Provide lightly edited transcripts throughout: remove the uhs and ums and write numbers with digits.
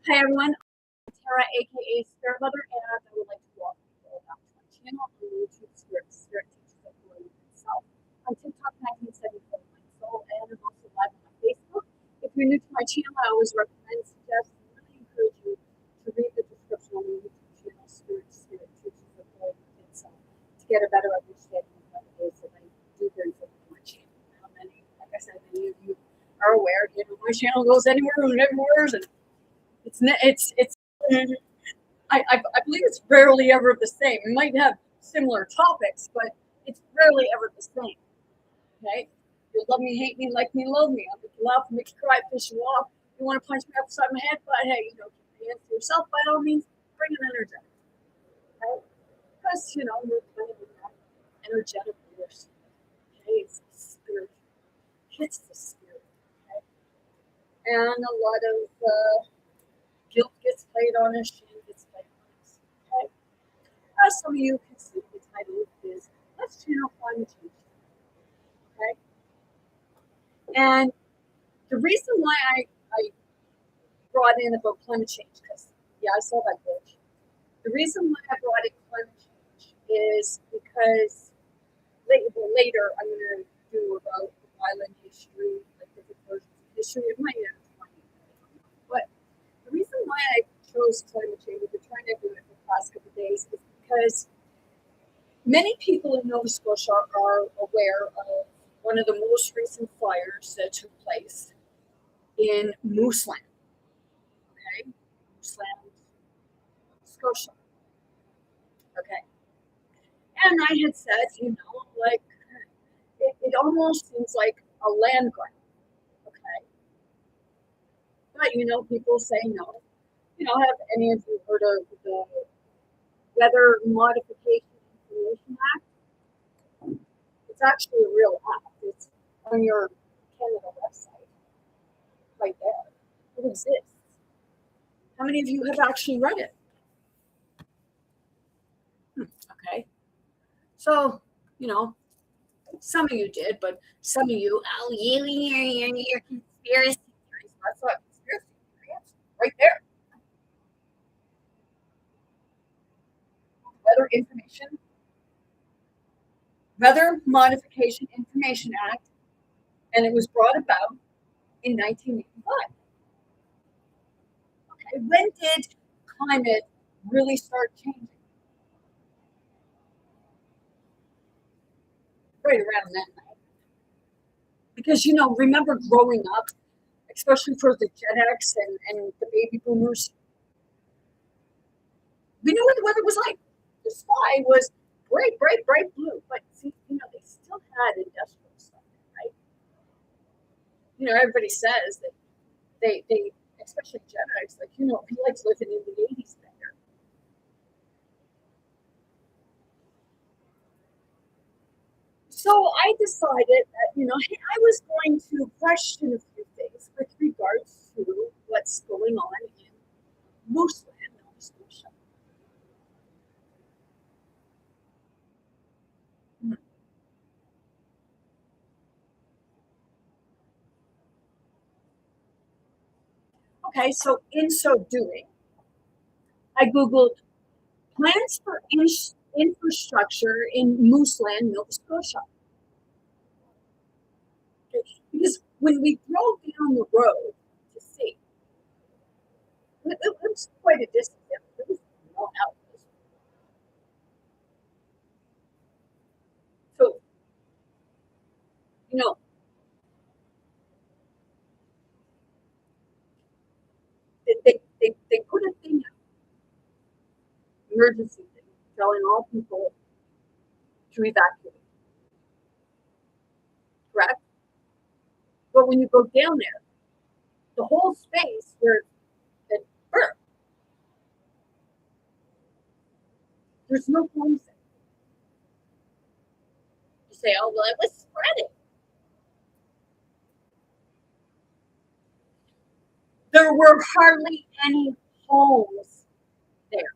Hi everyone, I'm Tara, aka Spirit Mother, and I would like to welcome you all back to my channel on YouTube, Spirit Teaches of Healing Itself. On TikTok, 1974 My Soul, and I'm also live on my Facebook. If you're new to my channel, I always recommend, suggest, and really encourage you to read the description on the YouTube channel, Spirit Teaches of Healing Itself, to get a better understanding of what it is that I do bring for my channel. Now, like I said, many of you are aware, my channel goes anywhere and everywhere, and it's I believe it's rarely ever the same. We might have similar topics, but it's rarely ever the same. Okay? You love me, hate me, like me, love me. I'll make you laugh, make you cry, piss you off. You want to punch me upside my head, but hey, keep your hands to yourself by all means. Bring an energetic. Okay? Because we're kind of in that energetic force. Okay, it's the spirit. It's the spirit. Okay? And a lot of guilt gets played on us, shame gets played on us. Okay? As some of you can see, the title is Let's Channel Climate Change. Okay? And the reason why I brought in about climate change, because, yeah, I saw that glitch. The reason why I brought in climate change is because later I'm going to do about the violent history, like different versions of history. It might end 20. But the reason why I chose climate change, we've been trying to do it for the past couple of days, is because many people in Nova Scotia are aware of one of the most recent fires that took place in Mooseland. Okay, Mooseland, Nova Scotia. Okay, and I had said, like it almost seems like a land grab. Okay, but people say no. Have any of you heard of the Weather Modification Information Act? It's actually a real act. It's on your Canada website, right there. It exists. How many of you have actually read it? Okay. So, some of you did, but some of you, you're conspiracy theories. That's what conspiracy theory is. Right there. Weather Modification Information Act, and it was brought about in 1985. Okay. When did climate really start changing? Right around then. Because, remember growing up, especially for the Gen X and the baby boomers, we knew what the weather was like. The sky was bright, bright, bright blue. But see, they still had industrial stuff, right? Everybody says that they especially Gen X, like, he likes living in the 80s better. So I decided that, I was going to question a few things with regards to what's going on in Mooseland, Nova Scotia. Okay, so in so doing, I Googled plans for infrastructure in Mooseland, Nova Scotia. Okay, because when we drove down the road to see, it was quite a distance. It was no out. So, you know, they put a thing out, emergency thing, telling all people to evacuate. Correct? But when you go down there, the whole space where it burnt, there's no homes there. You say, oh, well, it was spreading. There were hardly any homes there.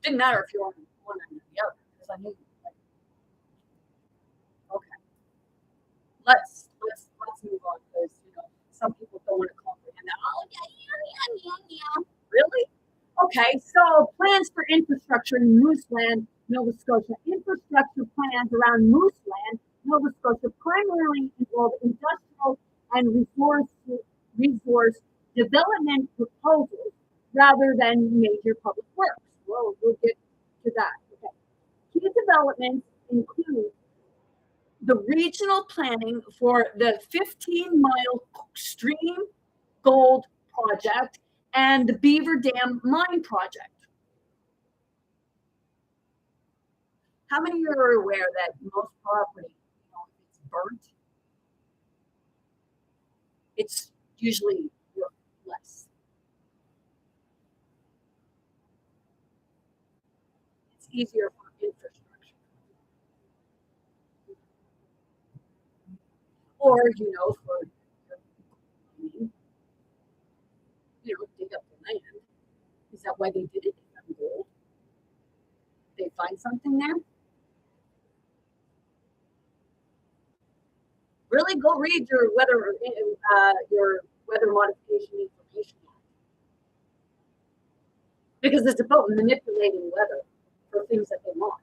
Didn't matter if you were on one end or the other, because I knew. Okay, let's move on because some people don't want to comprehend that. Oh yeah. Really? Okay, so plans for infrastructure in Mooseland, Nova Scotia. Infrastructure plans around Mooseland, Nova Scotia primarily involve industrial and resource development proposals rather than major public works. Well, we'll get to that. Okay. Key developments include the regional planning for the 15-mile Stream Gold project and the Beaver Dam Mine project. How many of you are aware that most property, it's burnt, it's usually worth less? It's easier for infrastructure. Or, for dig up the land. Is that why they did it? They found gold? They find something there? Really go read your weather modification information act. Because it's about manipulating weather for things that they want.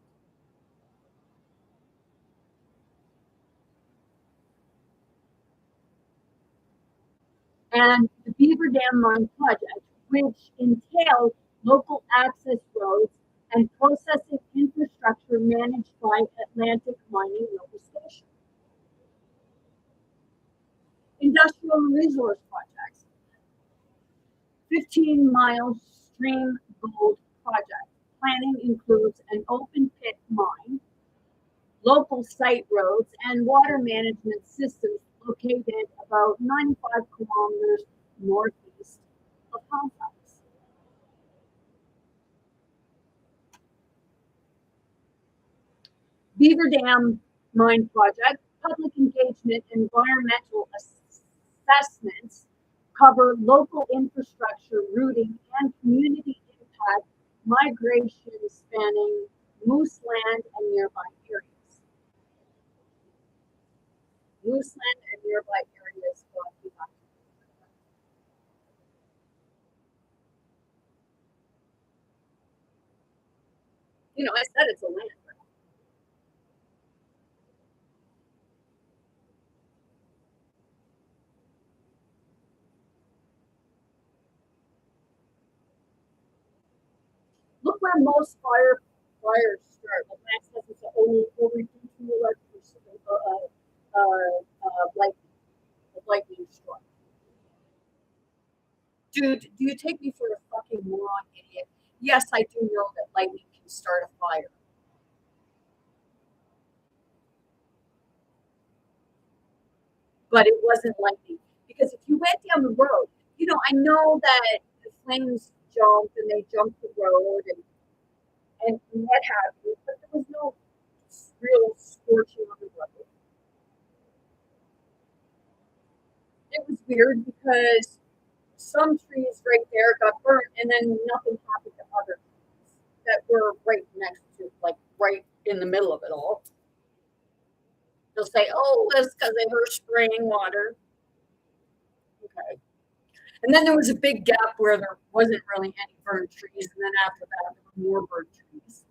And the Beaver Dam Mine project, which entails local access roads and processing infrastructure managed by Atlantic Mining Nova Scotia. Industrial and resource projects. 15-mile Stream Gold project. Planning includes an open pit mine, local site roads, and water management systems located about 95 kilometers northeast of Halifax. Beaver Dam Mine project, public engagement, environmental assessments cover local infrastructure, routing, and community impact migration spanning Mooseland and nearby areas. Mooseland and nearby areas will be occupied. I said it's a land grab. Look where most fires start. Like Max says, it's only 2 lightning strike. Dude, do you take me for a fucking moron, idiot? Yes, I do know that lightning can start a fire. But it wasn't lightning. Because if you went down the road, I know that the flames jumped and they jumped the road and what have you, but there was no real scorching on the road. It was weird because some trees right there got burnt and then nothing happened to other trees that were right next to, like right in the middle of it all. They'll say, oh, that's because they were spraying water. Okay. And then there was a big gap where there wasn't really any burnt trees. And then after that, there were more burnt trees.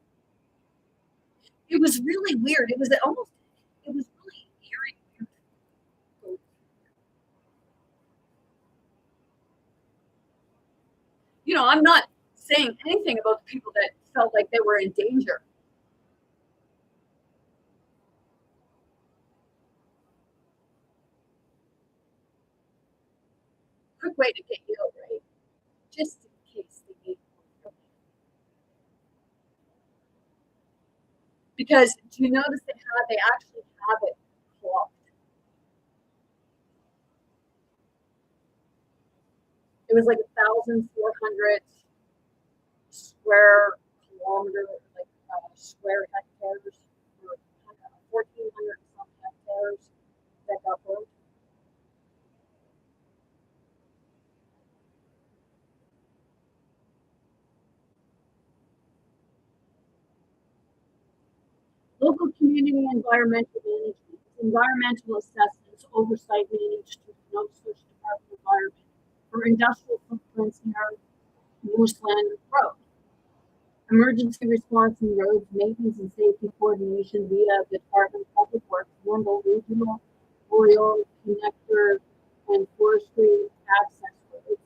It was really weird. It was really eerie. I'm not saying anything about the people that felt like they were in danger. Quick way to get you out, right? Just in case they need more. Because do you notice they actually have it clocked? It was like 1,400 square kilometer, like square hectares, or 1,400 some hectares that got burnt. Local community environmental management is environmental assessments oversight managed through the Nova Scotia Department of Environment for industrial footprints near Mooseland Road. Emergency response in roads, maintenance and safety coordination via the Department of Public Works, Wendell Regional, Royal, Connector, and Forestry access roads.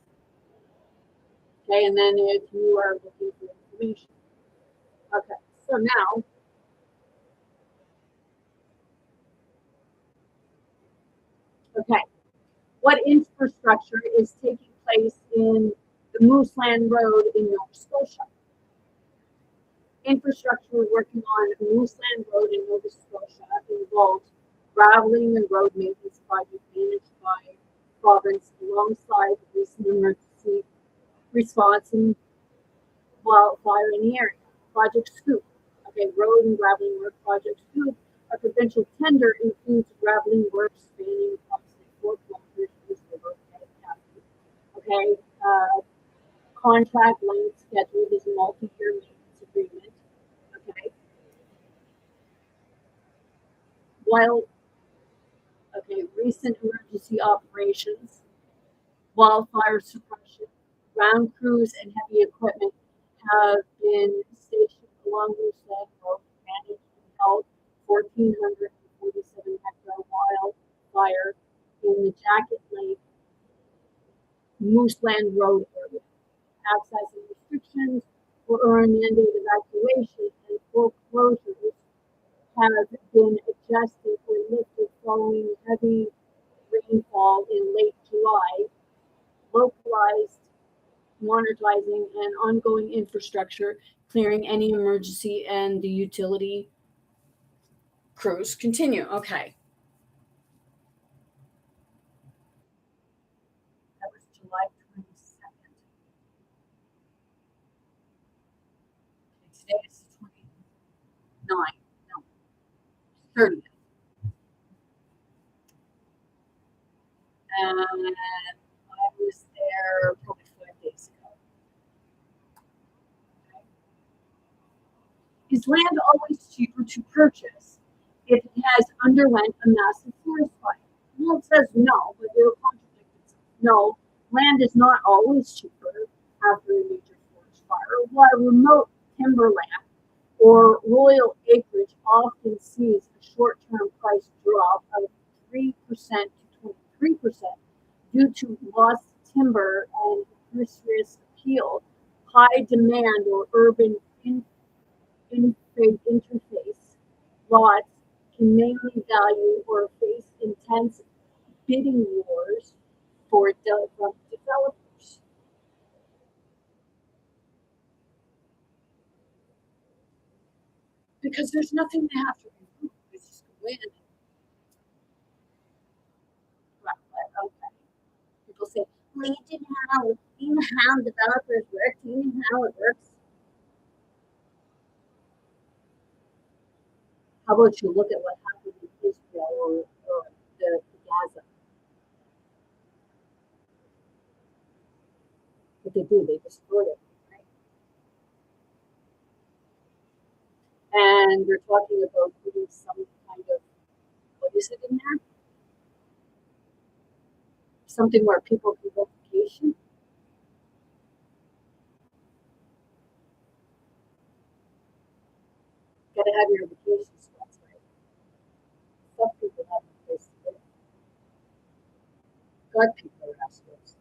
Okay, and then if you are looking for information. Okay, so now, okay, what infrastructure is taking place in the Mooseland Road in Nova Scotia? Infrastructure working on Mooseland Road in Nova Scotia involves graveling and road maintenance project managed by province alongside the recent emergency response and wildfire in the area. Project Scoop. Okay, road and graveling work. Project Scoop. A provincial tender includes graveling work spanning approximately 4 kilometers east of Okay, contract length schedule is a multi-year maintenance agreement. Okay. While recent emergency operations, wildfire suppression, ground crews, and heavy equipment have been stationed along Mooseland Road, managed and held 1,447 hectare wildfire in the Jacket Lake Mooseland Road area. Access and restrictions or a mandate evacuation and foreclosures have been adjusted or lifted following heavy rainfall in late July. Localized monitoring and ongoing infrastructure clearing any emergency and the utility crews continue. Okay. That was July 22nd. Today is 29. No, 30th. And I was there probably 5 days ago. Okay. Is land always cheaper to purchase if it has underwent a massive forest fire? Well, it says no, but it'll contradict itself. No, land is not always cheaper after a major forest fire, while remote timberland or royal acreage often sees a short-term price drop of 3% to 23% due to lost timber and risk appeal, high demand or urban interface lots can mainly value or face intense bidding wars from developers. Because there's nothing they have to remove. They just go in and okay. People say, well, you know how developers work, you know how it works. How about you look at what happened in Israel or the Gaza? What they do, they destroy it, right? And they're talking about putting some kind of, what is it in there? Something where people can go vacation. Got to have your vacation spots, right? Some people have a place to live. God, people are assholes.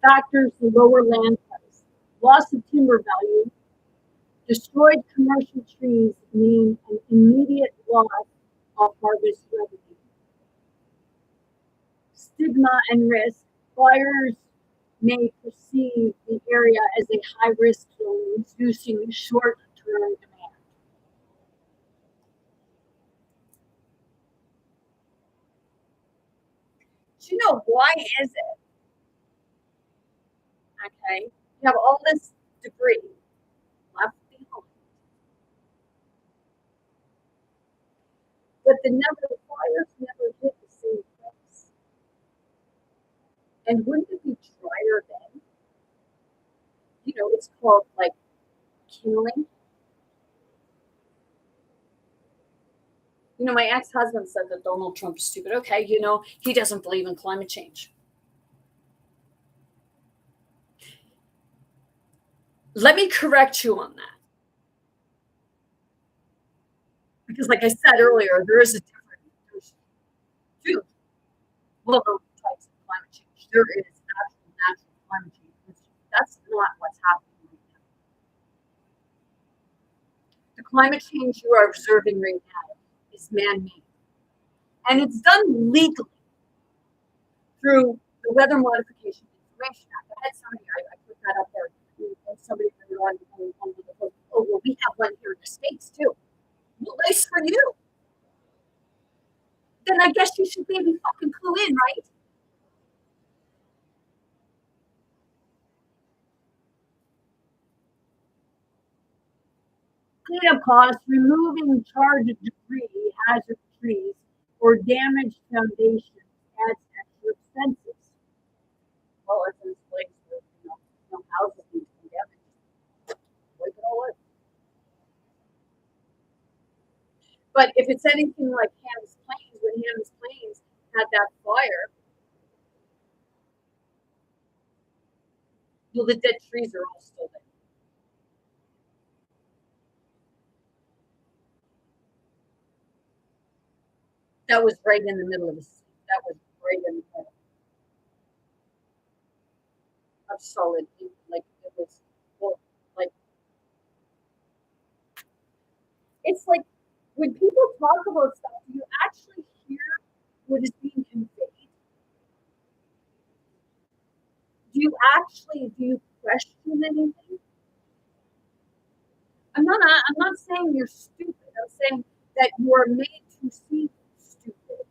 Factors the lower land price. Loss of timber value. Destroyed commercial trees mean an immediate loss of harvest revenue. Stigma and risk. Buyers may perceive the area as a high-risk zone, reducing short-term demand. Do you know why is it? Okay, you have all this debris left behind, but the fires never hit the same place. And wouldn't it be drier then? You know, it's called like killing. My ex-husband said that Donald Trump is stupid. Okay, he doesn't believe in climate change. Let me correct you on that. Because like I said earlier, there's two global types of climate change. There is actual natural climate change, which that's not what's happening right now. The climate change you are observing right now is man-made. And it's done legally through the Weather Modification Information Act. I had somebody, I put that up there, and somebody put it on the book. Oh, well, we have one here in the States too. Well, nice for you. Then I guess you should maybe fucking clue in, right? Cleanup costs, removing charged debris, hazard trees, or damaged foundations adds extra expenses. Well, it's in place where houses need to come down and wipe it all out. But if it's anything like Hannah's Plains, when Hannah's Plains had that fire, well, the dead trees are all still there. That was right in the middle of the sea. That was right in the middle of solid. Like it was, well, like it's like when people talk about stuff, do you actually hear what is being conveyed? Do you question anything? I'm not saying you're stupid. I'm saying that you are made to seem stupid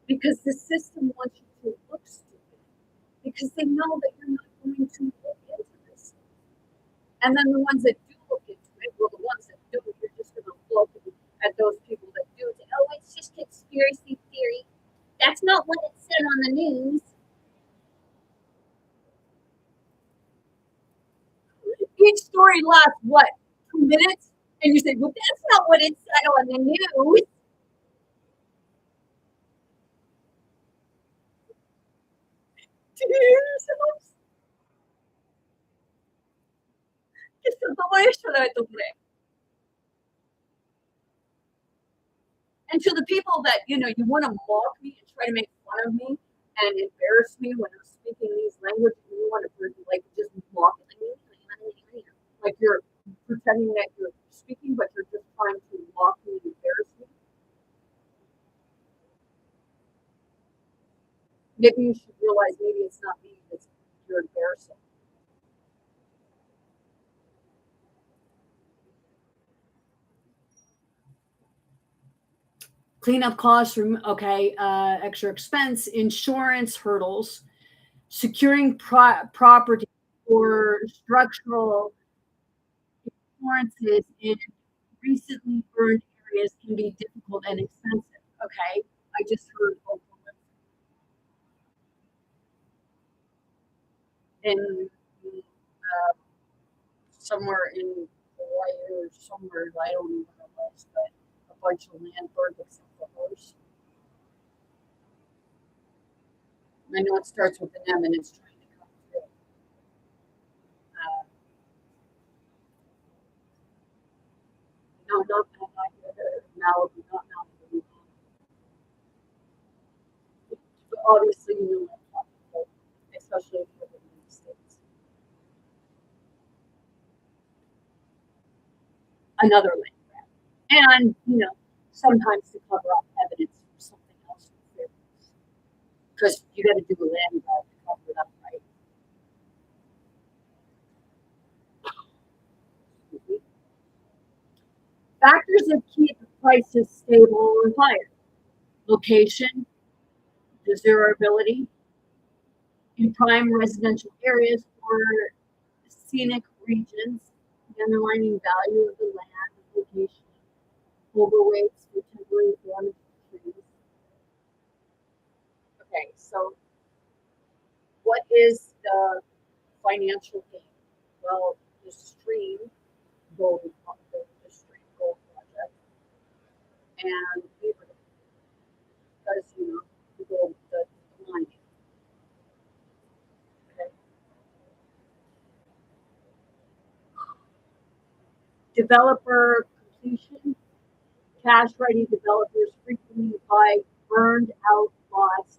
because the system wants you to look stupid because they know that you're not going to look into this. And then the ones that do look into it, well, the ones that do, you're just going to look at those people that do it. Oh, it's just conspiracy theory. That's not what it said on the news. Each story lasts what, 2 minutes? And you say, well, that's not what it said on the news. And to the people that you want to mock me and try to make fun of me and embarrass me when I'm speaking these languages, and you want to like just mock me, like you're pretending that you're speaking, but you're just trying to mock me and embarrass me. Maybe you should realize maybe it's not me that's you're embarrassing. Cleanup costs, okay, extra expense, insurance hurdles, securing property or structural insurances in recently burned areas can be difficult and expensive. Okay, I just heard in somewhere in Hawaii or somewhere, I don't know what it was, but a bunch of land burned except for hers. I know it starts with an M and it's trying to come through. Uh, no, not Malibu, not Malibu. Obviously, you know what I'm talking about, especially if you're in the States. Another land grab. And, sometimes to cover up evidence for something else. Because you got to do a land grab to cover it up, right? Factors that keep prices stable or higher: location, desirability in prime residential areas or scenic regions, the underlying value of the land, location, overweights for temporary damage to trees. Okay, so what is the financial gain? Well, the stream gold, the stream gold project, and Beaver Dam, because the mining. Okay. Developer completion. Cash-ready developers frequently buy burned-out lots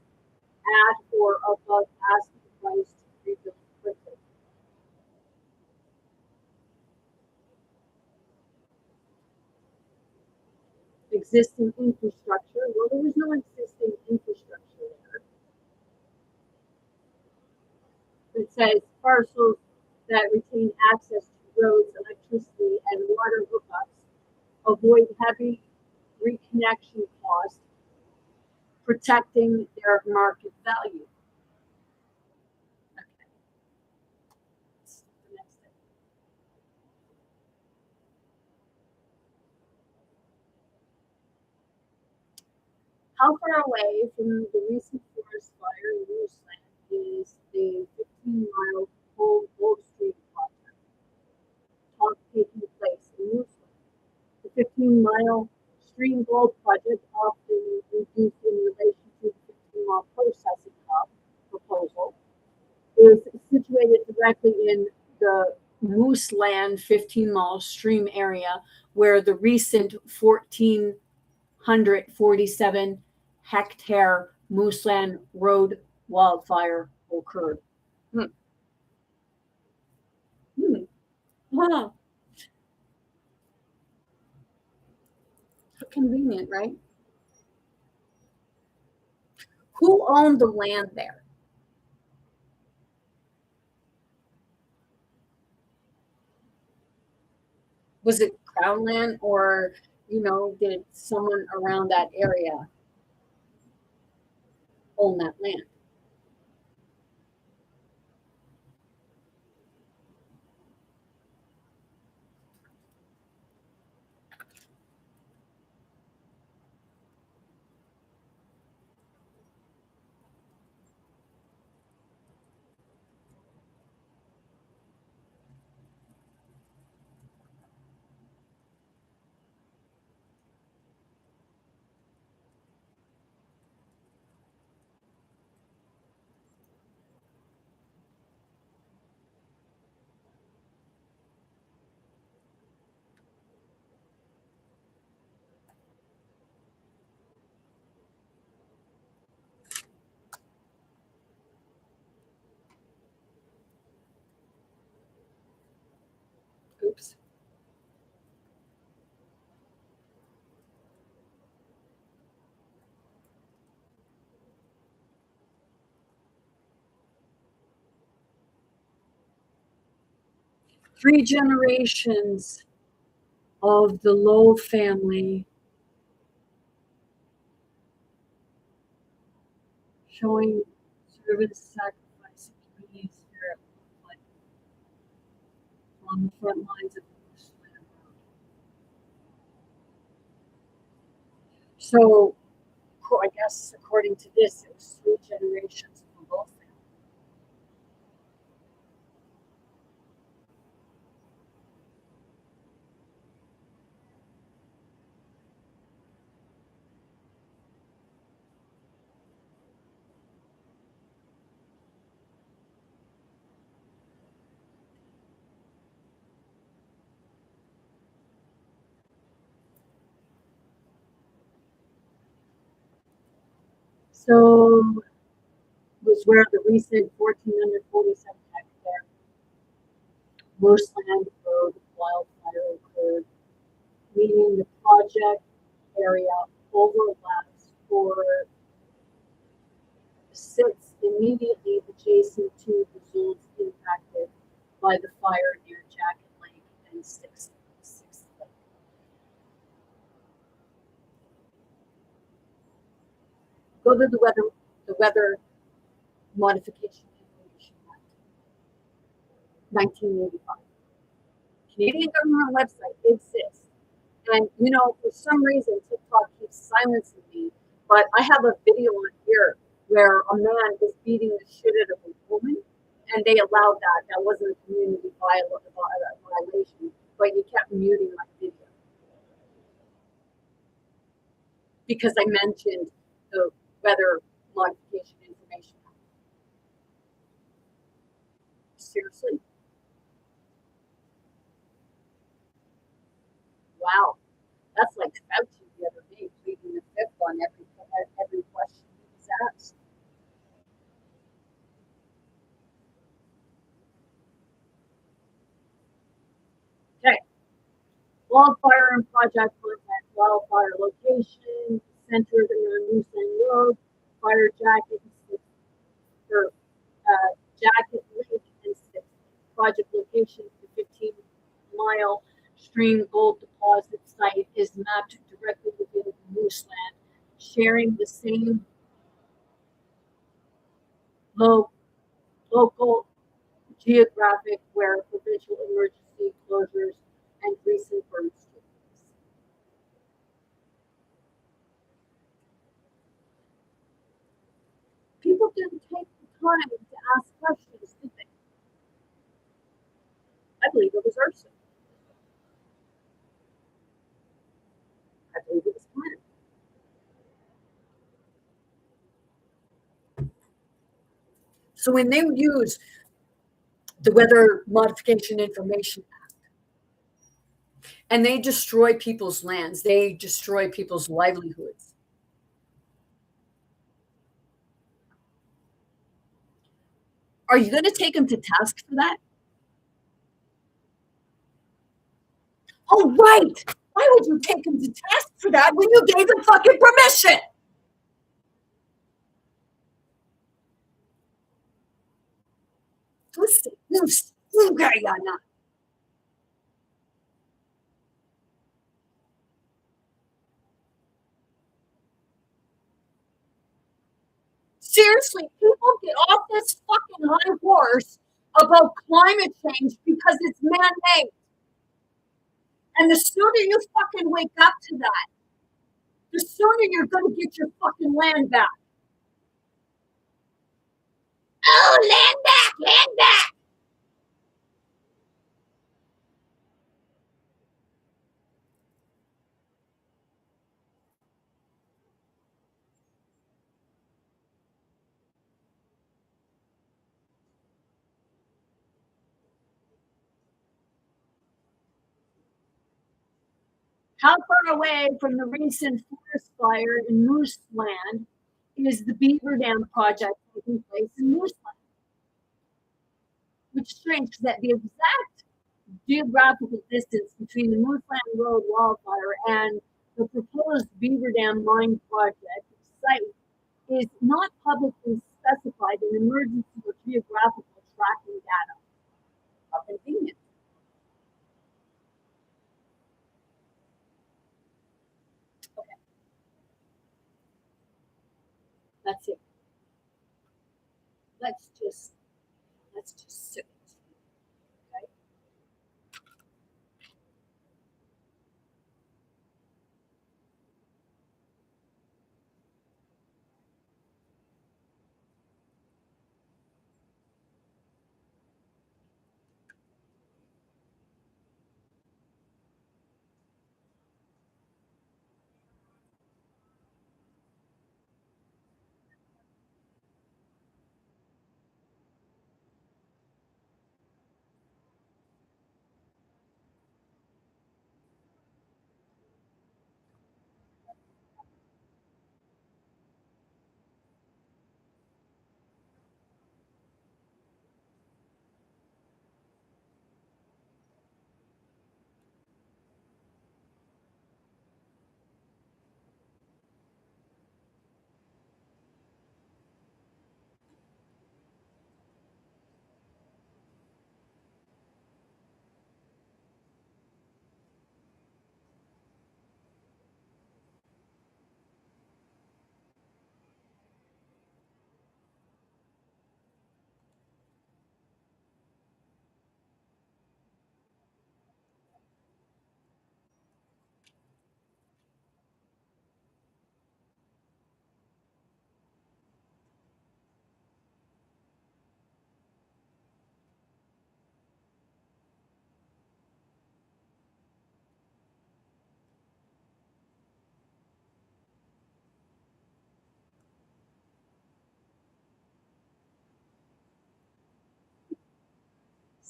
at or above asking price to rebuild quickly. Existing infrastructure. Well, there was no existing infrastructure there. It says parcels that retain access to roads, electricity, and water hookups avoid heavy reconnection costs, protecting their market value. Okay. The next thing. How far away from the recent forest fire in Newsland is the 15-mile Gold Street project taking place in Newsland? The 15-mile Stream Gold project, often reduced in relation to the 15-mile processing hub proposal, is situated directly in the Mooseland 15-mile stream area where the recent 1,447 hectare Mooseland Road wildfire occurred. Hmm. Hmm. Wow. How convenient, right? Who owned the land there? Was it Crown land, or did someone around that area own that land? Oops. Three generations of the Lowe family, showing service, sacrifice, and community spirit on the front lines of the Mooseland Road. So, I guess according to this, it was three generations of the Lowe family. So, was where the recent 1,447 hectare Mooseland Road wildfire occurred, meaning the project area overlaps or sits immediately adjacent to the zones impacted by the fire near Jacket Lake and Sixth Lake. Go to the Weather Modification Information Act, 1985. Canadian government website exists. And for some reason TikTok keeps silencing me, but I have a video on here where a man is beating the shit out of a woman, and they allowed that. That wasn't a community violation, but you kept muting my video. because I mentioned the Weather Modification Information Act. Seriously? Wow. That's like Fauci the other day, pleading the fifth on every question he was asked. Okay. Wildfire and project content, wildfire location, centered around Newsland Road, fire jacket, or jacket link and six. Project location, the 15-mile stream gold deposit site is mapped directly within Mooseland, sharing the same low, local geographic where provincial emergency closures and recent burns took place. People didn't take the time to ask questions, did they? I believe it was arson. I believe it was planned. So when they use the Weather Modification Information Act and they destroy people's lands, they destroy people's livelihoods. Are you going to take them to task for that? Oh, right. Why would you take them to task for that when you gave them fucking permission? Seriously, people get off this fucking high horse about climate change because it's man-made. And the sooner you fucking wake up to that, the sooner you're going to get your fucking land back. Oh, land back, land back. How far away from the recent forest fire in Mooseland is the Beaver Dam project taking place in Mooseland? Which is strange because that the exact geographical distance between the Mooseland Road wildfire and the proposed Beaver Dam mine project site is not publicly specified in emergency or geographical tracking data. How convenient. Okay, that's it. Let's just sit. Okay.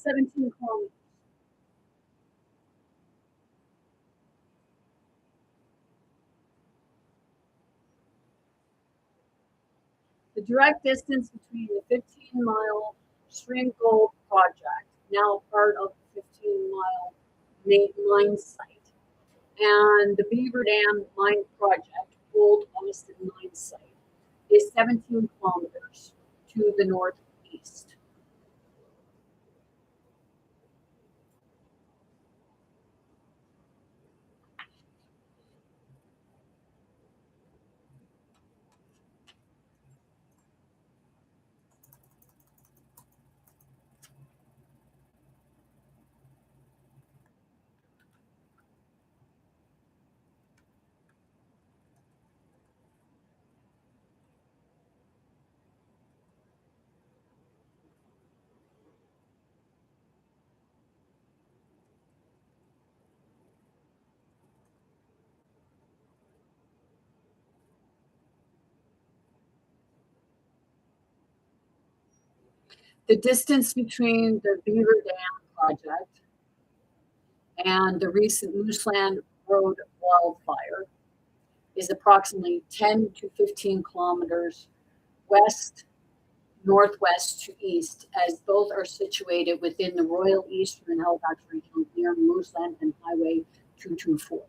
17 kilometers. The direct distance between the 15-mile Stream Gold project, now part of the 15-mile mine site, and the Beaver Dam mine project, old Austin mine site, is 17 kilometers to the northeast. The distance between the Beaver Dam project and the recent Mooseland Road wildfire is approximately 10 to 15 kilometers west, northwest to east, as both are situated within the Royal Eastern Halifax region near Mooseland and Highway 224.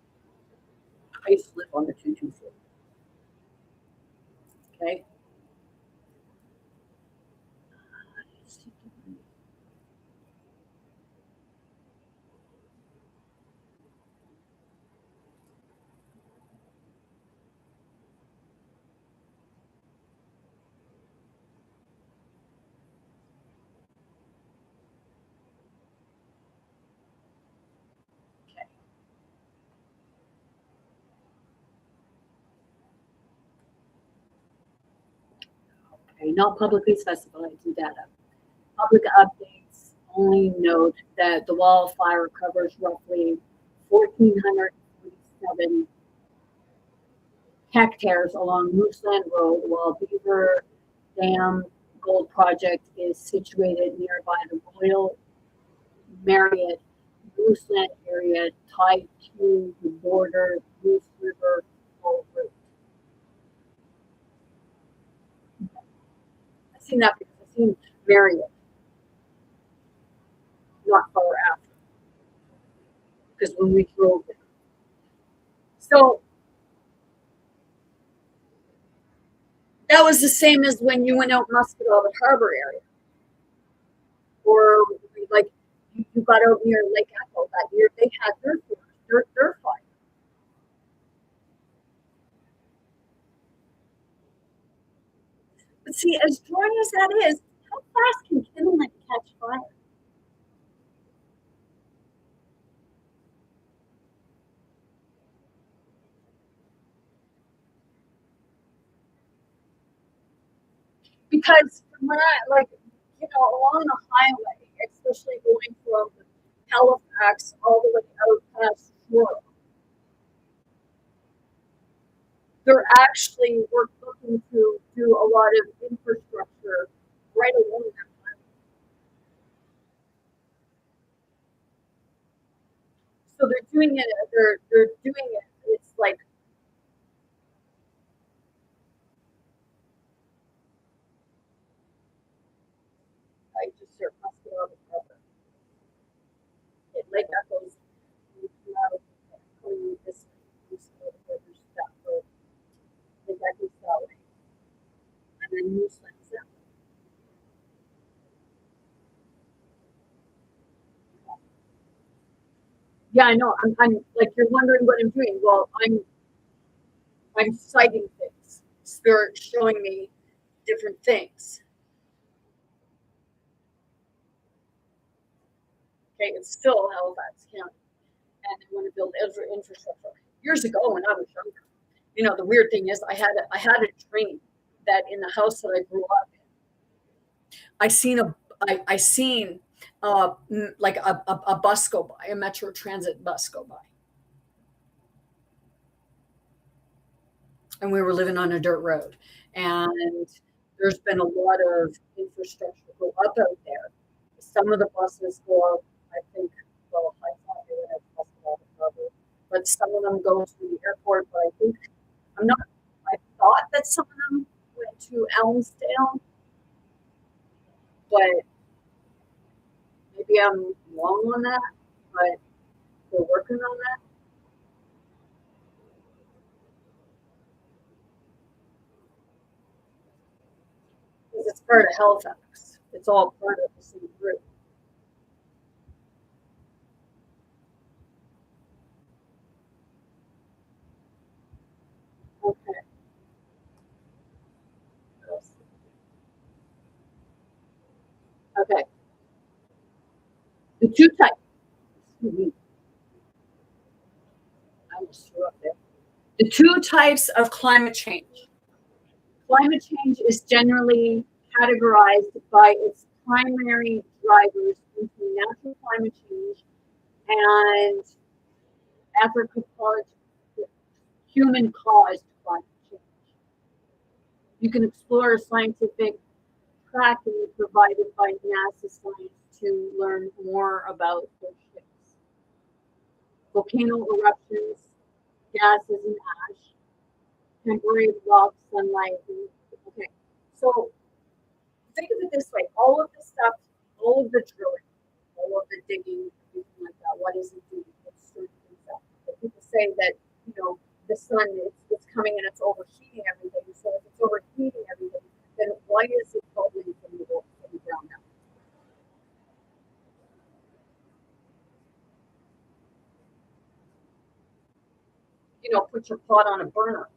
I used to live on the 224. Okay. Okay, not publicly specified data. Public updates only note that the wildfire covers roughly 1,447 hectares along Mooseland Road, while Beaver Dam Gold Project is situated nearby the Royal Marriott Mooseland area tied to the border Moose River Road. I've seen that because I've seen Marriott not far after, because when we drove there. So that was the same as when you went out Muscatawbin Harbor area, or like you got out near Lake Echo that year. They had their fire. But see, as dry as that is, how fast can kindling catch fire? Because when along the highway, especially going from Halifax all the way out past Shore, they're actually we're looking to do a lot of infrastructure right along that highway. So they're doing it. They're doing it. It's like I just searched Muscatawbin Harbor. Lake Echoes coming this that road. Lake Echoes that way, and then Mooselands that way. Yeah, I know. I'm like you're wondering what I'm doing. Well, I'm citing things. They're showing me different things. Okay, it's still Halifax County, and they want to build infrastructure. Years ago, when I was younger, the weird thing is, I had a dream that in the house that I grew up in, I seen I seen like a bus go by, a Metro Transit bus go by, and we were living on a dirt road, and there's been a lot of infrastructure go up out there, Some of the buses go out, I think, well, I thought they would have bus all the cover, but some of them go to the airport, but I think, I'm not, I thought that some of them went to Elmsdale, but maybe I'm wrong on that, but we're working on that. Because it's part of Halifax. It's all part of the same group. Okay. Okay. The two types. I almost threw up there. The two types of climate change. Climate change is generally categorized by its primary drivers into natural climate change and anthropological human caused climate change. You can explore a scientific tracking provided by NASA science to learn more about those ships. Volcano eruptions, gases and ash, temporary rock sunlight. Okay, so think of it this way: all of the stuff, all of the drilling, all of the digging, everything like that. What is it doing? It's certain things that people say that the sun it's coming and it's overheating everything. So if it's overheating everything, then why is it bubbling from the ground up? Put your pot on a burner.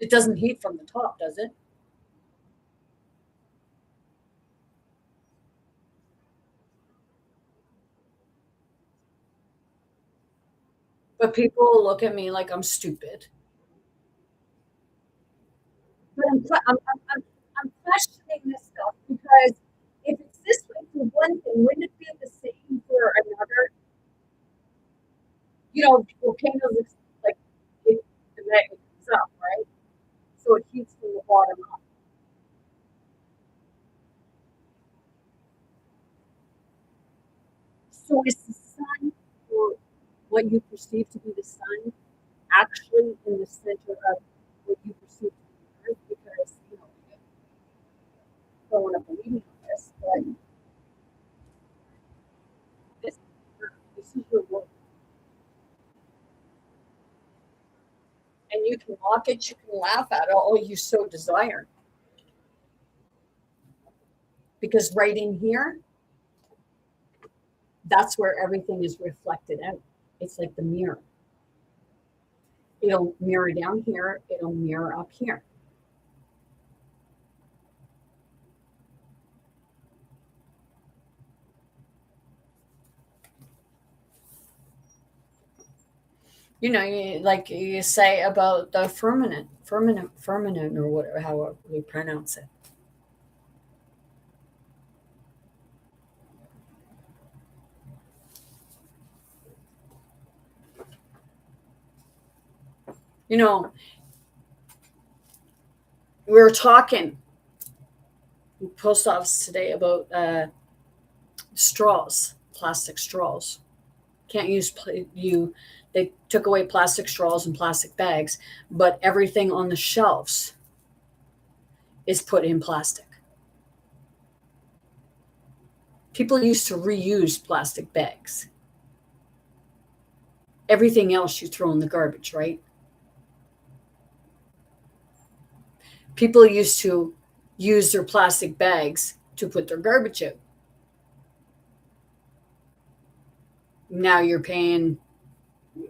It doesn't heat from the top, does it? But people look at me like I'm stupid. But I'm questioning this stuff because if it's this way for one thing, wouldn't it be the same for another? Volcanoes like the magnet comes up, right? So it heats from the bottom up. So is the sun, or what you perceive to be the sun, actually in the center of what you perceive to be the Earth? Because I don't want to believe in this, but this this is your world, and you can mock it, you can laugh at it, all you so desire. Because right in here, that's where everything is reflected out. It's like the mirror. It'll mirror down here, it'll mirror up here. Like you say about the firmament, or whatever, how we pronounce it. You know, we were talking in the post office today about straws, plastic straws. Can't use They took away plastic straws and plastic bags, but everything on the shelves is put in plastic. People used to reuse plastic bags. Everything else you throw in the garbage, right? People used to use their plastic bags to put their garbage out. Now you're paying,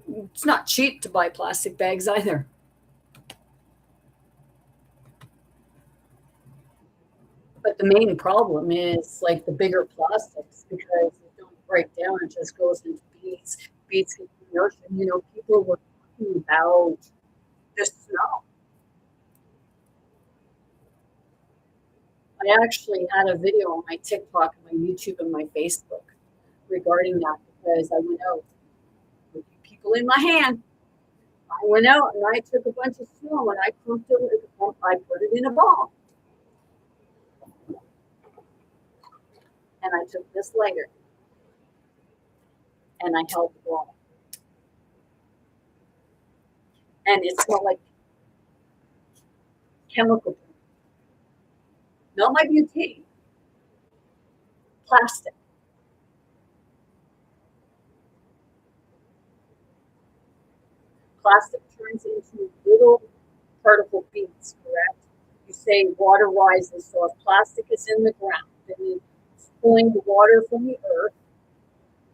it's not cheap to buy plastic bags either. But the main problem is like the bigger plastics, because it don't break down, it just goes into beads. Beads get in the ocean. People were talking about the snow. I actually had a video on my TikTok, and my YouTube, and my Facebook regarding that, because I went out with people in my hand. I went out and I took a bunch of snow and I clumped it. I put it in a ball. And I took this lighter and I held the wall. And it smelled like chemical, not my butane, plastic. Plastic turns into little particle beads, correct? You say water rises, so if plastic is in the ground, then it's pulling the water from the earth,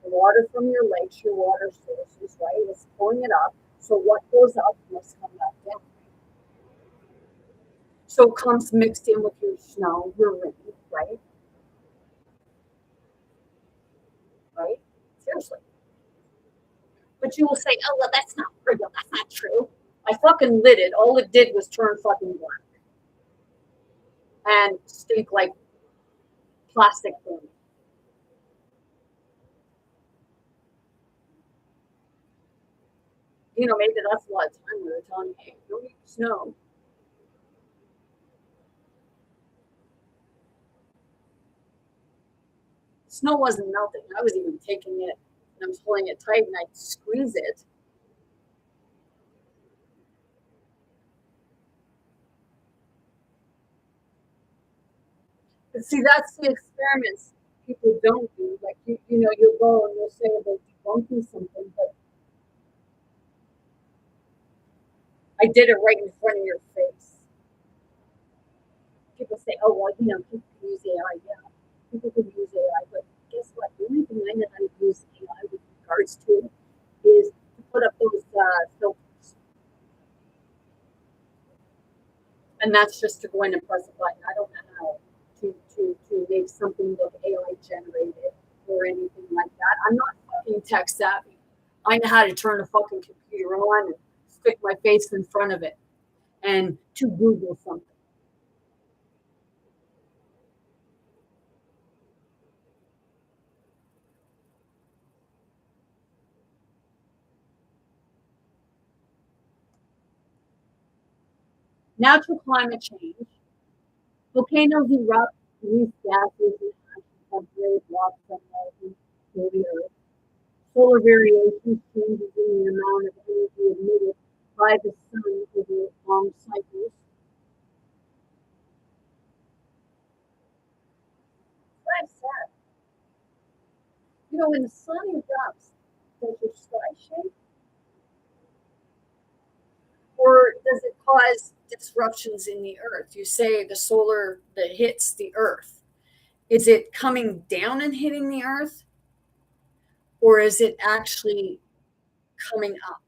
the water from your lakes, your water sources, right? It's pulling it up. So what goes up must come back down. So it comes mixed in with your snow, your rain, right? Right? Seriously. But you will say, oh, well, that's not real. That's not true. I fucking lit it. All it did was turn fucking black and stink like plastic foam. You know, maybe that's a lot of time we were telling me, hey, don't eat snow. Snow wasn't melting. I was even taking it and I was holding it tight and I'd squeeze it. But see, that's the experiments people don't do. Like, you know, you'll go and you'll say about debunking something, but I did it right in front of your face. People say, oh, well, you know, people can use AI. Yeah, people can use AI. But guess what? The only thing I know how to use AI with regards to is to put up those filters. And that's just to go in and press a button. I don't know how to make something look AI generated or anything like that. I'm not fucking tech savvy. I know how to turn a fucking computer on and stick my face in front of it and to Google something. Natural climate change. Volcanoes erupt, release gases and ash and temporary blocks on the Earth. Solar variations changes in the amount of energy emitted by the sun over long cycles. That's sad. You know, when the sun erupts, does your sky shake? Or does it cause disruptions in the earth? You say the solar that hits the earth. Is it coming down and hitting the earth? Or is it actually coming up?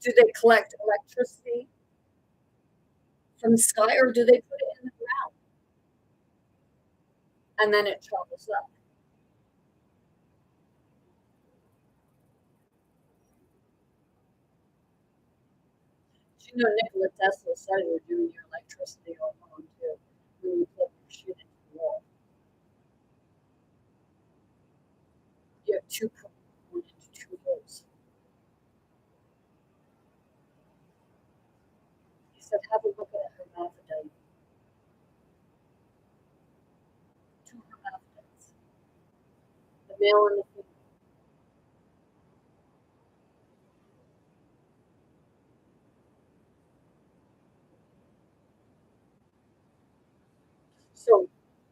Do they collect electricity from the sky or do they put it in the ground and then it travels up? You know, Nikola Tesla said you're doing your electricity at home too when you plug your shit into the wall. You have two going into two holes. He said, have a look at a hermaphrodite. Two hermaphrodites, the male and the female. So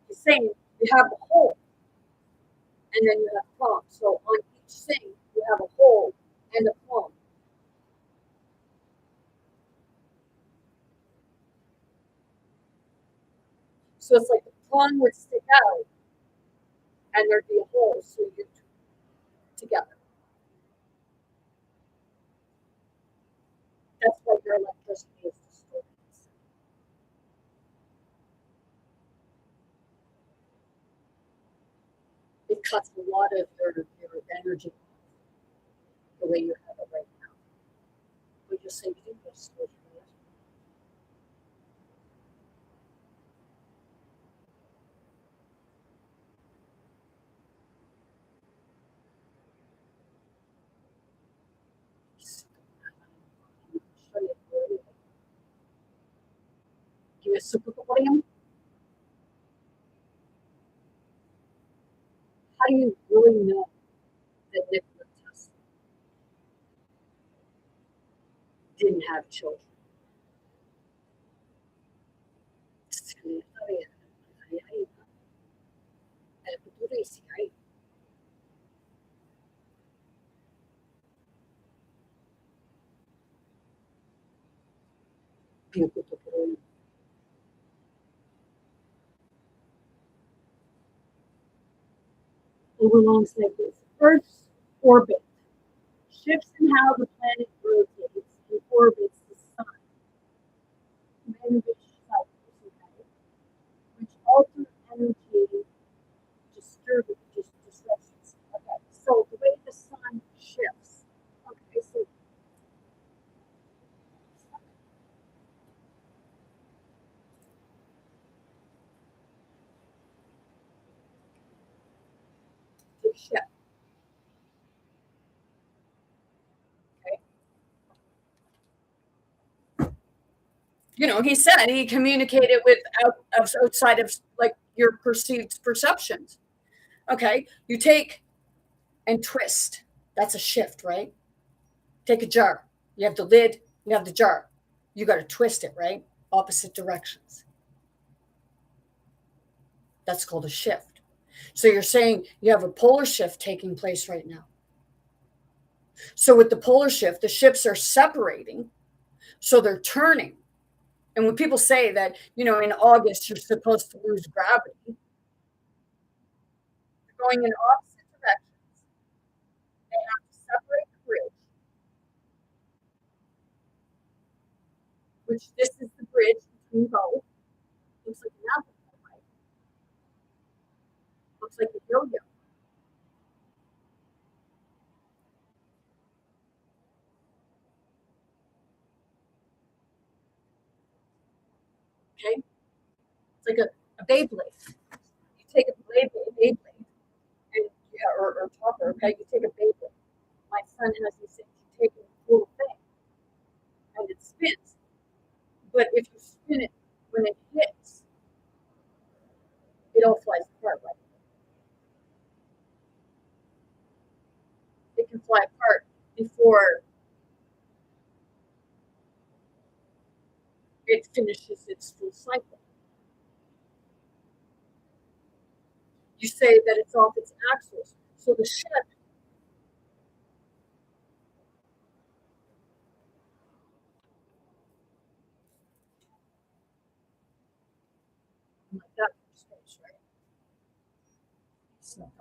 he's saying you have the hole and then you have plum. So on each thing you have a hole and a plum. So it's like the plum would stick out and there'd be a hole, so you're together. That's why your electricity is distorted. It cuts a lot of your energy the way you have it right now. We just say you just switch it. reciprocating, how do you really know that Nikola Tesla didn't have children? Overlongs like this. Earth's orbit shifts in how the planet rotates and orbits the sun. Many cycles, okay, which alter energy disruptions. Okay, so the way the sun shifts. Okay, so to shift. Okay. He said he communicated with outside of like your perceived perceptions. Okay, you take and twist. That's a shift, right? Take a jar. You have the lid, you have the jar. You got to twist it, right? Opposite directions. That's called a shift. So you're saying you have a polar shift taking place right now. So with the polar shift, the ships are separating, so they're turning. And when people say that, in August you're supposed to lose gravity, they're going in opposite directions. They have to separate the bridge, which this is the bridge between both. Looks like an apple, right? Looks like a yo-yo. Okay, it's like a Beyblade. You take a Beyblade, and or topper. Okay, you take a Beyblade. My son has these things. You take a little thing, and it spins. But if you spin it when it hits, it all flies apart. Right? It can fly apart before it finishes its full cycle. You say that it's off its axis, so the ship, like that space, right? So,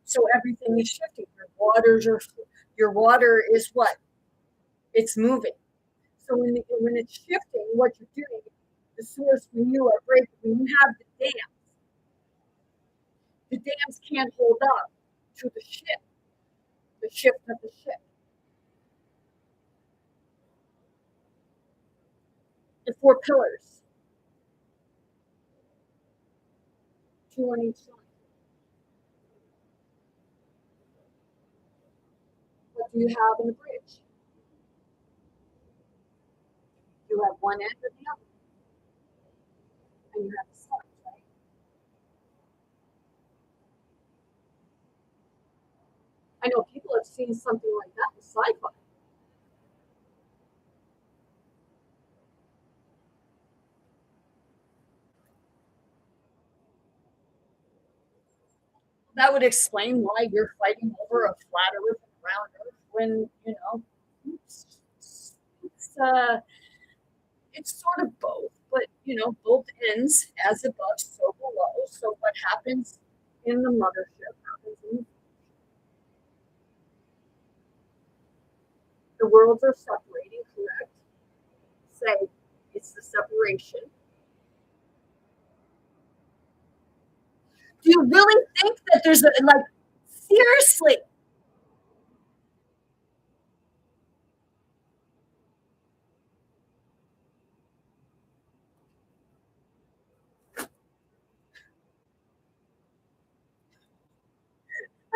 so everything is shifting. Your water is what? It's moving. So when it's shifting, what you're doing, the source when you are breaking, when you have the dams can't hold up to the shift of the ship. The four pillars, two on each side. What do you have in the bridge? You have one end or the other, and you have the sides, right? I know people have seen something like that in sci-fi. That would explain why you're fighting over a flat Earth and round Earth when it's, it's uh, it's sort of both, but both ends as above, so below. So what happens in the mothership happens in the worlds are separating, correct? Say it's the separation. Do you really think that there's seriously?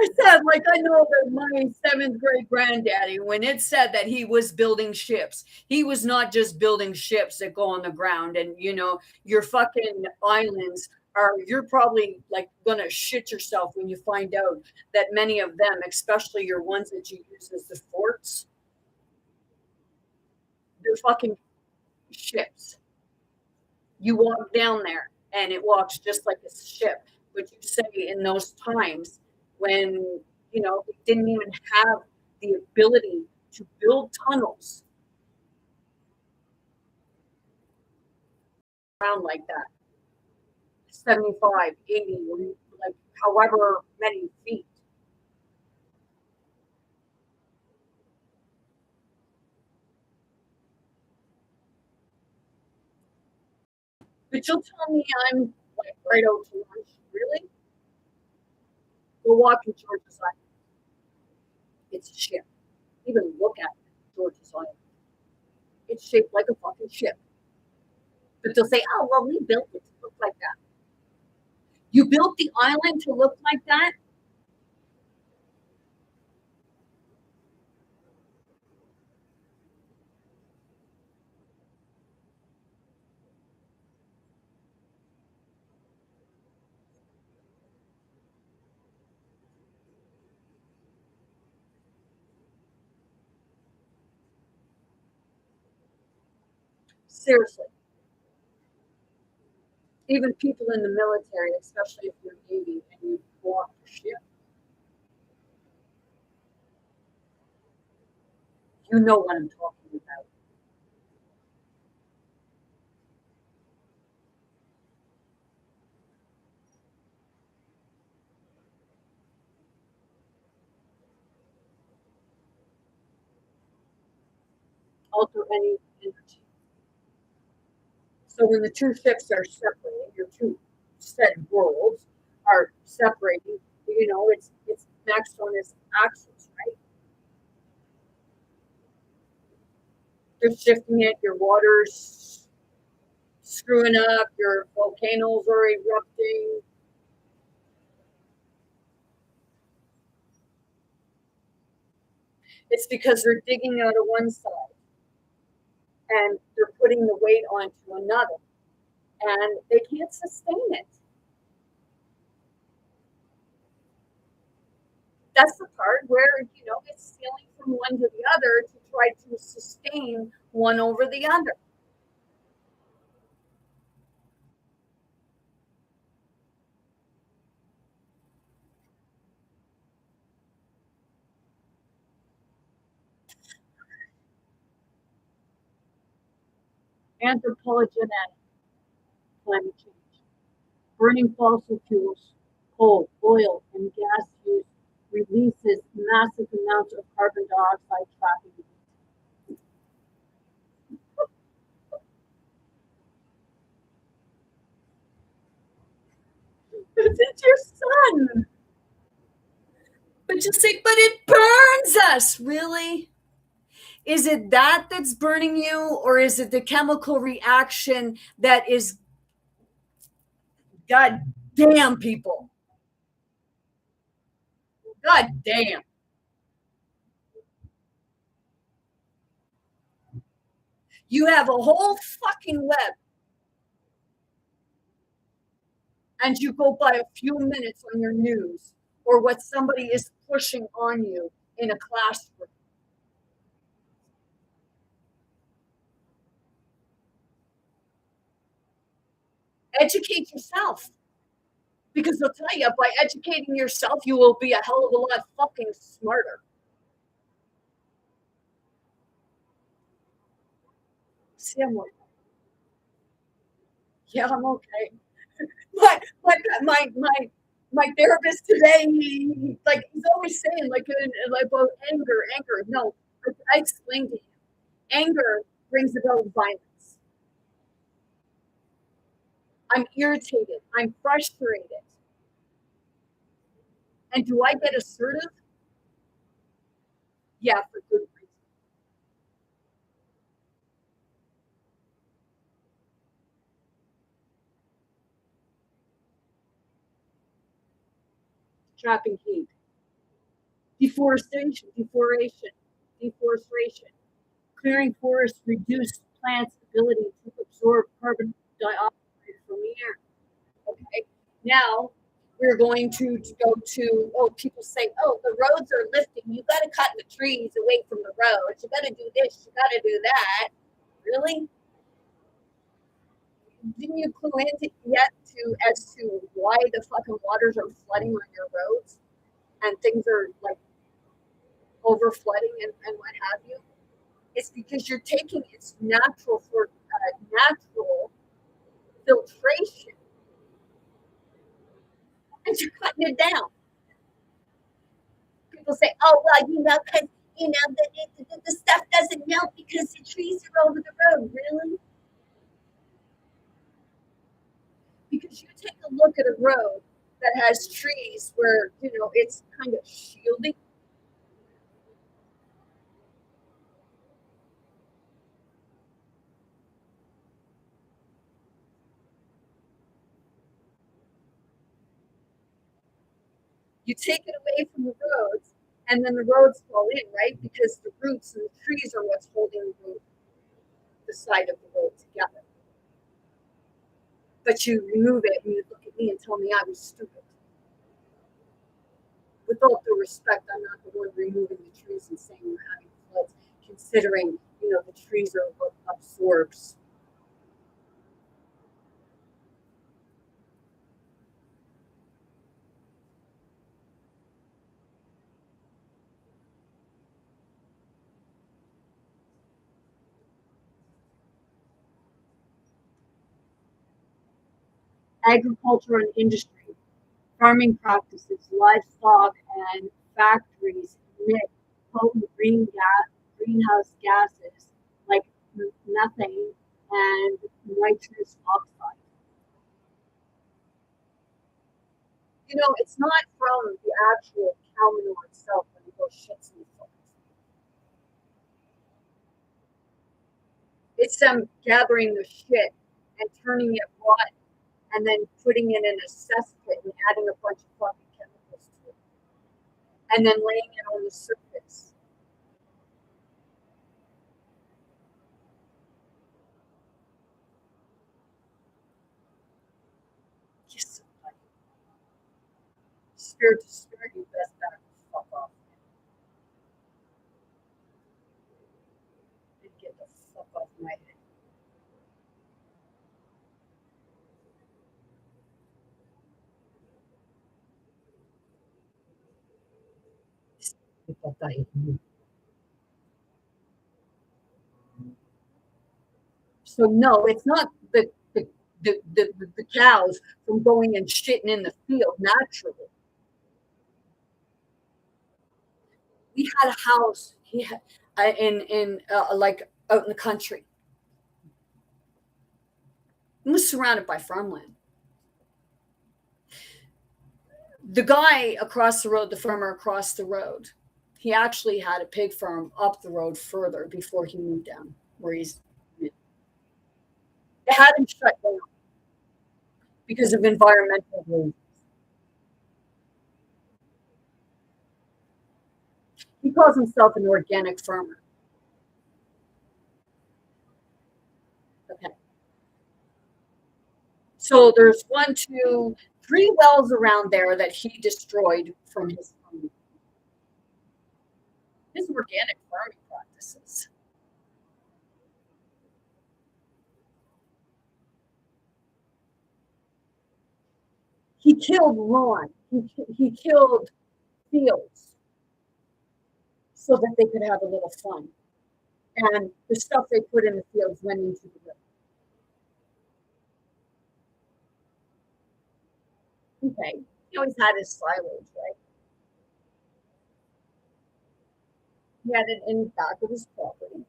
I said, like, I know that my seventh grade granddaddy, when it said that he was building ships, he was not just building ships that go on the ground. And, your fucking islands you're probably like gonna shit yourself when you find out that many of them, especially your ones that you use as the forts, they're fucking ships. You walk down there and it walks just like a ship. But you say in those times when, we didn't even have the ability to build tunnels around like that, 75, 80, like however many feet. But you'll tell me I'm like right out to lunch. Really? Go walk in George's Island. It's a ship. Even look at it, George's Island. It's shaped like a fucking ship. But they'll say, oh, well, we built it to look like that. You built the island to look like that? Seriously. Even people in the military, especially if you're Navy and you walk the ship, you know what I'm talking about. Alter any energy. So when the two ships are separating, your two said worlds are separating, it's next on its axis, right? You're shifting it, your water's screwing up, your volcanoes are erupting. It's because they're digging out of one side and they're putting the weight onto another and they can't sustain it. That's the part where, it's sailing from one to the other to try to sustain one over the other. Anthropogenic climate change. Burning fossil fuels, coal, oil, and gas use releases massive amounts of carbon dioxide, trapping. It's your sun. But you say, but it burns us. Really? Is it that that's burning you, or is it the chemical reaction that is, god damn, people? God damn. You have a whole fucking web and you go by a few minutes on your news or what somebody is pushing on you in a classroom. Educate yourself. Because they'll tell you by educating yourself, you will be a hell of a lot fucking smarter. See, I'm like, yeah, I'm okay. My therapist today, he's always saying like about anger. No, I explained to him, anger brings about violence. I'm irritated. I'm frustrated. And do I get assertive? Yeah, for good reason. Trapping heat. deforestation. Clearing forests reduce plants' ability to absorb carbon dioxide from the air. Okay, now we're going to go to, oh, people say, oh, the roads are lifting. You got to cut the trees away from the roads. You got to do this. You got to do that. Really? Didn't you clue into yet as to why the fucking waters are flooding on your roads and things are like over flooding and what have you? It's because you're taking its natural natural filtration and you're cutting it down. People say, "Oh well, because the stuff doesn't melt because the trees are over the road." Really? Because you take a look at a road that has trees where it's kind of shielding. You take it away from the roads, and then the roads fall in, right? Because the roots and the trees are what's holding the side of the road together. But you remove it, and you look at me and tell me I was stupid. With all due respect, I'm not the one removing the trees and saying we're having floods, considering the trees are what absorbs. Agriculture and industry, farming practices, livestock, and factories emit potent greenhouse gases like methane and nitrous oxide. It's not from the actual cow manure itself when it goes shits in the foot. It's them gathering the shit and turning it rotten and then putting it in a cesspit and adding a bunch of fucking chemicals to it. And then laying it on the surface. Yes, spirit to spirit, you best back the fuck off. And get the fuck off my head. So no, it's not the cows from going and shitting in the field naturally. We had a house in like out in the country. It was surrounded by farmland. The guy across the road, the farmer across the road, he actually had a pig farm up the road further before he moved down where he's. They had him shut down because of environmental reasons. He calls himself an organic farmer. Okay. So there's 1, 2, 3 wells around there that he destroyed from his farm. His organic farming practices. He killed lawn. He killed fields so that they could have a little fun. And the stuff they put in the fields went into the river. Okay. He always had his silage, right? He had it in the back of his property.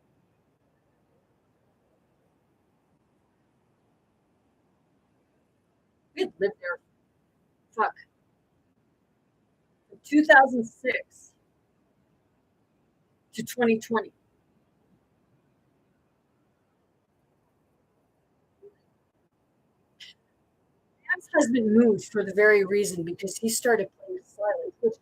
We had lived there, fuck, from 2006 to 2020. Husband moved for the very reason because he started playing silage which,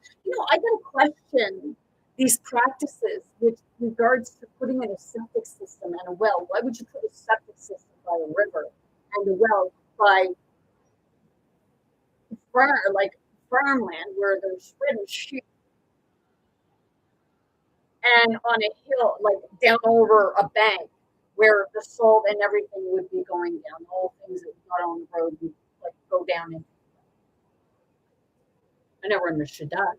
I don't question these practices with regards to putting in a septic system and a well. Why would you put a septic system by a river and a well by farmland where there's ridden sheep and on a hill, like down over a bank where the salt and everything would be going down, all things that got on the road would like go down in. I never understood that.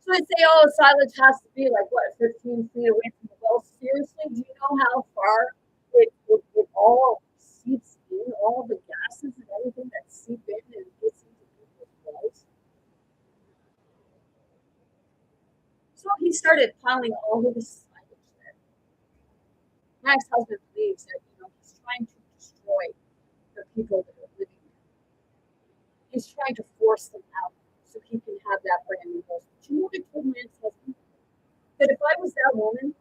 So they say, oh, silage has to be like what, 15 feet away from the well. Seriously, do you know how far it all seeps in, all the gases and everything that seep in and gets into people's wells? So he started piling all of this silage there. My ex-husband believes that he's trying to destroy the people that are living there. He's trying to force them out so he can have that brand new house. But you know what I told my ex-husband? That if I was that woman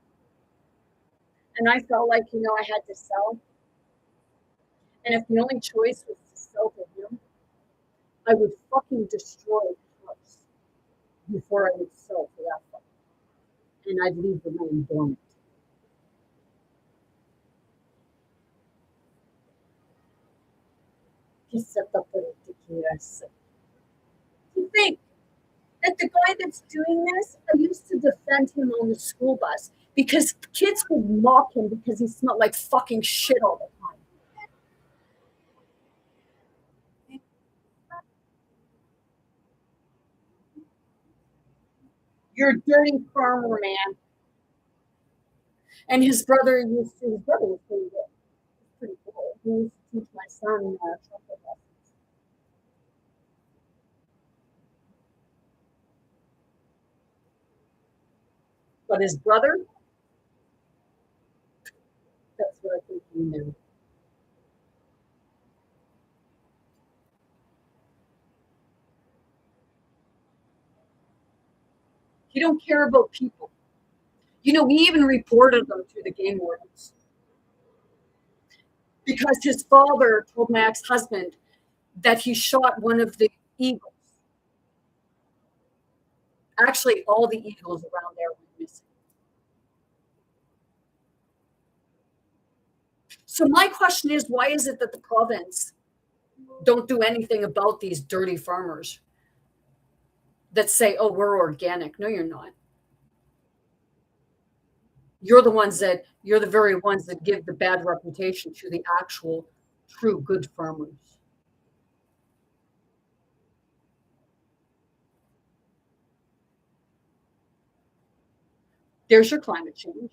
and I felt like, I had to sell, and if the only choice was to sell to him, I would fucking destroy the house before I would sell for that fucker. And I'd leave the land dormant. He set up a ridiculous. To think that the guy that's doing this, I used to defend him on the school bus because kids would mock him because he smelled like fucking shit all the time. You're a dirty farmer, man. And his brother was pretty good. Pretty cool. He used to teach my son trumpet lessons. But his brother, that's what I think he knew. He don't care about people. We even reported them to the game wardens because his father told my ex-husband that he shot one of the eagles. Actually, all the eagles around there were missing. So my question is, why is it that the province don't do anything about these dirty farmers that say, oh, we're organic? No, you're not. You're the very ones that give the bad reputation to the actual true good farmers. There's your climate change.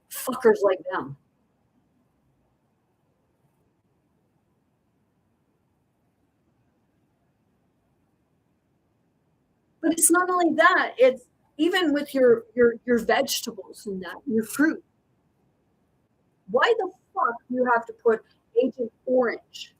Fuckers like them. But it's not only that, it's even with your vegetables and that, your fruit. Why the fuck do you have to put Agent Orange?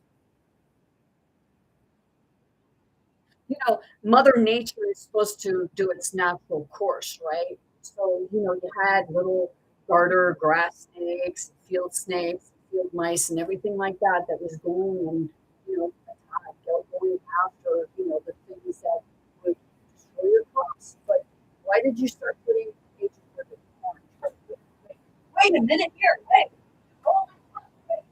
Mother Nature is supposed to do its natural course, right? So, you had little garter grass snakes, field mice, and everything like that was going and, going after, the things that would destroy your crops. But why did you start putting Agent Orange? Wait a minute here, wait. Oh my God, wait.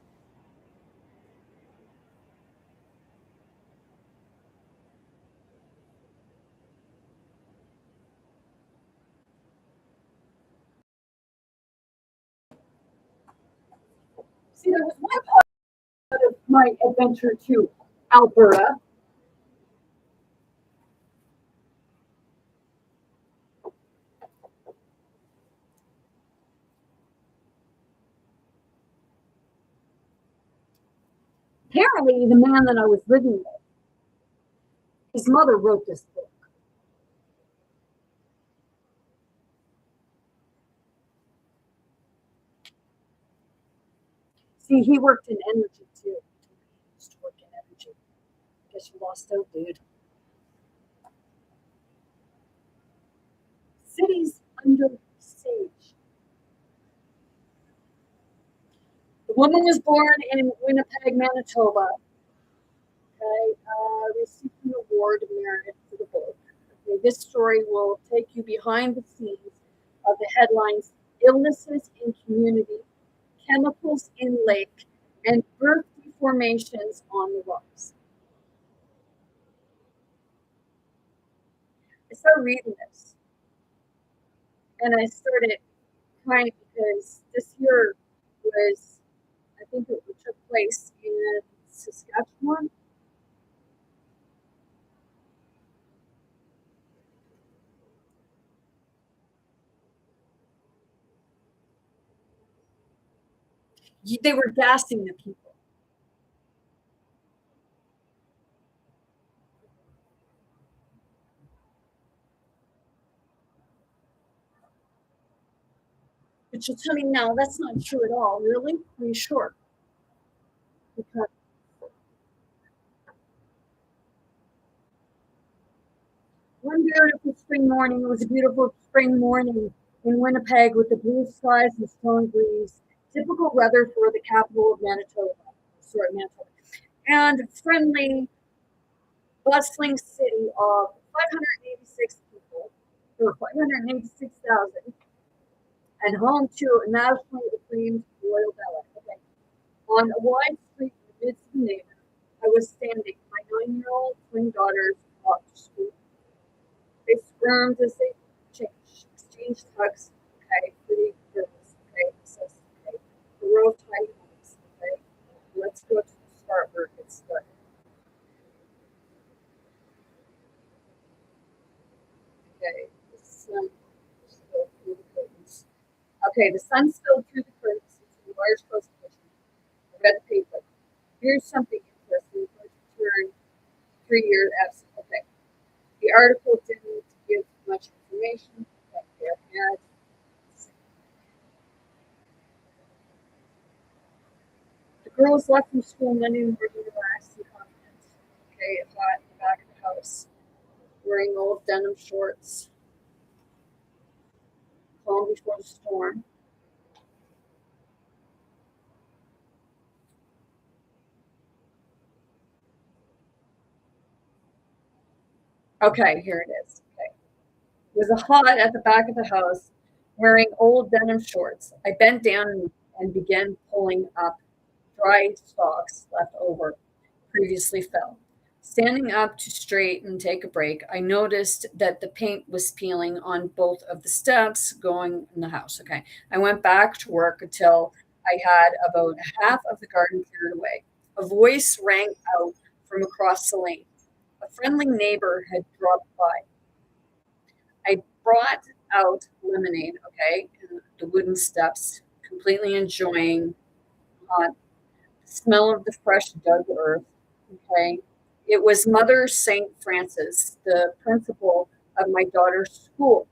See, there was one part of my adventure to Alberta. Apparently, the man that I was living with, his mother wrote this book. See, he worked in energy too. He used to work in energy. Guess you lost out, dude. Cities under siege. The woman was born in Winnipeg, Manitoba. Okay, received an award of merit for the book. Okay, this story will take you behind the scenes of the headlines: illnesses in community, chemicals in lake, and birth deformations on the rocks. I started reading this and I started crying because this year was, I think it took place in Saskatchewan. They were gassing the people. But you'll tell me now that's not true at all. Really? Are you sure? Because one beautiful spring morning, it was a beautiful spring morning in Winnipeg with the blue skies and strong breeze, typical weather for the capital of Manitoba, Manitoba, and friendly, bustling city of 586 people, or 586,000, and home to a nationally acclaimed royal ballet. Okay. On a wide street in the midst of the neighbor, I was standing. My 9-year-old twin daughters walked to school. They squirmed as they exchanged hugs. Okay, pretty girls. Okay, so okay. The row of tiny homes. Okay, let's go to the start where it gets started. Okay, the sun spilled through the curtains. Okay, the sun spilled through the curtains into the large closed kitchen. I read the paper. Here's something interesting. Turn 3 years absent. Okay. The article didn't give much information, but their parents. The girls left from school Monday morning relaxed and confident. Okay, hot in the back of the house, wearing old denim shorts, calm before the storm. Okay, here it is. Okay. It was a hot at the back of the house, wearing old denim shorts. I bent down and began pulling up dry stalks left over, previously fell. Standing up to straighten and take a break, I noticed that the paint was peeling on both of the steps going in the house. Okay. I went back to work until I had about half of the garden cleared away. A voice rang out from across the lane. A friendly neighbor had dropped by. I brought out lemonade, okay, and the wooden steps, completely enjoying the smell of the fresh dug earth, okay. It was Mother St. Francis, the principal of my daughter's school.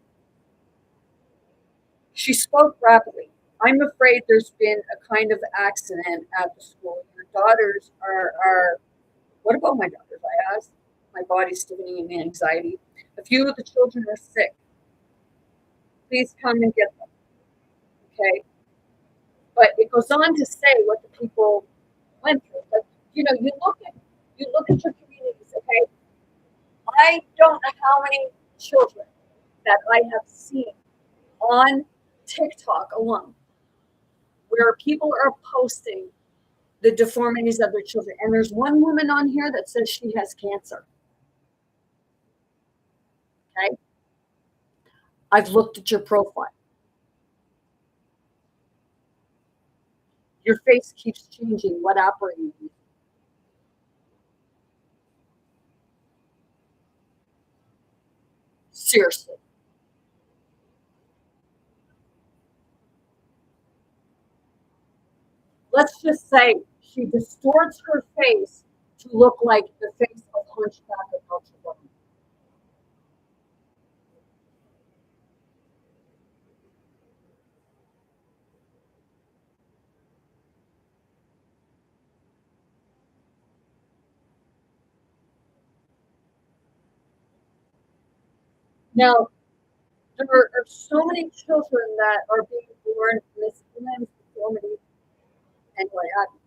She spoke rapidly. I'm afraid there's been a kind of accident at the school. Your daughters are what about my daughters? I asked, my body stiffening in anxiety. A few of the children are sick. Please come and get them. Okay. But it goes on to say what the people went through. But you look at your communities, okay? I don't know how many children that I have seen on TikTok alone where people are posting the deformities of their children. And there's one woman on here that says she has cancer. Okay. I've looked at your profile. Your face keeps changing. What app are you using? Seriously. Let's just say she distorts her face to look like the face of Hunchback of Notre Dame. Now, there are so many children that are being born with limbs deformities and what have you.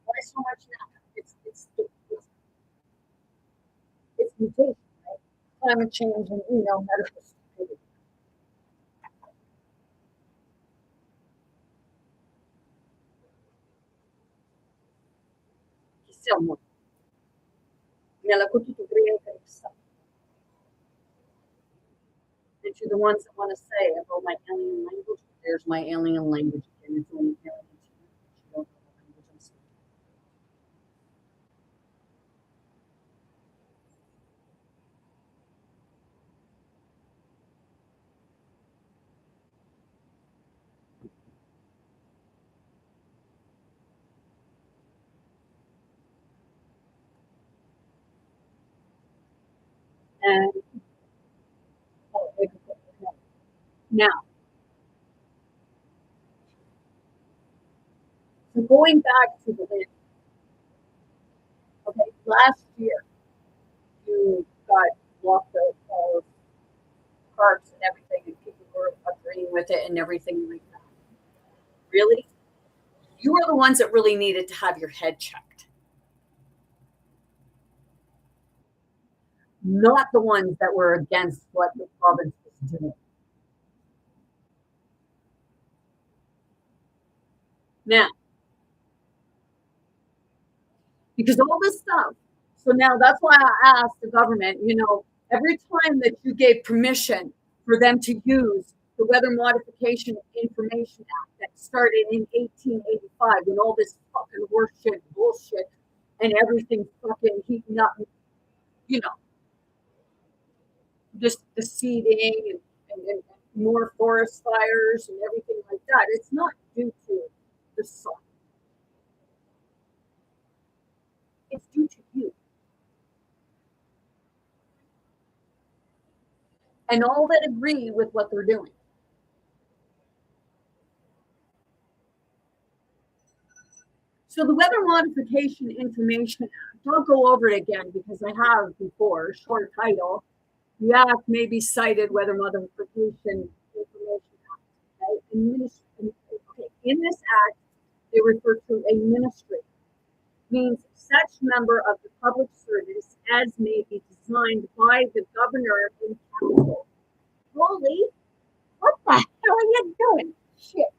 Why so much now. It's mutation, right? Climate change and medical stupidity. Siamo nella cultura interessa. And to the ones that want to say about my alien language, there's my alien language again. It's only alien to you. You don't know the language I'm speaking. And now, so going back to the land, okay, last year you got locked out of parks and everything, and people were agreeing with it and everything like that. Really? You are the ones that really needed to have your head checked, not the ones that were against what the province was doing. Now, because all this stuff, so now that's why I asked the government, every time that you gave permission for them to use the Weather Modification Information Act that started in 1885 when all this fucking horseshit bullshit and everything fucking heating up, you know, just the seeding and more forest fires and everything like that. It's not due to the sun. It's due to you. And all that agree with what they're doing. So the Weather Modification Information Act, I'll go over it again because I have before, short title. The act may be cited Weather Modification Information Act. Okay. In this act, they refer to a ministry, means such member of the public service as may be designed by the governor and council. Holy, what the hell are you doing? Shit.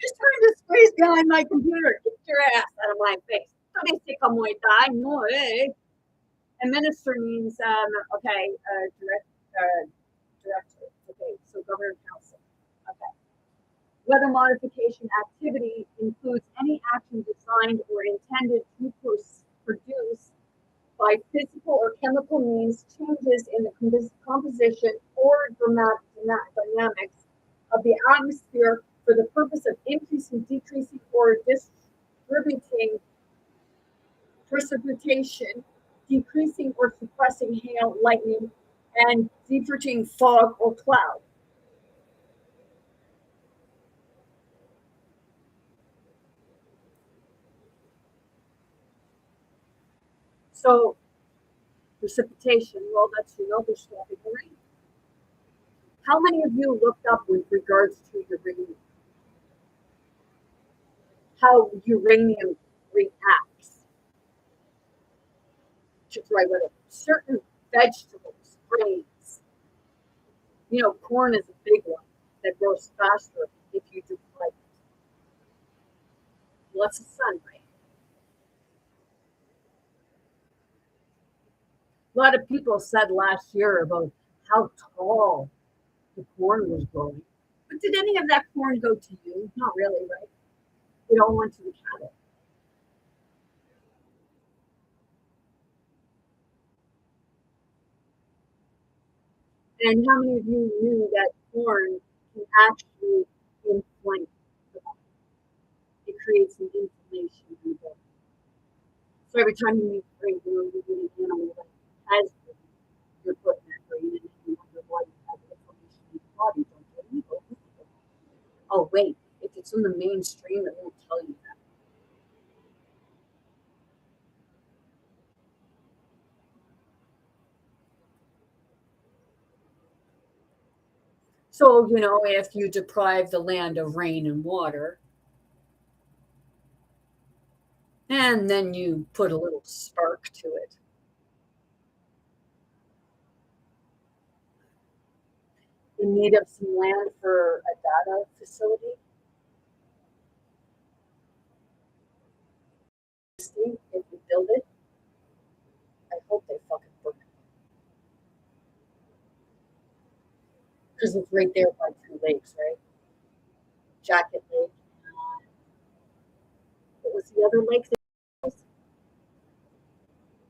Just trying to squeeze behind my computer. Get your ass out of my face. No, eh? And minister means, okay, director. Okay, so governor council. Okay. Weather modification activity includes any action designed or intended to produce by physical or chemical means changes in the composition or dynamics of the atmosphere for the purpose of increasing, decreasing, or distributing precipitation, decreasing or suppressing hail, lightning, and diverting fog or cloud. So precipitation, well, that's they're stopping the rain. How many of you looked up with regards to uranium? How uranium reacts to dry weather. Certain vegetables, grains. Corn is a big one that grows faster if you do like lots of sun, right? A lot of people said last year about how tall the corn was growing. But did any of that corn go to you? Not really, right? It all went to the cattle. And how many of you knew that corn can actually inflame the body? It creates an inflammation in the body. So every time you eat grain, you eat an animal that has grain, you're putting that grain in and you wonder why you have inflammation in your body. Don't you know? Oh, wait, if it's in the mainstream, it won't tell you that. So, if you deprive the land of rain and water, and then you put a little spark to it. In need of some land for a data facility. If you build it, I hope they fucking burn it. Because it's right there by two lakes, right? Jacket Lake. What was the other lake?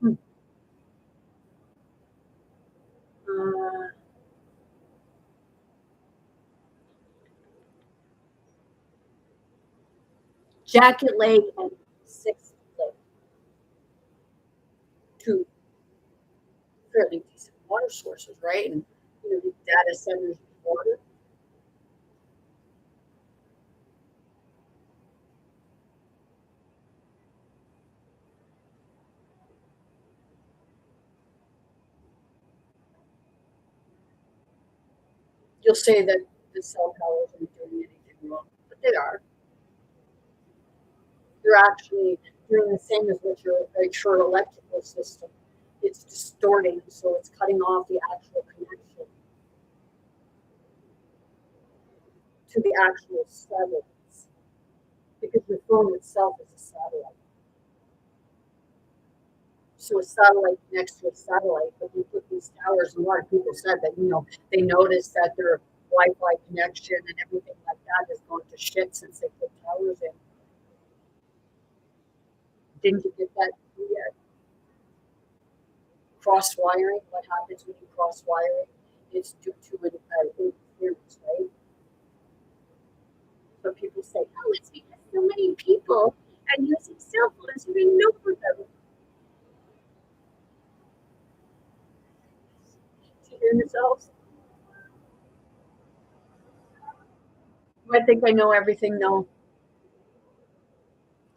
Hmm. Uh, Jacket Lake and Sixth Lake. Two fairly decent water sources, right? And the data centers water. You'll say that the cell towers aren't doing anything wrong, but they are. They're actually doing the same as what your electrical system. It's distorting, so it's cutting off the actual connection to the actual satellites, because your phone itself is a satellite. So a satellite next to a satellite, but we put these towers, and a lot of people said that, they noticed that their Wi-Fi connection and everything like that has gone to shit since they put towers in. Didn't you get that yet? Cross wiring, what happens when you cross wiring? It's due to an interference, right? But people say, oh, it's because so many people are using cell phones and we know for them. To hear yourselves? I think I know everything. No,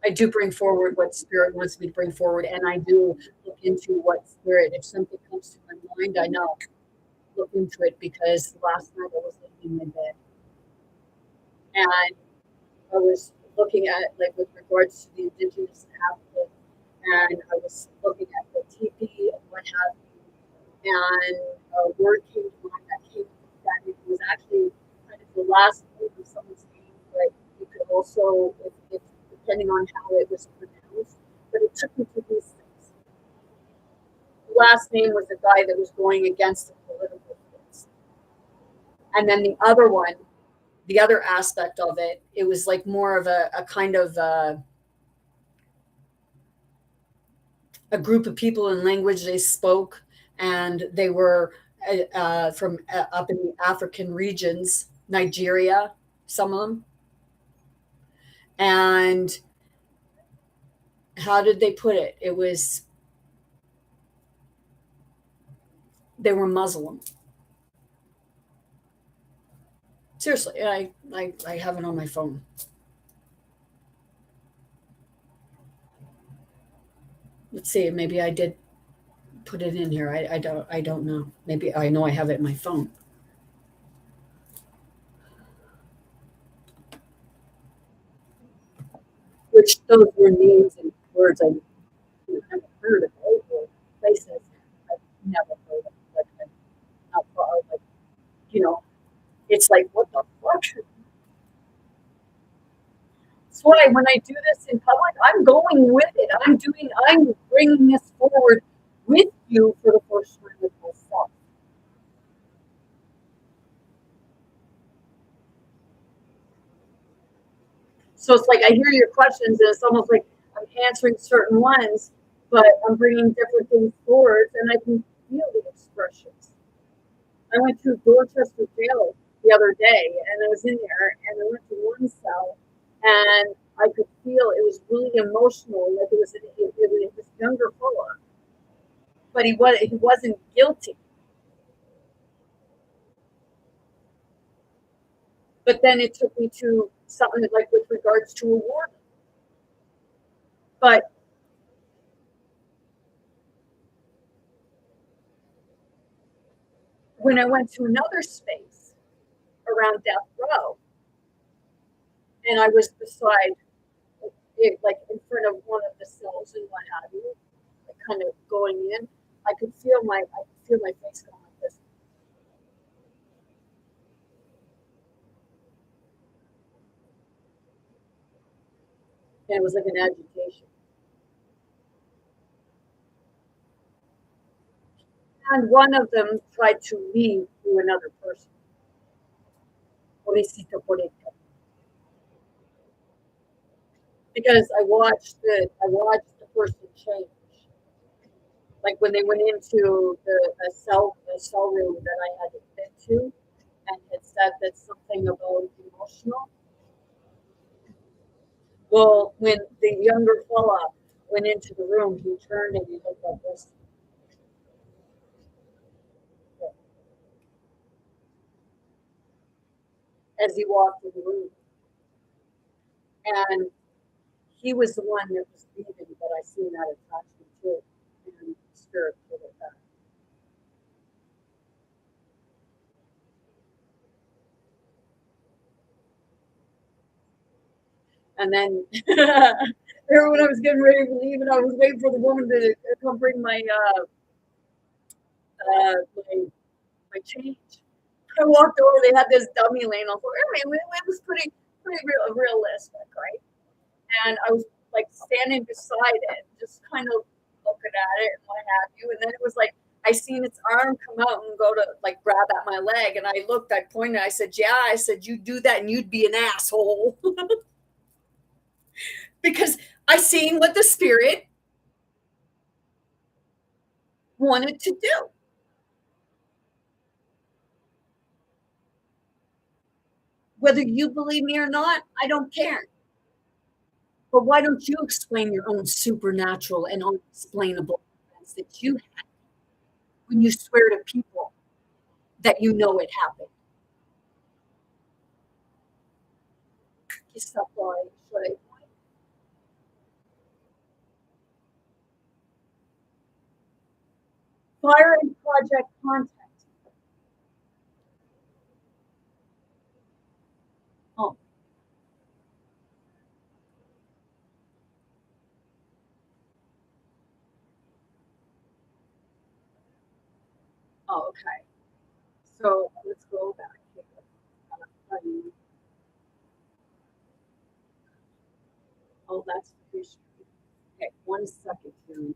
I do bring forward what spirit wants me to bring forward, and I do look into what spirit. If something comes to my mind, I know look into it, because last night I was laying in bed and I was looking at, like, with regards to the indigenous Africa, and I was looking at the TP and what have you, and a word came to mind that it was actually kind of the last name of someone's name, but you could also, if depending on how it was pronounced, but it took me to these things. The last name was the guy that was going against the political force. And then the other aspect of it, it was like more of a kind of a group of people in language they spoke, and they were from up in the African regions, Nigeria, some of them. And how did they put it? It was they were Muslim. Seriously, I have it on my phone. Let's see, maybe I did put it in here. I don't know. Maybe I know I have it in my phone. Which those were names and words I haven't heard of, right? Or places I've never heard of. Like, not far, like, you know, it's like, what the fuck? That's why when I do this in public, I'm going with it. I'm bringing this forward with you for the first time with myself. So it's like I hear your questions, and it's almost like I'm answering certain ones, but I'm bringing different things forward, and I can feel the expressions. I went to Dorchester Jail the other day, and I was in there, and I went to one cell, and I could feel it was really emotional. Like it was this younger fella, but he wasn't guilty. But then it took me to something like with regards to a warden. But when I went to another space, around death row, and I was beside it, like in front of one of the cells and what have you, like kind of going in. I could feel my face going like this. And it was like an agitation. And one of them tried to leave through another person. Pobrecito por esto. Because I watched the person change. Like when they went into the cell room that I had been to, and it said that something about emotional. Well, when the younger fella went into the room, he turned and he looked like this as he walked in the room. And he was the one that was leaving, but I seen that attachment too. And spirit put it back. And then there when I was getting ready to leave, and I was waiting for the woman to come bring my my change. I walked over. They had this dummy laying on the floor. I mean, it was pretty realistic, right? And I was like standing beside it, just kind of looking at it and what have you. And then it was like I seen its arm come out and go to like grab at my leg, and I looked, I pointed, I said, "Yeah," I said, "You do that, and you'd be an asshole," because I seen what the spirit wanted to do. Whether you believe me or not, I don't care. But why don't you explain your own supernatural and unexplainable events that you had when you swear to people that you know it happened? Chissà poi, cioè, fire and project content. Oh, oh, okay. So let's go back here. Oh, that's the history. Okay, 1 second here.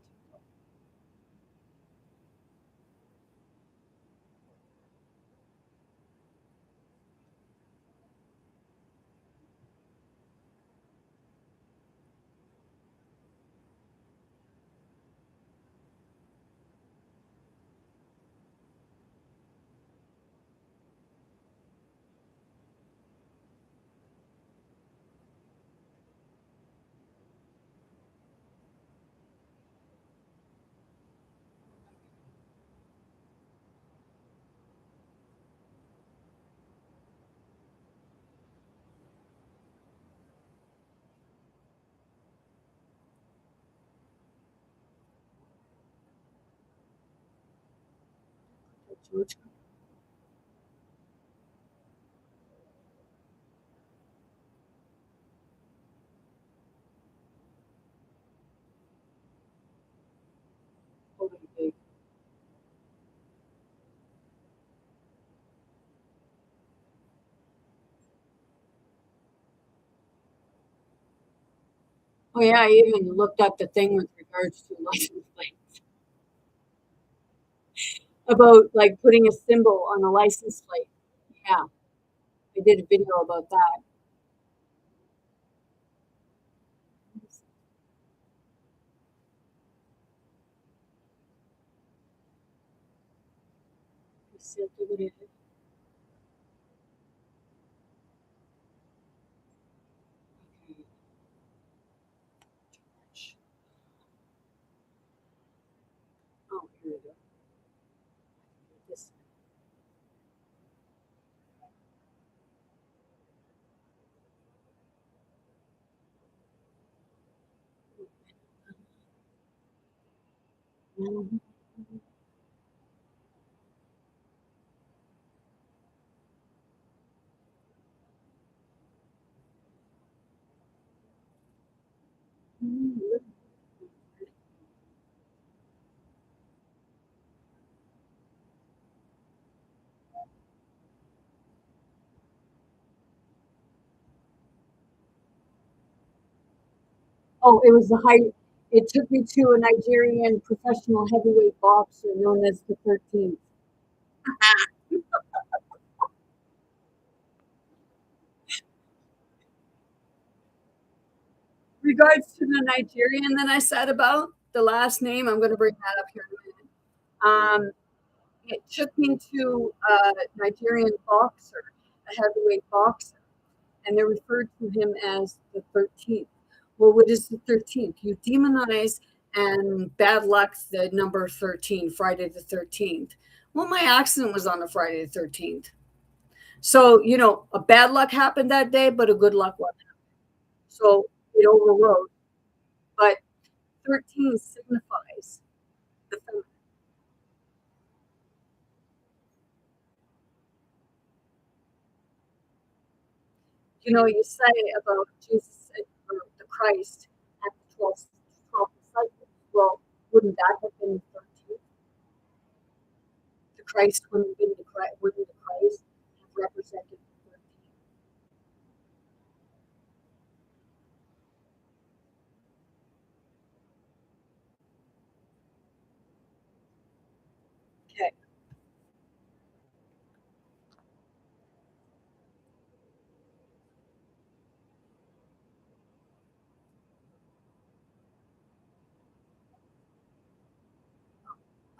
George. Oh yeah, I even looked up the thing with regards to license plates about like putting a symbol on a license plate. Yeah, I did a video about that. Oh, here we go. This. Mhm. Oh, it was the height. It took me to a Nigerian professional heavyweight boxer known as the 13th. Regards to the Nigerian that I said about, the last name, I'm going to bring that up here in a minute. It took me to a Nigerian boxer, a heavyweight boxer, and they referred to him as the 13th. Well, what is the 13th? You demonize and bad luck the number 13, Friday the 13th. Well, my accident was on a Friday the 13th. So, a bad luck happened that day, but a good luck one. So it overrode. But 13 signifies the feminine. You say about Jesus or the Christ at the 12 disciples. Well, wouldn't that have been the 13th? The Christ wouldn't the Christ have represented the 13th? Okay.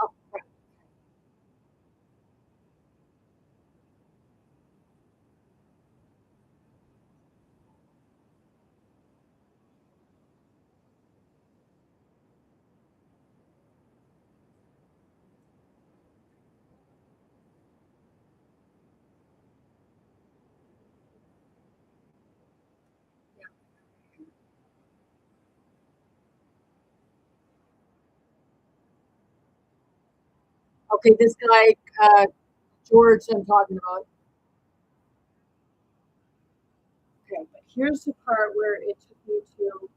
Oh, right. Okay, this guy, George, I'm talking about. Okay, but here's the part where it took me to.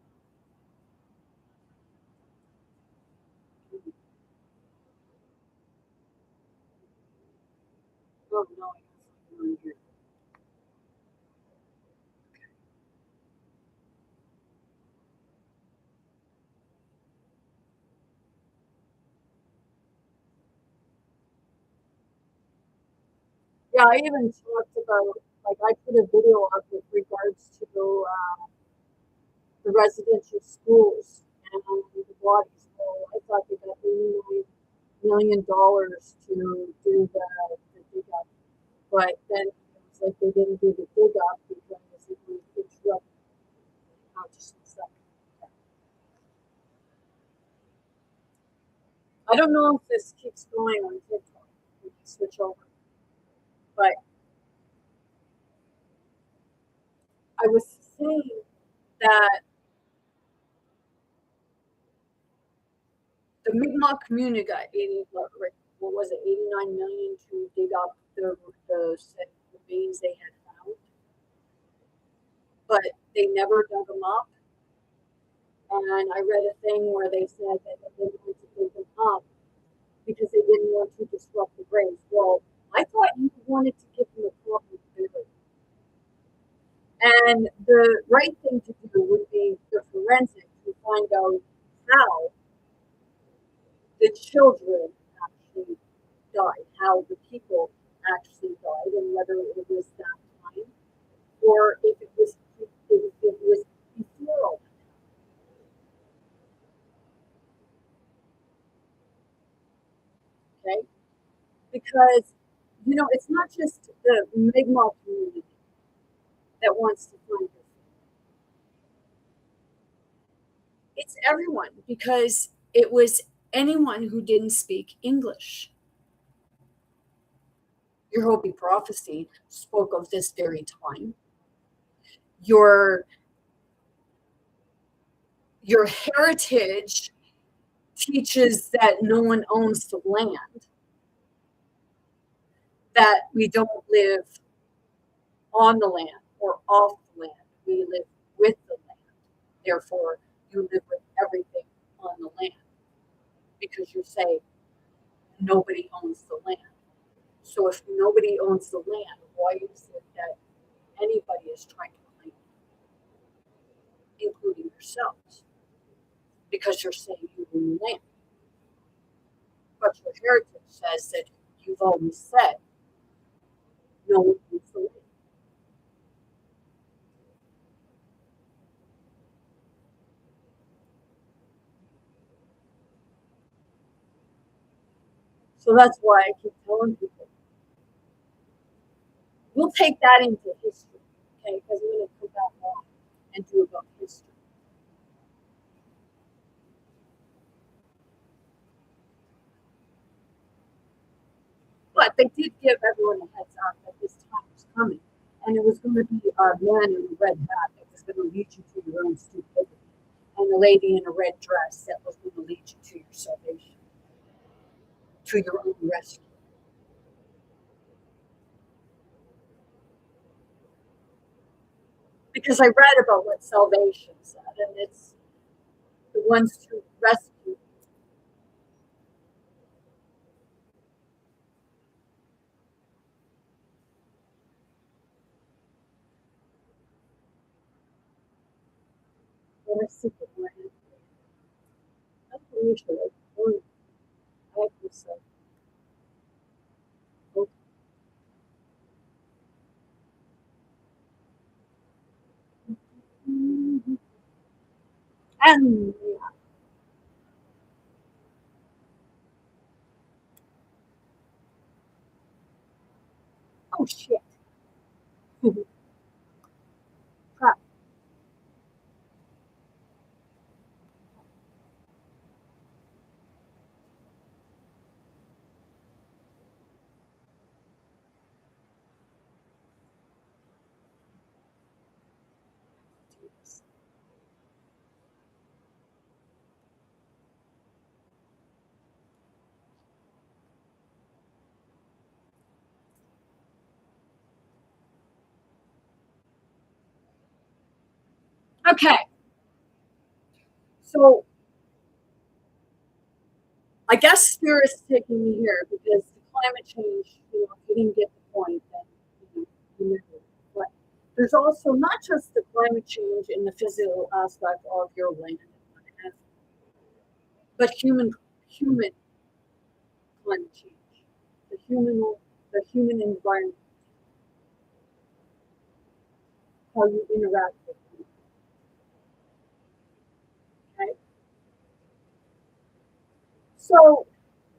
Oh, no, I guess. Yeah, I even talked about, like, I put a video up with regards to the residential schools and the bodies. Well, I thought they got $89 million to do the dig up, but then it was like they didn't do the dig up because it would interrupt consciousness. I don't know if this keeps going on TikTok. We can switch over, but I was saying that the Mi'kmaq community got what was it, 89 million to dig up the remains they had found, but they never dug them up. And I read a thing where they said that they didn't want to dig them up because they didn't want to disrupt the graves. Well, I thought you wanted to give them a proper burial. And the right thing to do would be the forensic to find out how the children actually died, how the people actually died, and whether it was that time or if it was before all that, okay? Because it's not just the Mi'kmaq community that wants to find this. It's everyone because it was anyone who didn't speak English. Your Hopi prophecy spoke of this very time. Your your heritage teaches that no one owns the land, that we don't live on the land or off the land. We live with the land. Therefore, you live with everything on the land because you say nobody owns the land. So if nobody owns the land, why is it that anybody is trying to claim it, including yourselves? because you're saying you own land. But your heritage says that you've always said no one owns the land. So that's why I keep telling people, we'll take that into history, okay? Because we're going to come back on and do about history. But they did give everyone a heads up that this time was coming. And it was going to be a man in a red hat that was going to lead you to your own stupidity. And a lady in a red dress that was going to lead you to your salvation, to your own rescue. Because I read about what salvation said, and it's the ones to rescue. In a secret land. That's unusual. I like this. Okay. And yeah. Oh shit. Crap. Okay. So I guess Spirit's taking me here because the climate change, if you didn't get the point, then you know. But there's also not just the climate change in the physical aspect of your land, but human climate change, the human environment, how you interact with them. Okay. So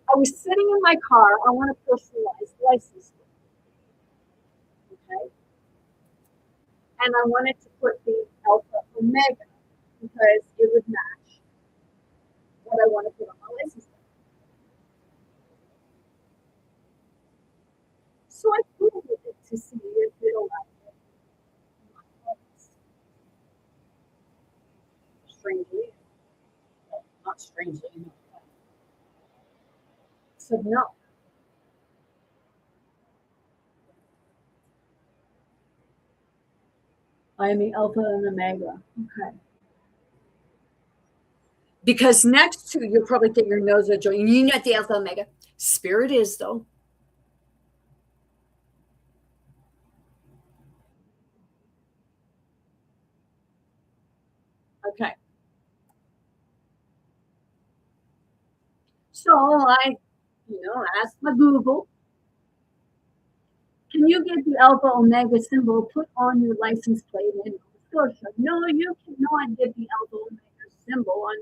I was sitting in my car. I want a personalized license plate, okay? And I wanted to put the Alpha Omega because it would match what I want to put on my license plate. So I Googled it to see if it'll allow it. Strangely, well, not strangely enough. So no. I am the Alpha and Omega. Okay. Because next to you'll probably get your nose a joint. You're not the Alpha Omega. Spirit is though. Okay. So I, asked my Google, can you get the Alpha Omega symbol put on your license plate in Nova Scotia? No, you cannot get the Alpha Omega symbol on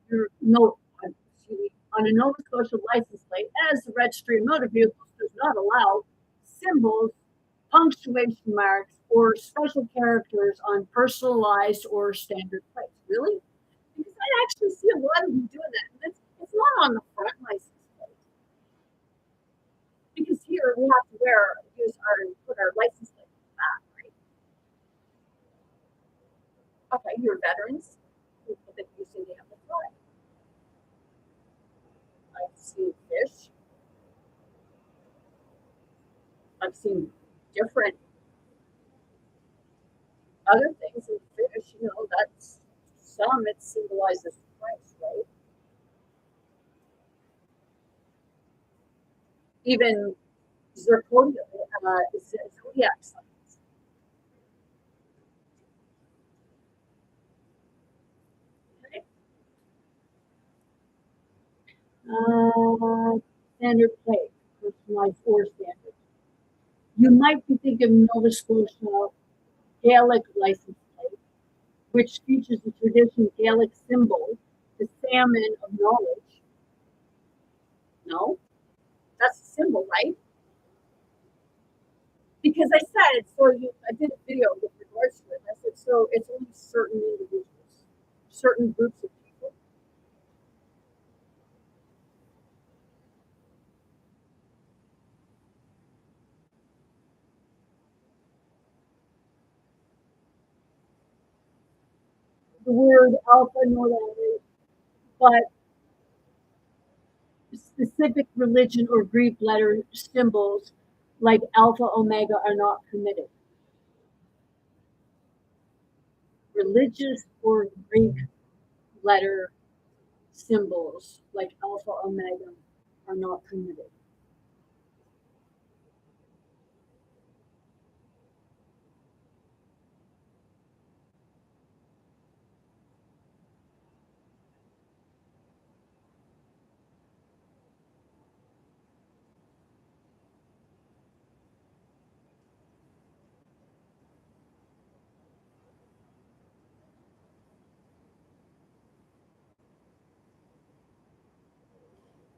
your no, excuse me, on a Nova Scotia license plate, as the Registry of Motor Vehicles does not allow symbols, punctuation marks, or special characters on personalized or standard plates. Really? Because I actually see a lot of them doing that. And it's not on the front license plate. Because here we have to put our license plate back, right? Okay, you're veterans. You say they have the flag. I've seen fish. I've seen different other things in fish. That's some it symbolizes Christ, right? Even zirconia, zodiac signs. Okay? Standard plate, personalized or standard. You might be thinking Nova Scotia Gaelic license plate, which features the traditional Gaelic symbol, the salmon of knowledge. No, that's a symbol, right? Because I said it's so I did a video with regards to it. I said so it's only certain individuals, certain groups of people. The word alpha, no that is, but specific religion or Greek letter symbols like alpha, omega are not permitted. Religious or Greek letter symbols like alpha, omega are not permitted.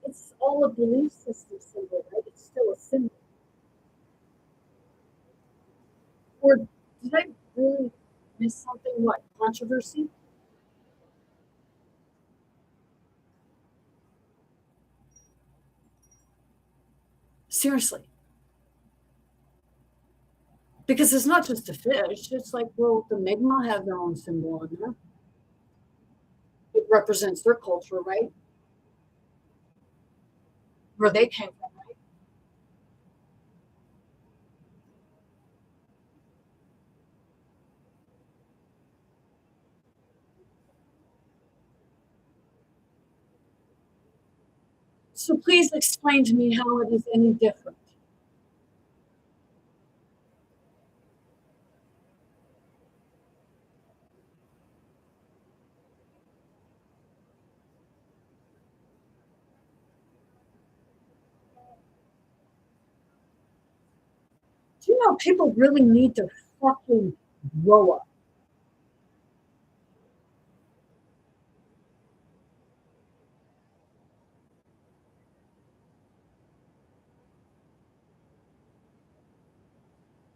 It's all a belief system symbol, right? It's still a symbol. Or did I really miss something? What? Controversy? Seriously. Because it's not just a fish. It's like, well, the Mi'kmaq have their own symbol on there. It represents their culture, right? Where they came from, right? So please explain to me how it is any different. Do you know people really need to fucking grow up?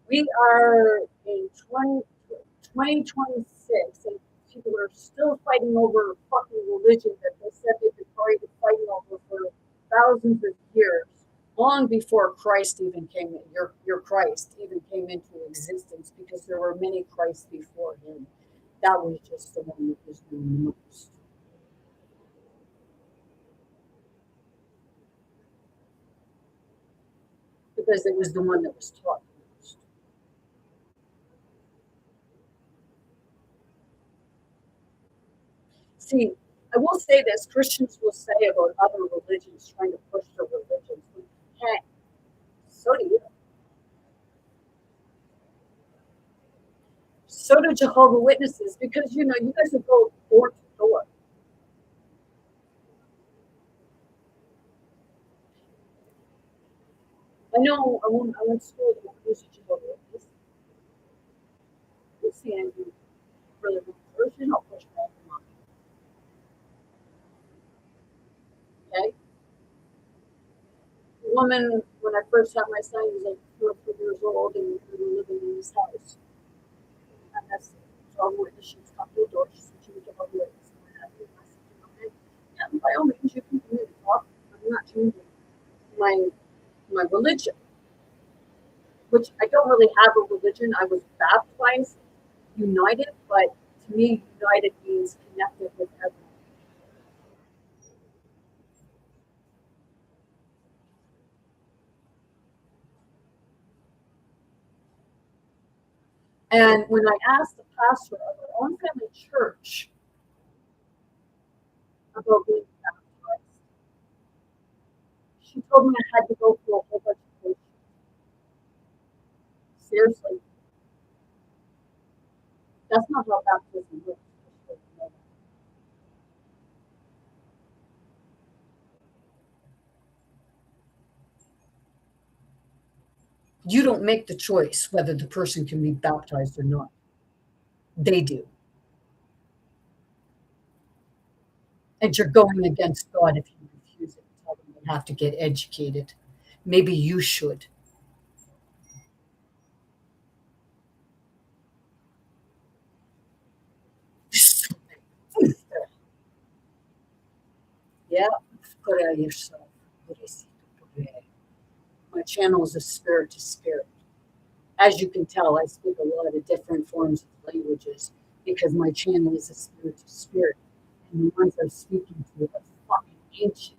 We are in 2026 and people are still fighting over fucking religion that they said they've been already fighting over for thousands of years, long before Christ even came in, your Christ even came into existence, because there were many Christs before him. That was just the one that was known most. Because it was the one that was taught most. See, I will say this, Christians will say about other religions trying to push their religions, we can't. So do you. So do Jehovah Witnesses, because you know you guys will go door to door. I know I went to school with a Jehovah Witness. You'll see Andrew further version, I'll push back on. Okay? The woman, when I first had my son, he was like 4 years old, and we were living in his house. And that's Jehovah Witness. She was coming to the door. She said she was Jehovah Witness. And I said, yeah, by all means, you can come in and talk. I'm not changing my my religion, which I don't really have a religion. I was baptized united, but to me, united means connected with everyone. And when I asked the pastor of our own family church about being baptized, she told me I had to go through a whole bunch of things. Seriously, that's not how baptism works. You don't make the choice whether the person can be baptized or not. They do. And you're going against God if you refuse it. Tell them they have to get educated. Maybe you should. Yeah, put out yourself. My channel is a spirit to spirit. As you can tell, I speak a lot of different forms of languages because my channel is a spirit to spirit. And the ones I'm speaking to are fucking ancient.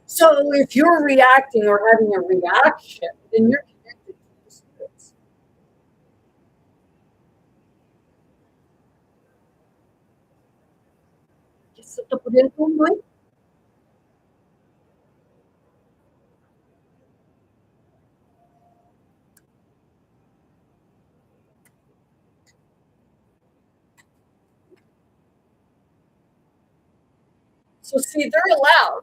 So if you're reacting or having a reaction, then you're connected to the spirits. So see, they're allowed.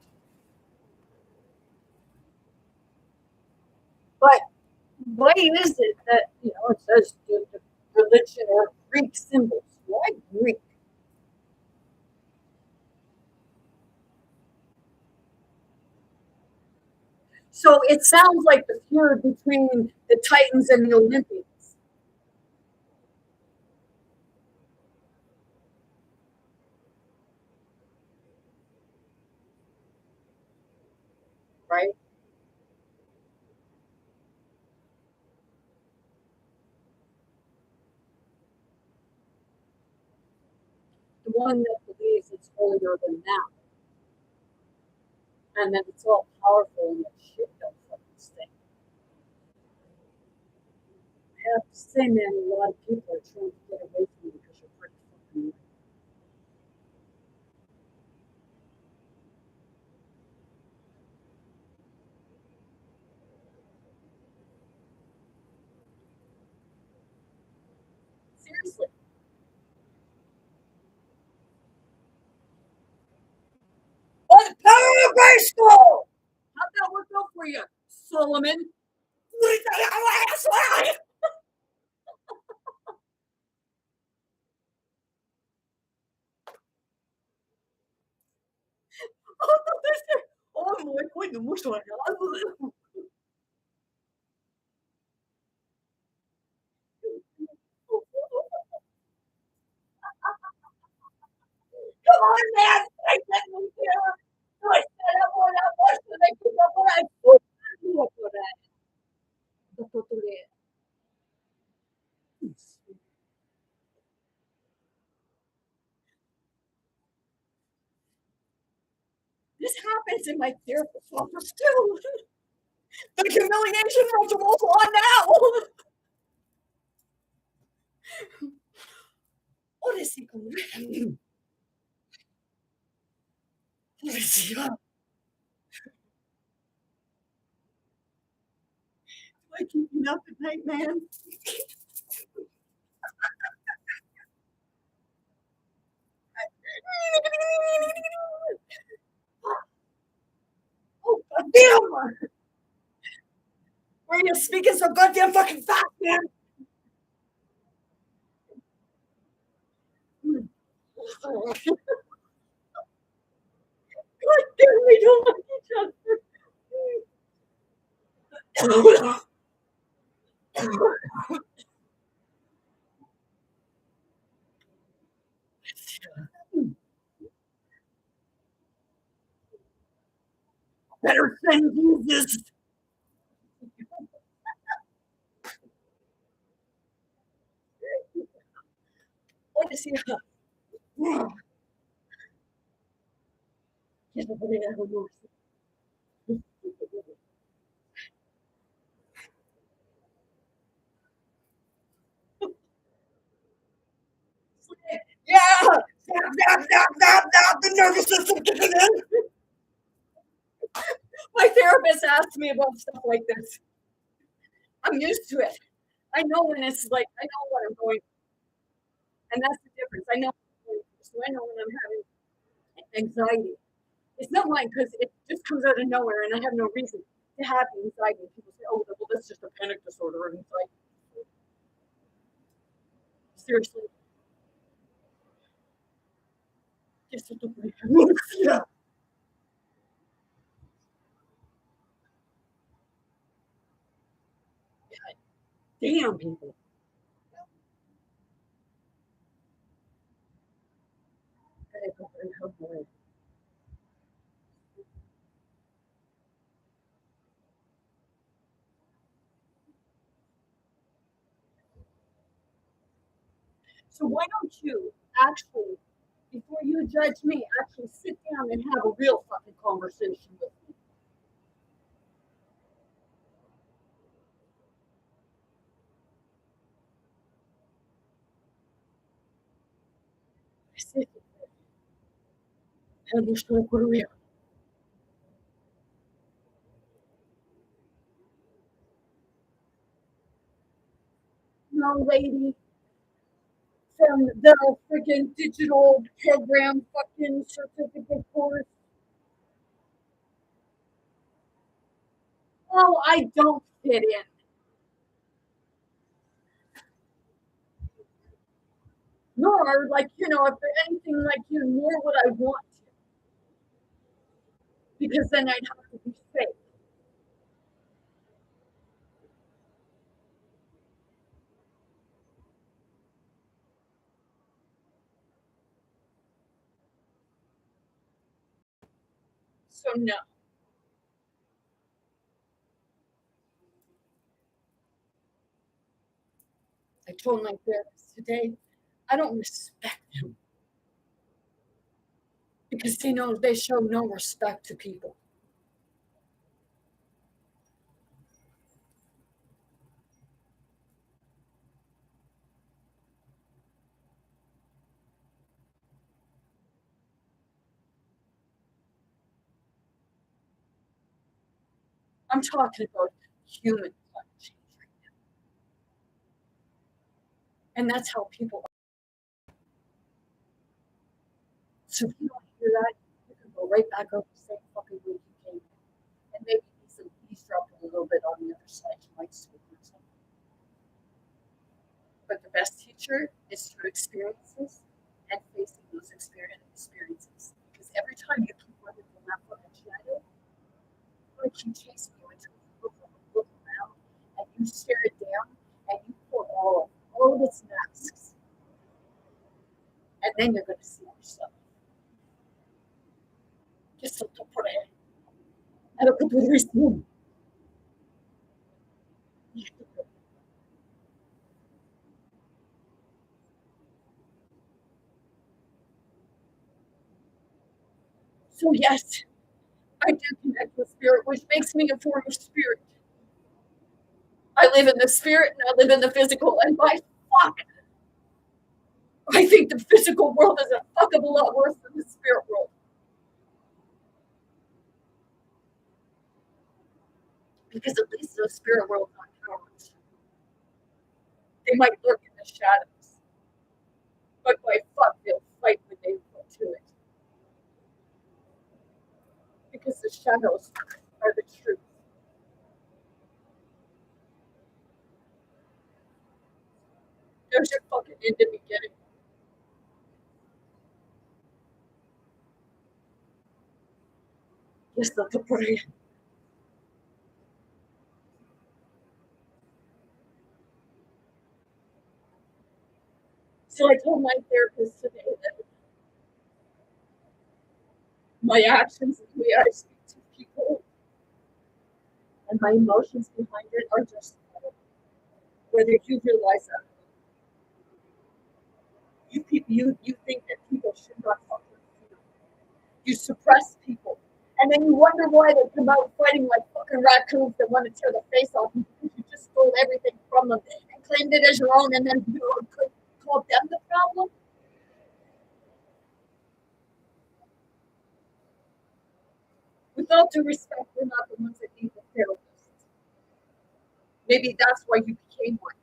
But why is it that, it says the religion or Greek symbols? Why Greek? So it sounds like the feud between the Titans and the Olympians. Right? The one that believes it's holier than thou, and that it's all powerful and that shit don't fucking stink. I have to say, man, a lot of people are trying to get away from you because you're pretty fucking right. Seriously. On baseball! How'd that work out for you, Solomon? Oh, мой конь, ну что, come on, man! I said, I said, I want to watch the next one. I put you for that. This happens in my therapist office too. The humiliation ritual's on now. What is he doing? What is he up? I keep you up at night, man. Oh, goddamn! Why are you speaking so goddamn fucking fast, man? God damn, we don't like each other. Better send Jesus. What is he? Yeah! The nervous system kicking in. My therapist asked me about stuff like this. I'm used to it. I know when it's like, I know what I'm going, and that's the difference. I know, so I know when I'm having anxiety. It's not mine because it just comes out of nowhere and I have no reason to have it inside me. People say, oh, well, that's just a panic disorder. And it's like, seriously. Just a yeah. Damn, people. So why don't you actually, before you judge me, actually sit down and have a real fucking conversation with me? I said, no, lady, from the freaking digital program fucking certificate course. Oh, I don't fit in. Nor, like, if anything like you, nor would I want to. Because then I'd have to be fake. So, no. I told my therapist today, I don't respect them because they show no respect to people. I'm talking about human climate change right now. And that's how people are. So if you don't hear that, you can go right back up the same fucking way you came. And maybe eavesdrop a little bit on the other side. You might speak something. But the best teacher is through experiences and facing those experiences. Because every time you keep running from that fucking shadow, it keep chasing you until you look around and you stare it down and you pour all of its masks. And then you're going to see yourself. Just sotto por ahí. A lo que tú eres tú. So yes, I do connect with spirit, which makes me a form of spirit. I live in the spirit and I live in the physical, and by fuck, I think the physical world is a fuck of a lot worse than the spirit world. Because at least the spirit world is not cowards. They might lurk in the shadows, but by fuck, they'll fight when they go to it. Because the shadows are the truth. There's your fucking end and beginning. Yes, that's a prayer. So I told my therapist today that my actions and the way I speak to people and my emotions behind it are just whether you realize that. You think that people should not fuck with you. You suppress people. And then you wonder why they come out fighting like fucking raccoons that want to tear the face off you because you just stole everything from them and claimed it as your own and then you could call them the problem. With all due respect, we're not the ones that need the therapist. Maybe that's why you became one.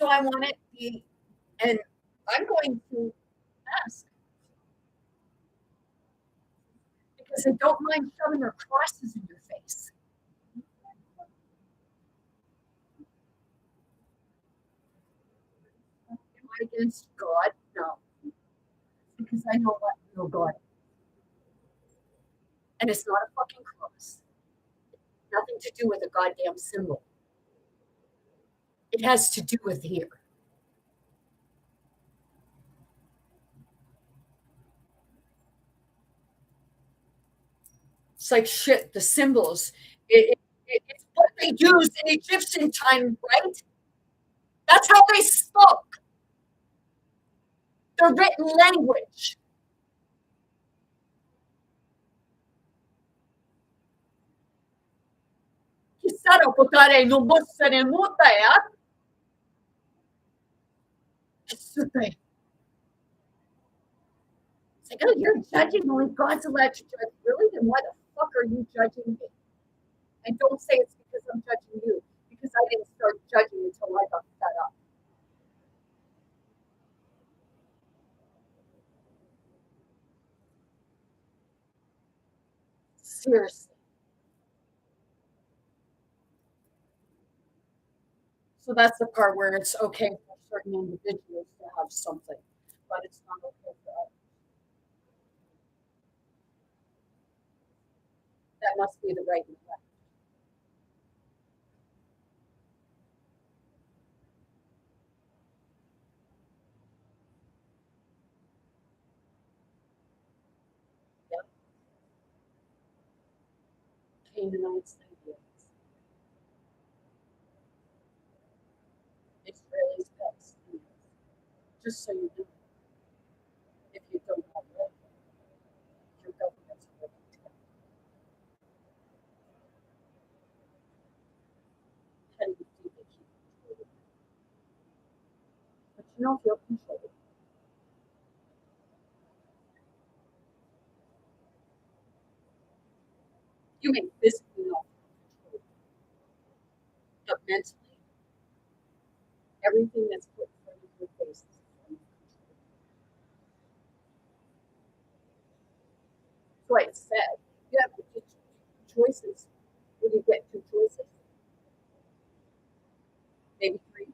So I want it to be, and I'm going to ask because I don't mind shoving her crosses in your face. Am I against God? No, because I know what real God is. And it's not a fucking cross. Nothing to do with a goddamn symbol. It has to do with here. It's like shit, the symbols. It's what they used in Egyptian time, right? That's how they spoke. Their written language. Kisara potare no mossere muta ya. It's like, oh, you're judging only God's allowed to judge. Really? Then why the fuck are you judging me? And don't say it's because I'm judging you, because I didn't start judging until I got fed up. Seriously. So that's the part where it's okay for certain individuals to have something, but it's not okay for others. That must be the right and left. Yep. Canaanites, Indians, Israelis, Palestinians. Just so you know, if you don't already, your government's working together. How do you think they keep control? But you know, if you're controlled, you may physically not control, but mentally, everything that's put in front of your face is a form of control. So I said, you have choices. When you get two choices, maybe three.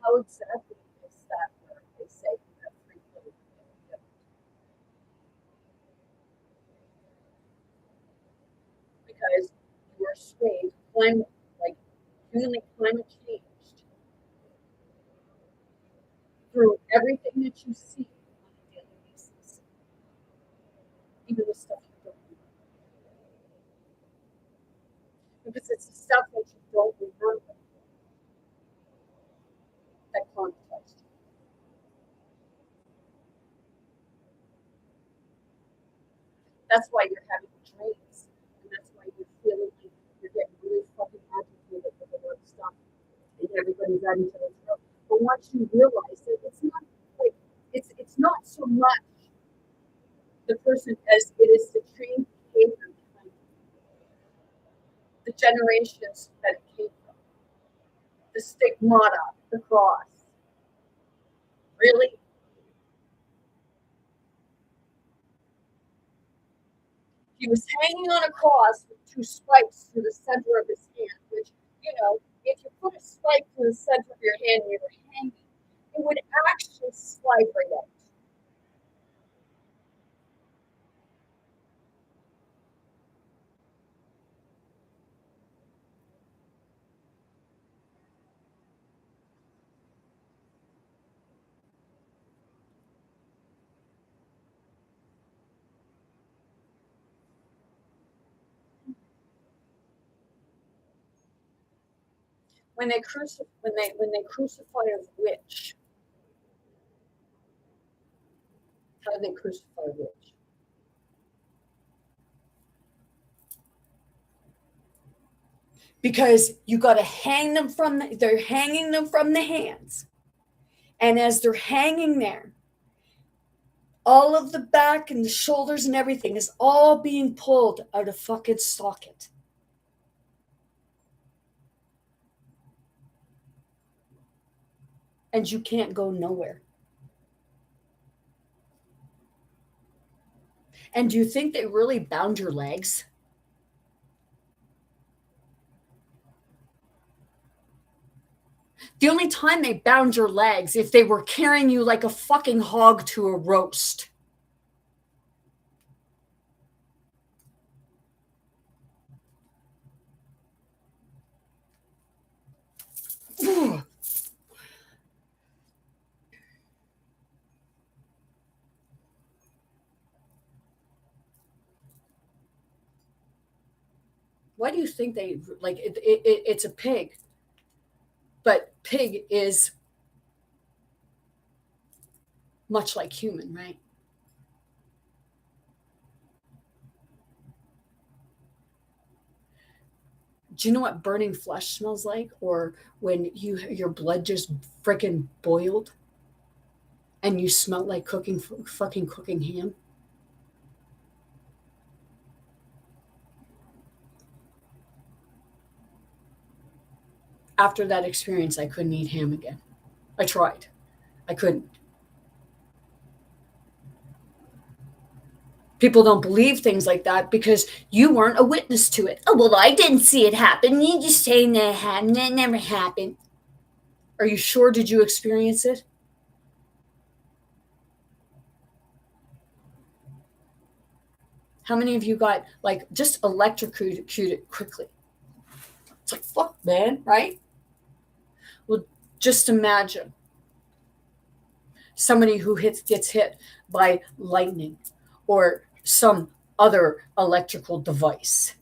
How exactly is that where they say you have three children? Because you are swayed climate, like humanly climate changed through everything that you see on a daily basis, even the stuff you don't remember. Because it's the stuff that you don't remember that traumatized you. That's why you're having dreams, and that's why you're feeling like you're getting really fucking agitated with a lot of stuff, and everybody's at each other's throat. But once you realize that it's not like it's not so much the person as it is the trained behavior behind the generations that it came from, the stigmata, the cross. Really, he was hanging on a cross with two spikes through the center of his hand, which, you know, if you put a spike through the center of your hand and you were hanging, it would actually slide right out. When they crucify a witch, how do they crucify a witch? Because you got to hang them they're hanging them from the hands, and as they're hanging there, all of the back and the shoulders and everything is all being pulled out of fucking socket. and you can't go nowhere. And do you think they really bound your legs? The only time they bound your legs if they were carrying you like a fucking hog to a roast. Why do you think they like it's a pig? But pig is much like human, right? Do you know what burning flesh smells like? Or when your blood just freaking boiled and you smell like fucking cooking ham? After that experience, I couldn't eat ham again. I tried. I couldn't. People don't believe things like that because you weren't a witness to it. Oh, well, I didn't see it happen. You just saying that it happened. That never happened. Are you sure? Did you experience it? How many of you got like just electrocuted quickly? It's like, fuck, man, right? Well, just imagine somebody who gets hit by lightning or some other electrical device.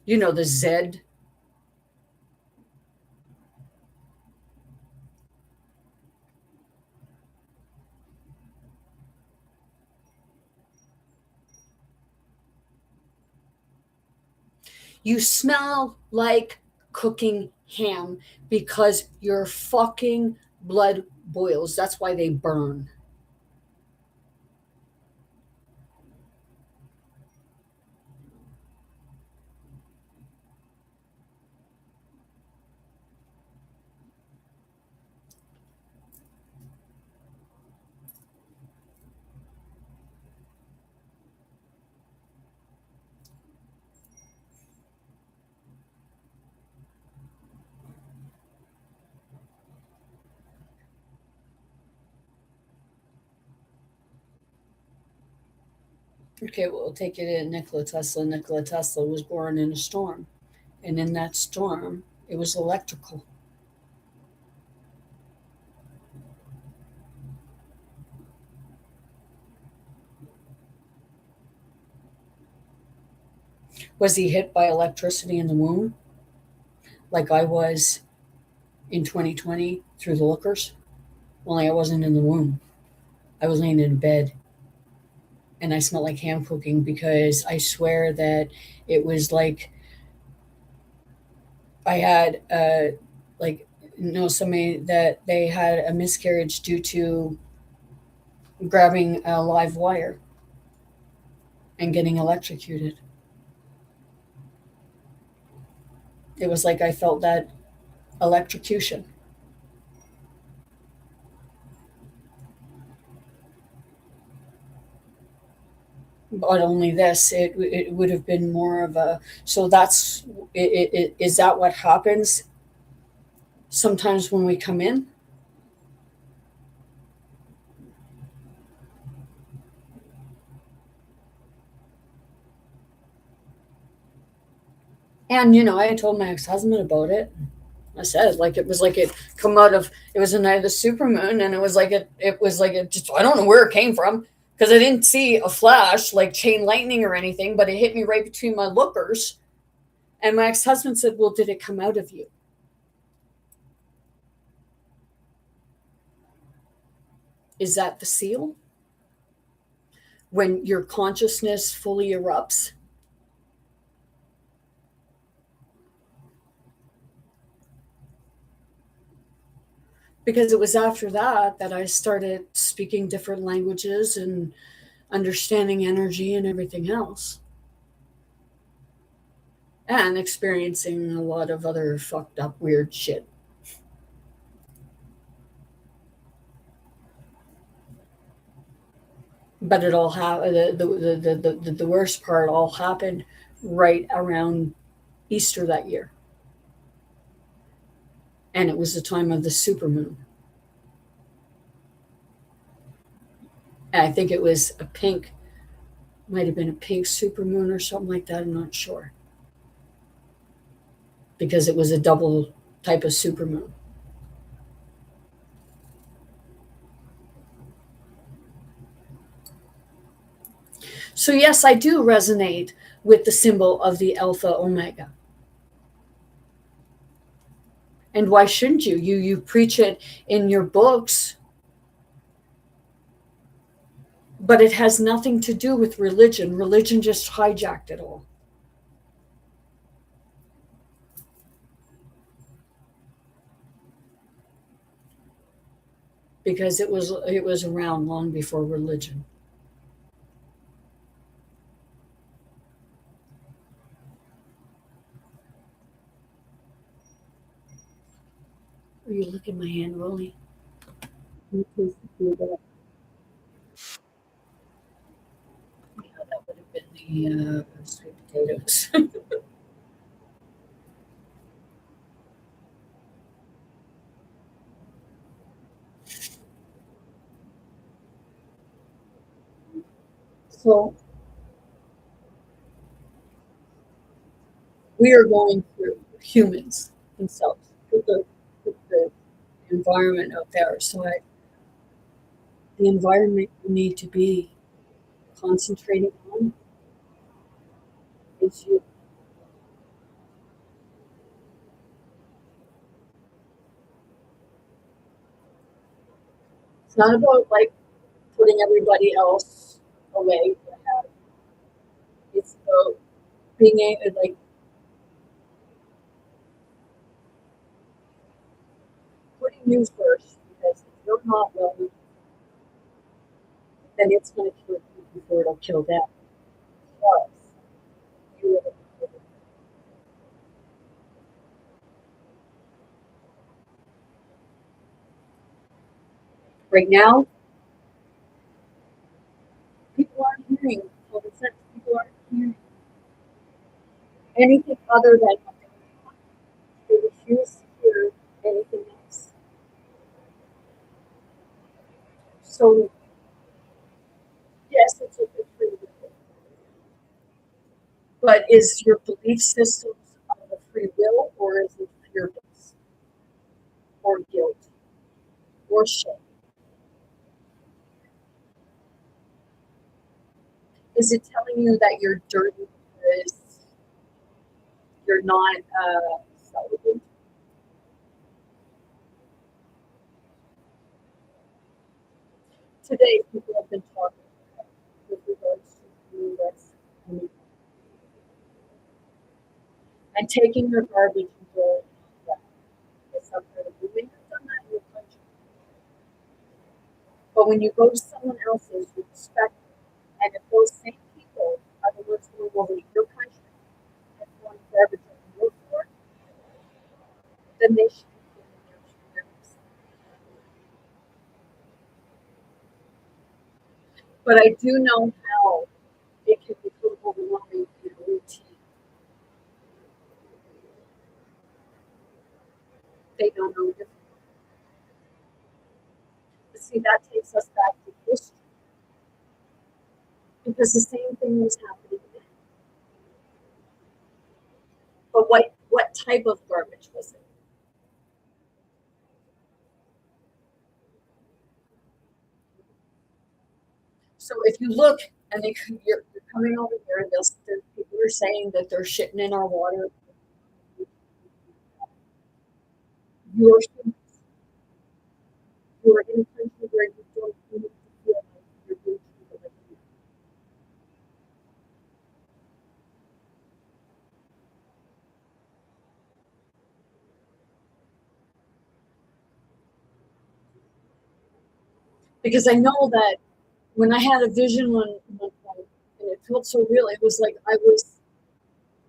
You know, the Zed. You smell like cooking ham because your fucking blood boils. That's why they burn. Okay, well, we'll take you to Nikola Tesla. Nikola Tesla was born in a storm, and in that storm, it was electrical. Was he hit by electricity in the womb, like I was in 2020 through the lookers? Only I wasn't in the womb. I was laying in bed, and I smelled like ham cooking because I swear that it was like I had like somebody that they had a miscarriage due to grabbing a live wire and getting electrocuted. It was like I felt that electrocution. But only this, it would have been more of a. So that's is that what happens sometimes when we come in? And I told my ex-husband about it. I said like it was like it come out of it was a night of the supermoon, and it was like it was like it just I don't know where it came from because I didn't see a flash like chain lightning or anything, but it hit me right between my lookers. And my ex-husband said, "Well, did it come out of you?" Is that the seal? When your consciousness fully erupts? Because it was after that that I started speaking different languages and understanding energy and everything else. and experiencing a lot of other fucked up weird shit. But it all happened. The worst part all happened right around Easter that year, and it was the time of the supermoon. And I think it was a pink, might have been a pink supermoon or something like that. I'm not sure, because it was a double type of supermoon. So yes, I do resonate with the symbol of the Alpha Omega. And why shouldn't you? You preach it in your books, but it has nothing to do with religion. Religion just hijacked it all. Because it was around long before religion. Are you looking at my hand, Rolly? Yeah, that would have been the sweet potatoes. So we are going through, humans themselves, with the environment out there. So the environment you need to be concentrating on is you. It's not about like putting everybody else away. It's about being able, like, putting you first, because if you're not well, then it's going to kill you before it'll kill them. Plus, you will. Right now, people aren't hearing common sense. People aren't hearing anything other than what they want. They refuse to hear anything else. So, yes, it's free will. But is your belief system of a free will, or is it fear-based, or guilt, or shame? Is it telling you that you're dirty because you're not celibate? Today, people have been talking with regards to the US and taking your garbage and throwing it out. It's something that you may have done that in your country. But when you go to someone else's, you respect them. And if those same people are the ones who are over to your country and throwing garbage on your floor, then they should be getting their share. But I do know how it can become overwhelming in a routine. They don't know different. But see, that takes us back to history, because the same thing was happening then. But what type of garbage was it? So if you look and you're coming over here, and people are saying that they're shitting in our water. You're you're in a country where you don't need to feel like you're being treated like you. Because I know that when I had a vision one point, and it felt so real, it was like I was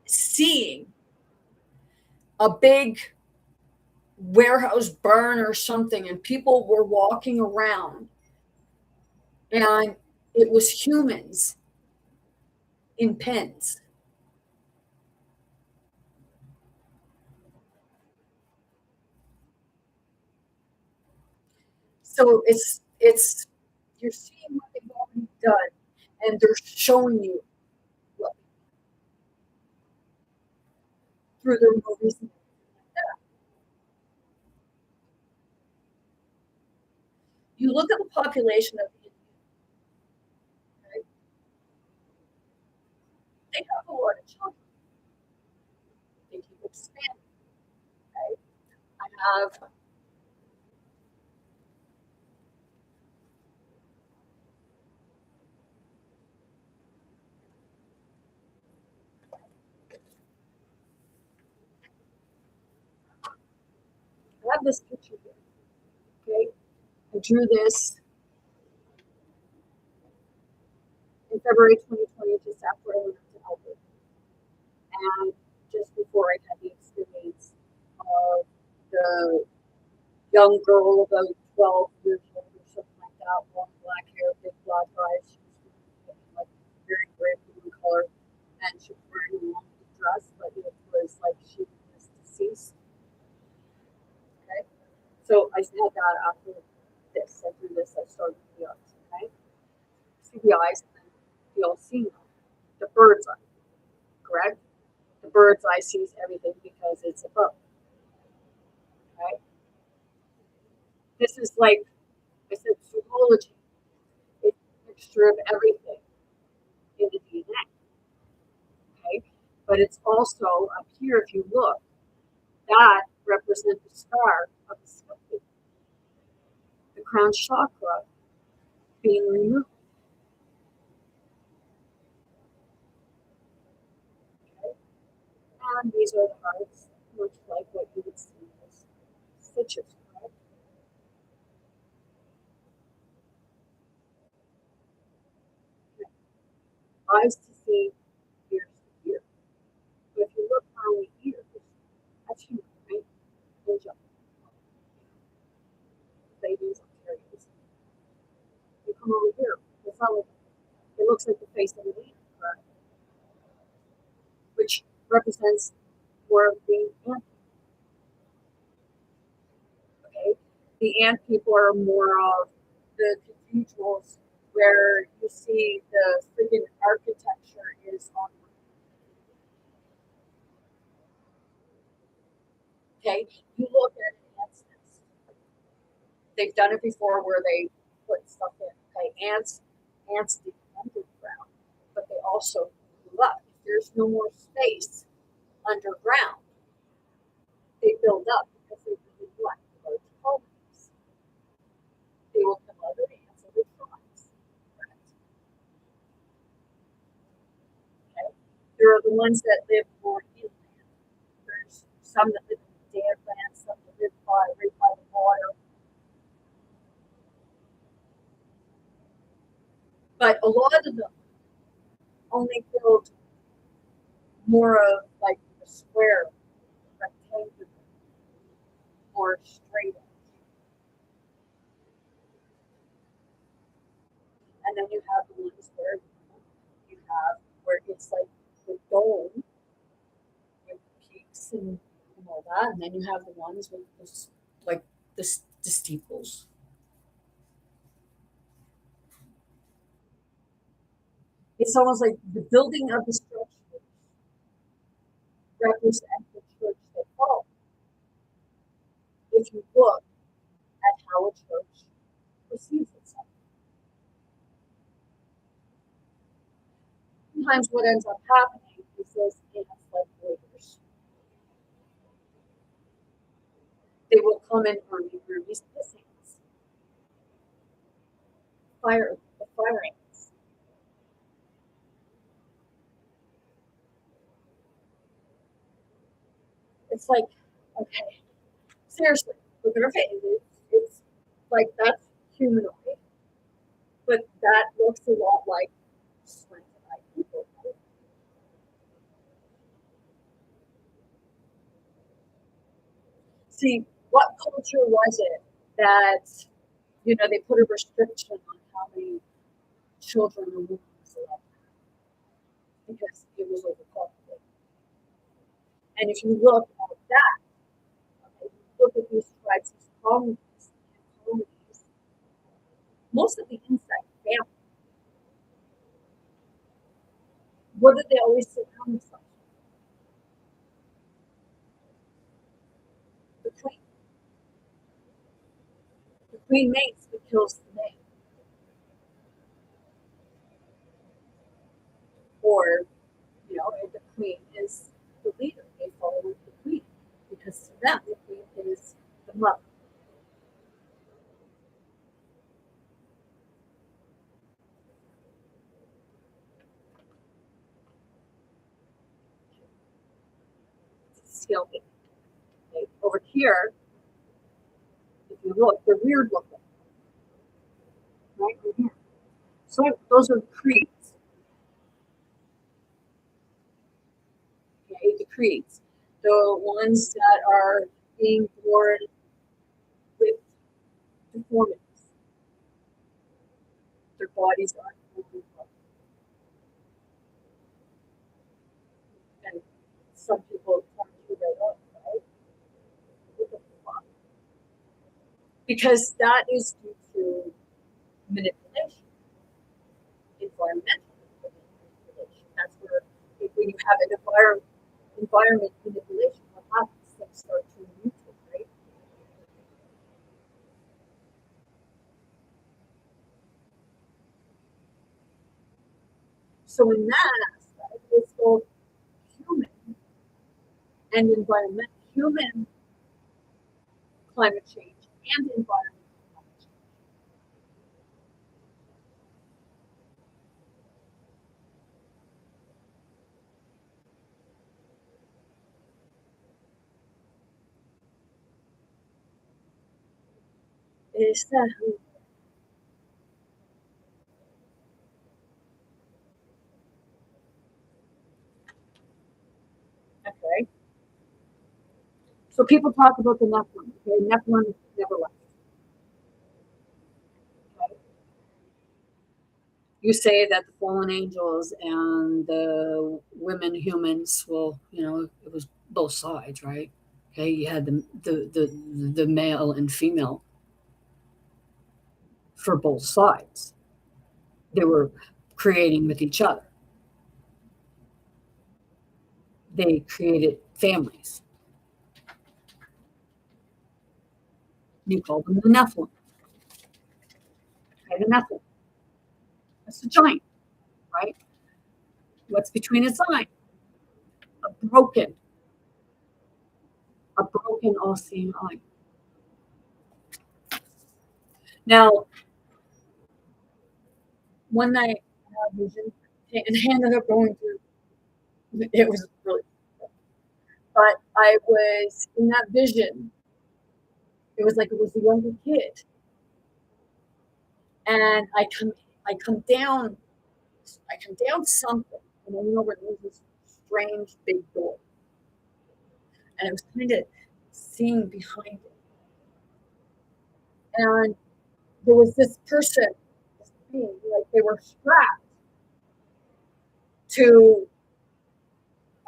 seeing a big warehouse burn or something, and people were walking around, and it was humans in pens. So it's you're seeing what they've already done, and they're showing you what through their movies and everything like that. You look at the population of the Indians, right? They have a lot of children. They keep expanding, right? I have this picture here, okay? I drew this in February 2020, just after I went up to Albert, and just before I had the experience of the young girl, about 12 years old or something like that, long black hair, big black eyes. She was like very gray blue color, and she was wearing a long dress, but it was like she was deceased. Okay, so I had that after this. I drew this. I started the eyes. Okay, see the eyes, and then you'll see the bird's eye. Correct. The bird's eye sees everything because it's above. Okay, this is like I said, zoology. It's a mixture of everything in the DNA. Okay, but it's also up here. If you look, that represents the scar of the skull, the crown chakra being removed. Okay, and these are the hearts, much like what you would see as stitches. Right? Eyes to see, ears to hear. But if you look on the ears, that's human, right? Angel, babies, carriers. You come over here, it's not like it looks like the face of an ant, right? Which represents more of the ant. Okay, the ant people are more of the cathedrals where you see the freaking architecture is on. Okay, you look at an ant's nest. They've done it before where they put stuff in. Okay, ants dig underground, but they also move up. If there's no more space underground, they build up because they really want large colonies. They will kill other ants, other tribes. Okay? There are the ones that live more inland. There's some that live in damp land, some that live right by the water. But a lot of them only build more of like a square, rectangular, or straight edge. And then you have the ones where you have where it's like the dome with peaks and all that. And then you have the ones with this, like the steeples. It's almost like the building of the structure represents the church they follow. If you look at how a church perceives itself. Sometimes what ends up happening is those ants like warriors. They will come in armies, this ants. The fire ants. It's like, okay, seriously, look at her face. It's like that's humanoid, but that looks a lot like slanted eyed people. Right? See, what culture was it that, they put a restriction on how many children a woman was allowed to have because it was overpopulated? And if you look at that, okay, you look at these tribes, these colonies, most of the insect family, what did they always surround themselves with? The queen. The queen mates but kills the mate. Or, if the queen is the leader, they follow the queen. Because to them, the queen is the mother. Skill game. Okay. Over here, if you look, they're weird looking. Right here. So those are creeds. Okay, the creeds. The ones that are being born with deformities. Their bodies aren't fully developed. And some people come to their own, right? Because that is due to manipulation, environmental manipulation. That's where, when you have an environment manipulation, what happens? Things start to mutate, right? So in that aspect, it's both human and environment, human climate change and environmental climate change. Is that okay? So people talk about the Nephilim. Okay, Nephilim never left. Okay? You say that the fallen angels and the women humans, well, it was both sides, right? Okay, you had the male and female for both sides. They were creating with each other. They created families. You call them the Nephilim. Okay, the Nephilim. That's a giant, right? What's between its eye? A broken all-seeing eye. Now, one night I had a vision and I ended up going through. It was really, but I was in that vision. It was like it was a younger kid, and I come down something, and I went over there was this strange big door, and I was kind of seeing behind it, and there was this person, this being, like they were strapped to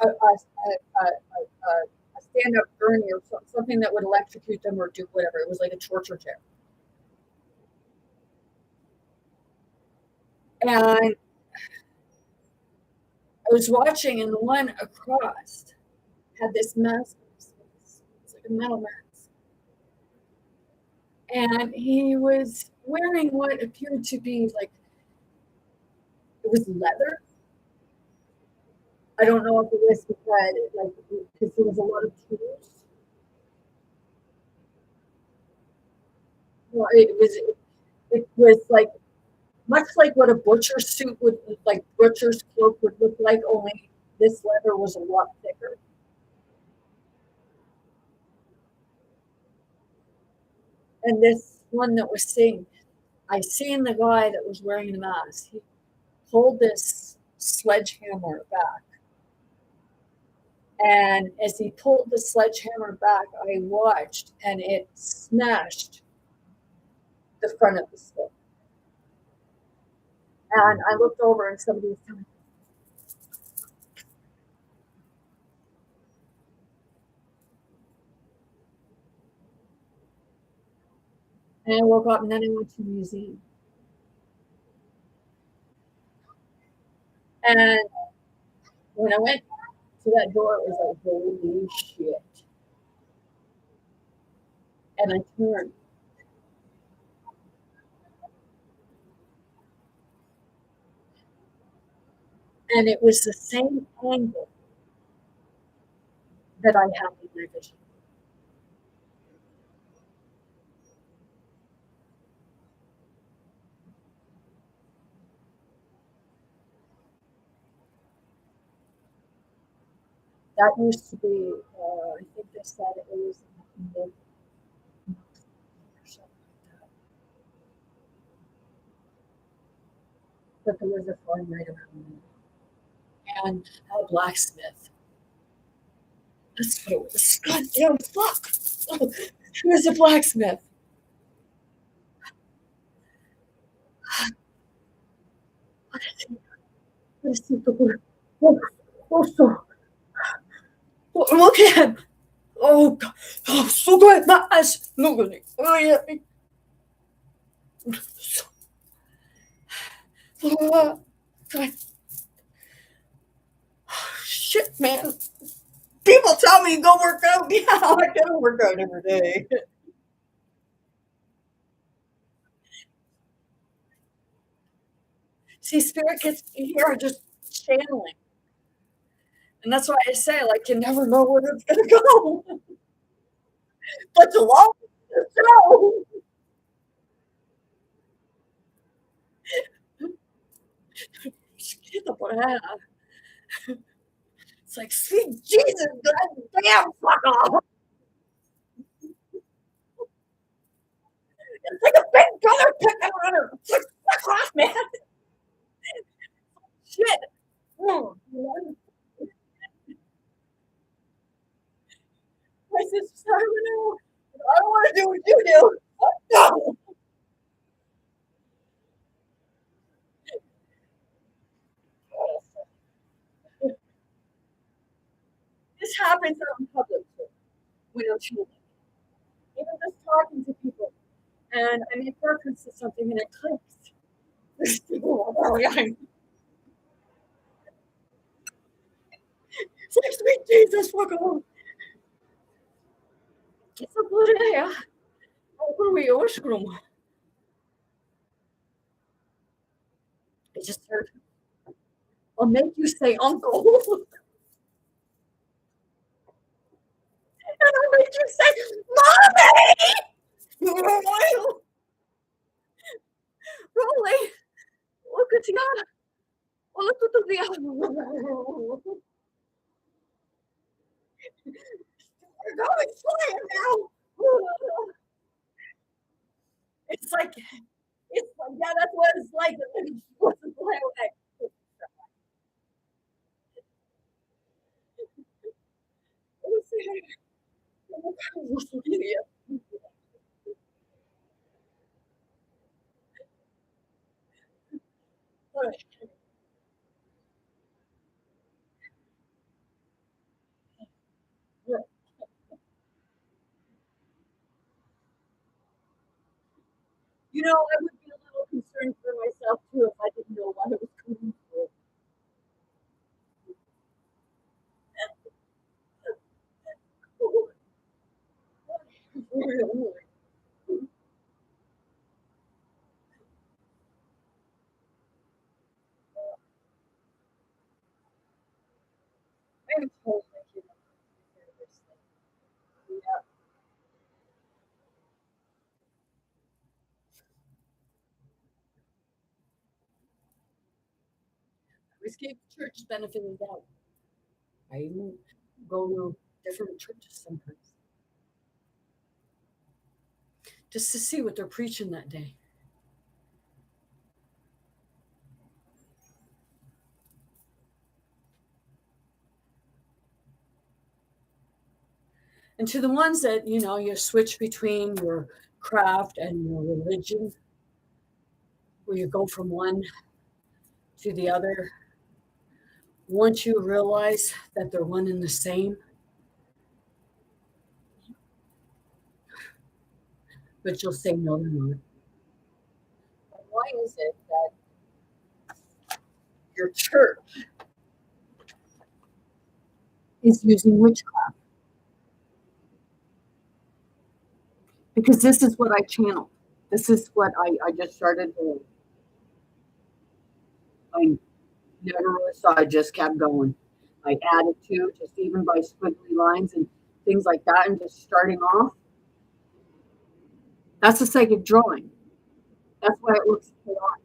a stand-up gurney or something that would electrocute them or do whatever. It was like a torture chair. And I was watching, and the one across had this mask on his face. It's like a metal mask. And he was wearing what appeared to be like, it was leather. I don't know if it was because there was a lot of tools. Well, it was like much like what a butcher's suit would look like, butcher's cloak would look like, only this leather was a lot thicker. And this one that was saying, I seen the guy that was wearing the mask. He pulled this sledgehammer back And as he pulled the sledgehammer back, I watched, and it smashed the front of the stick. And I looked over, and somebody was telling me, and I woke up, and then I went to the museum. And when I went to that door, it was like, holy shit. And I turned. And it was the same angle that I had in my vision. That used to be, I think they said it was in the or something like that. But there was a farm right around there. And a blacksmith. That's what it was. God damn, fuck. He was a blacksmith. What is the word? Oh, oh, so. Oh, look at him. Oh, God. Oh, so good. My eyes. Look at me. Oh, yeah. Oh, God. Shit, man. People tell me to go work out. Yeah, I gotta work out every day. See, spirit gets here just channeling. And that's why I say, like, you never know where it's gonna go. But you love the show. Get the banana. It's like, sweet Jesus, goddamn, fuck off. It's like a big brother picking on her. It's like, fuck off, man. Shit. Oh, my sister, I don't know. I don't want to do what you do. No. This happens out in public too. When I'm chilling. Even just talking to people. And I make reference to something and it clicks. There's people all behind. It's like, sweet Jesus, fuck off. It's a good idea. What are we washroom? I just heard, I'll make you say uncle. And I'll make you say, Mommy! Rolly, look at you. Oh, look at the You're going flying now. It's like, yeah, that's what it's like. It's supposed to fly away. You know, I would be a little concerned for myself too if I didn't know what I was going through. I'm totally kidding. Yeah. We gave church benefit of the doubt. I even go to different churches sometimes just to see what they're preaching that day. And to the ones that, you switch between your craft and your religion, where you go from one to the other, once you realize that they're one and the same, but you'll say no, they're not. Why is it that your church is using witchcraft? Because this is what I channeled. This is what I just started doing. I never really saw. I just kept going. I added to, just even by squiggly lines and things like that, and just starting off. That's a psychic drawing. That's why it looks chaotic.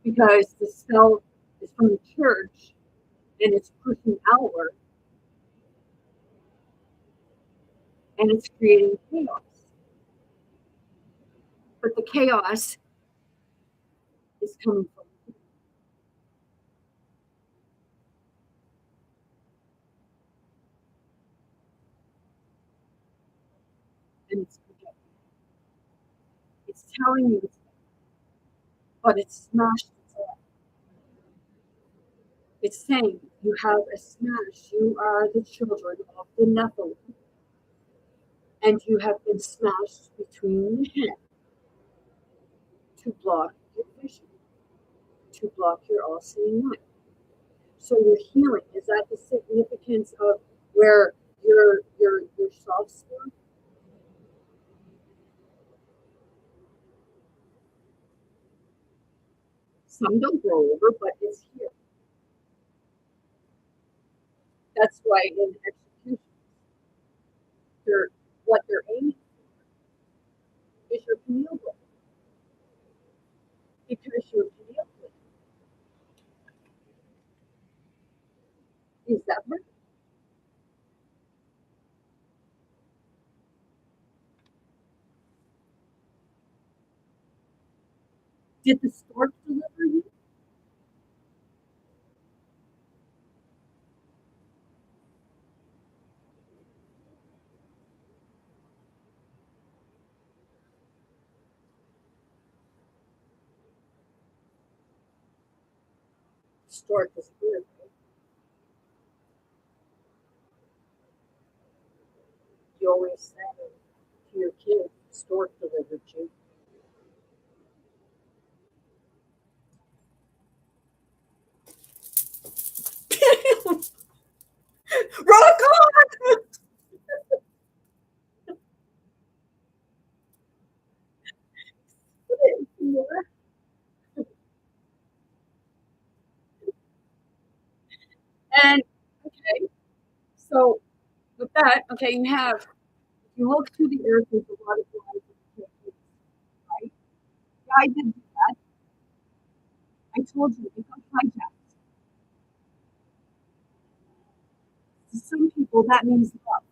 Because the spell is from the church and it's pushing outward and it's creating chaos. But the chaos is coming from within. And it's projecting. It's telling you it's bad, but it's smashed itself. It's saying you have a smash. You are the children of the Nephilim. And you have been smashed between the head to block your vision, to block your all-seeing light. So your healing, is that the significance of where your soft spot? Some don't grow over, but it's here. That's why in execution, they're, what they're aiming for is your pineal gland. Because your pineal gland is that right? Did the stork deliver you? Stork is good. Right? You always say to your kid, stork delivered you. Rock on! And okay, so with that, okay, you have, if you look through the earth, there's a lot of lies and fake, right? Yeah, I did do that. I told you it got hijacked. To some people, that means love.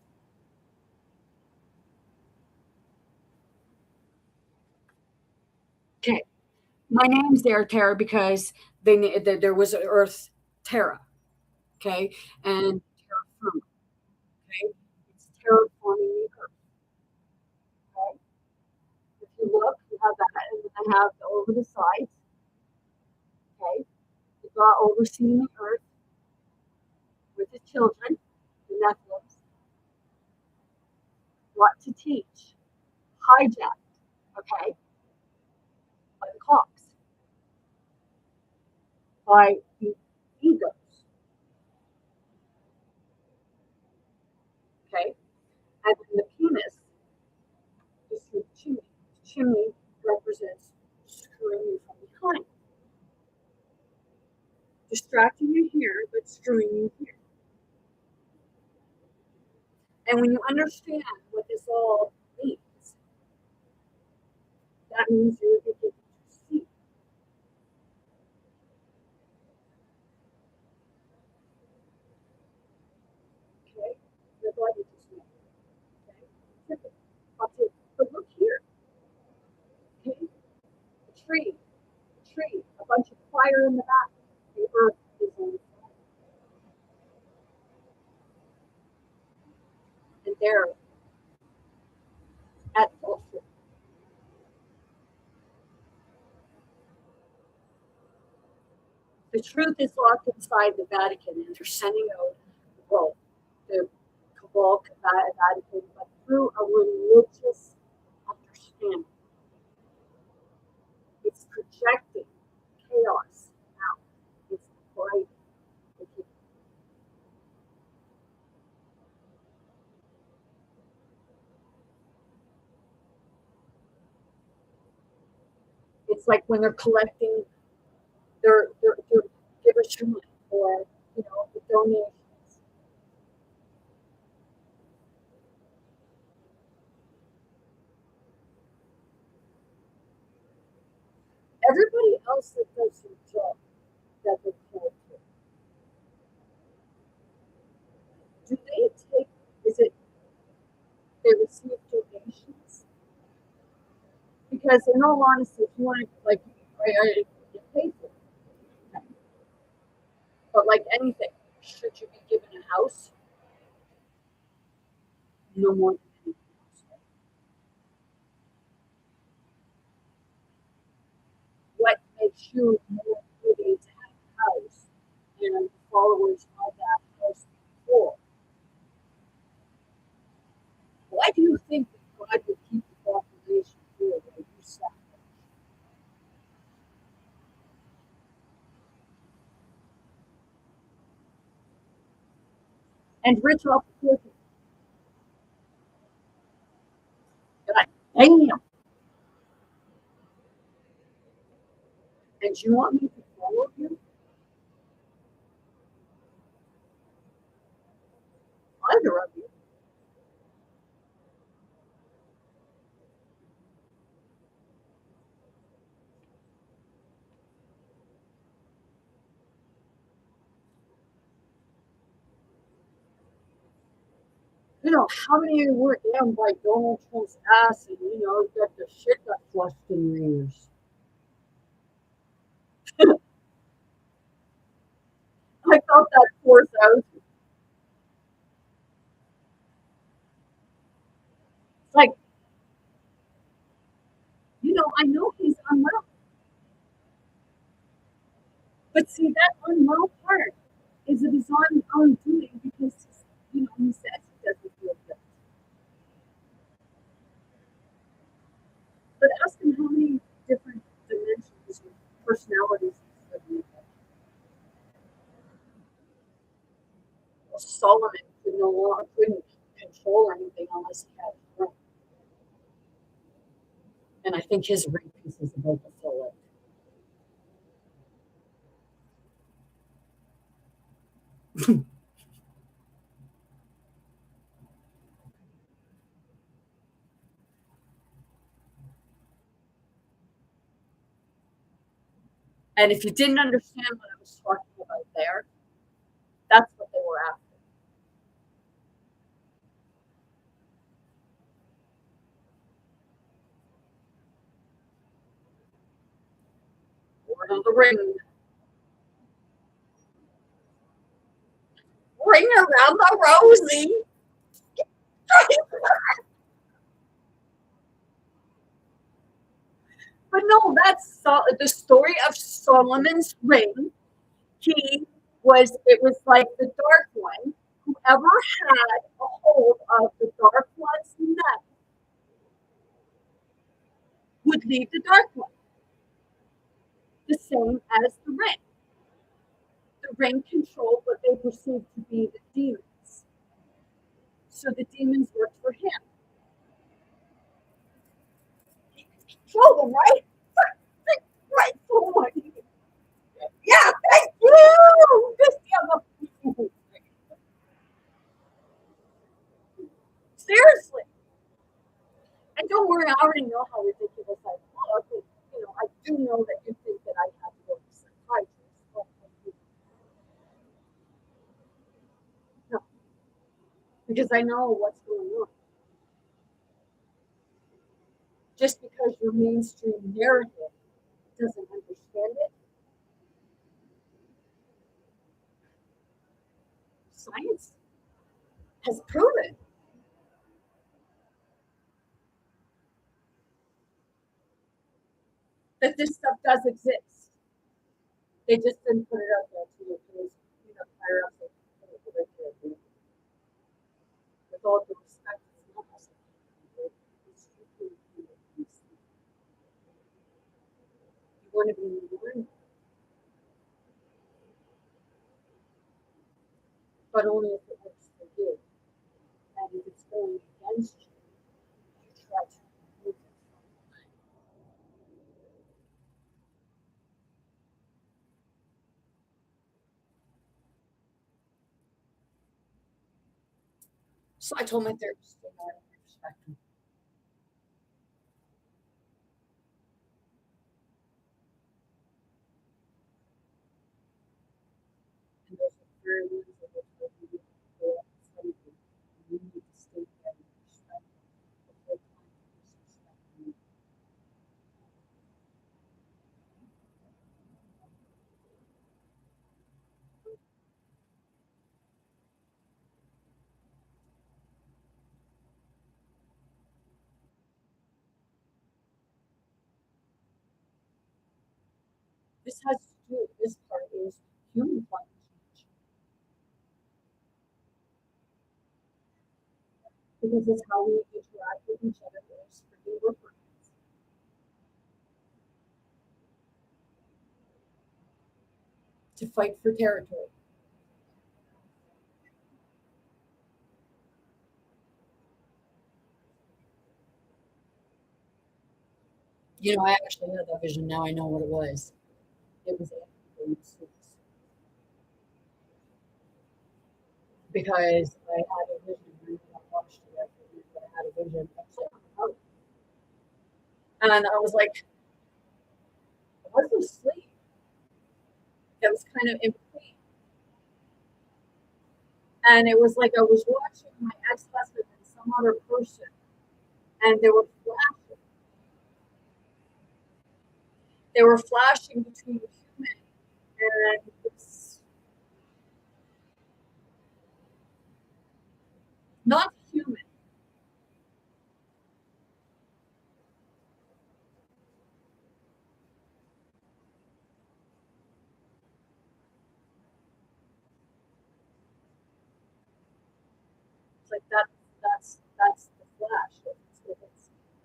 Okay, my name's there, Tara, because there was an Earth Terra, okay, and terra firma, okay, it's terraforming the Earth. Okay, if you look, you have that, and then I have over the sides, okay, you got overseeing the Earth with the children, the Nephilims, what to teach, hijacked, okay, by the clocks, by the egos, okay, and then the penis is through the chimney. The chimney represents screwing you from behind, distracting you here, but screwing you here. And when you understand what this all means, that means you're beginning to see. Okay? Your body just knows. Okay? But look here. Okay? A tree, a bunch of fire in the back. The earth is on fire. there at Fulford. The truth is locked inside the Vatican, and they're sending out, well, the cabal Vatican, but through a religious understanding. It's projecting chaos out. It's bright. It's like when they're collecting their givers money or the donations. Everybody else that does their job that they're called to, do they take? Is it they receive donations? Because in all honesty, if you want to I get paid for it. But like anything, should you be given a house? No more than anything else. What makes you more worthy to have a house and followers of that house before? Why do you think that God would keep the population poor while you suffer? And rich off the poor people? Damn. And you want me to follow you? Either of you. How many of you were down by Donald Trump's ass and, got the shit got flushed in your ears? I felt that force out. It's like, I know he's unwell. But see, that unwell part is of his own doing because, he says he doesn't feel good. But ask him how many different dimensions or personalities he's living with. Well, Solomon couldn't control anything unless he had a ring. And I think his ring piece is about to fill it. And if you didn't understand what I was talking about there, that's what they were after. Lord of the Ring. Ring around the rosy. But no, that's the story of Solomon's ring. It was like the Dark One. Whoever had a hold of the Dark One's neck would leave the Dark One. The same as the ring. The ring controlled what they perceived to be the demons. So the demons worked for him. He could control them, right? Right. Oh my God. Yeah, thank you. Seriously. And don't worry, I already know how ridiculous I look. I do know that you think that I have to go to a psychiatrist. No, because I know what's going on. Just because your mainstream narrative doesn't understand it, science has proven that this stuff does exist. They just didn't put it out there to you because, higher ups like, with all due respect, it's not us. It's you. You want to be learning, but only if it works for you. And if it's going against you, you try to remove it. So I told my therapist, I don't respect him. And those are the very words that they told me to go up and study with. You need to stay there and respect them. The whole time disrespecting you. This has to do, this part is human climate change. Because it's how we interact with each other is for the workers. To fight for territory. I actually had that vision. Now I know what it was. It was because I had a vision. I watched it. I had a vision. And I was like, I wasn't asleep. I was kind of in pain. And it was like I was watching my ex-husband and some other person, and they were flashing. They were flashing between human and it's not human. It's like that's the flash.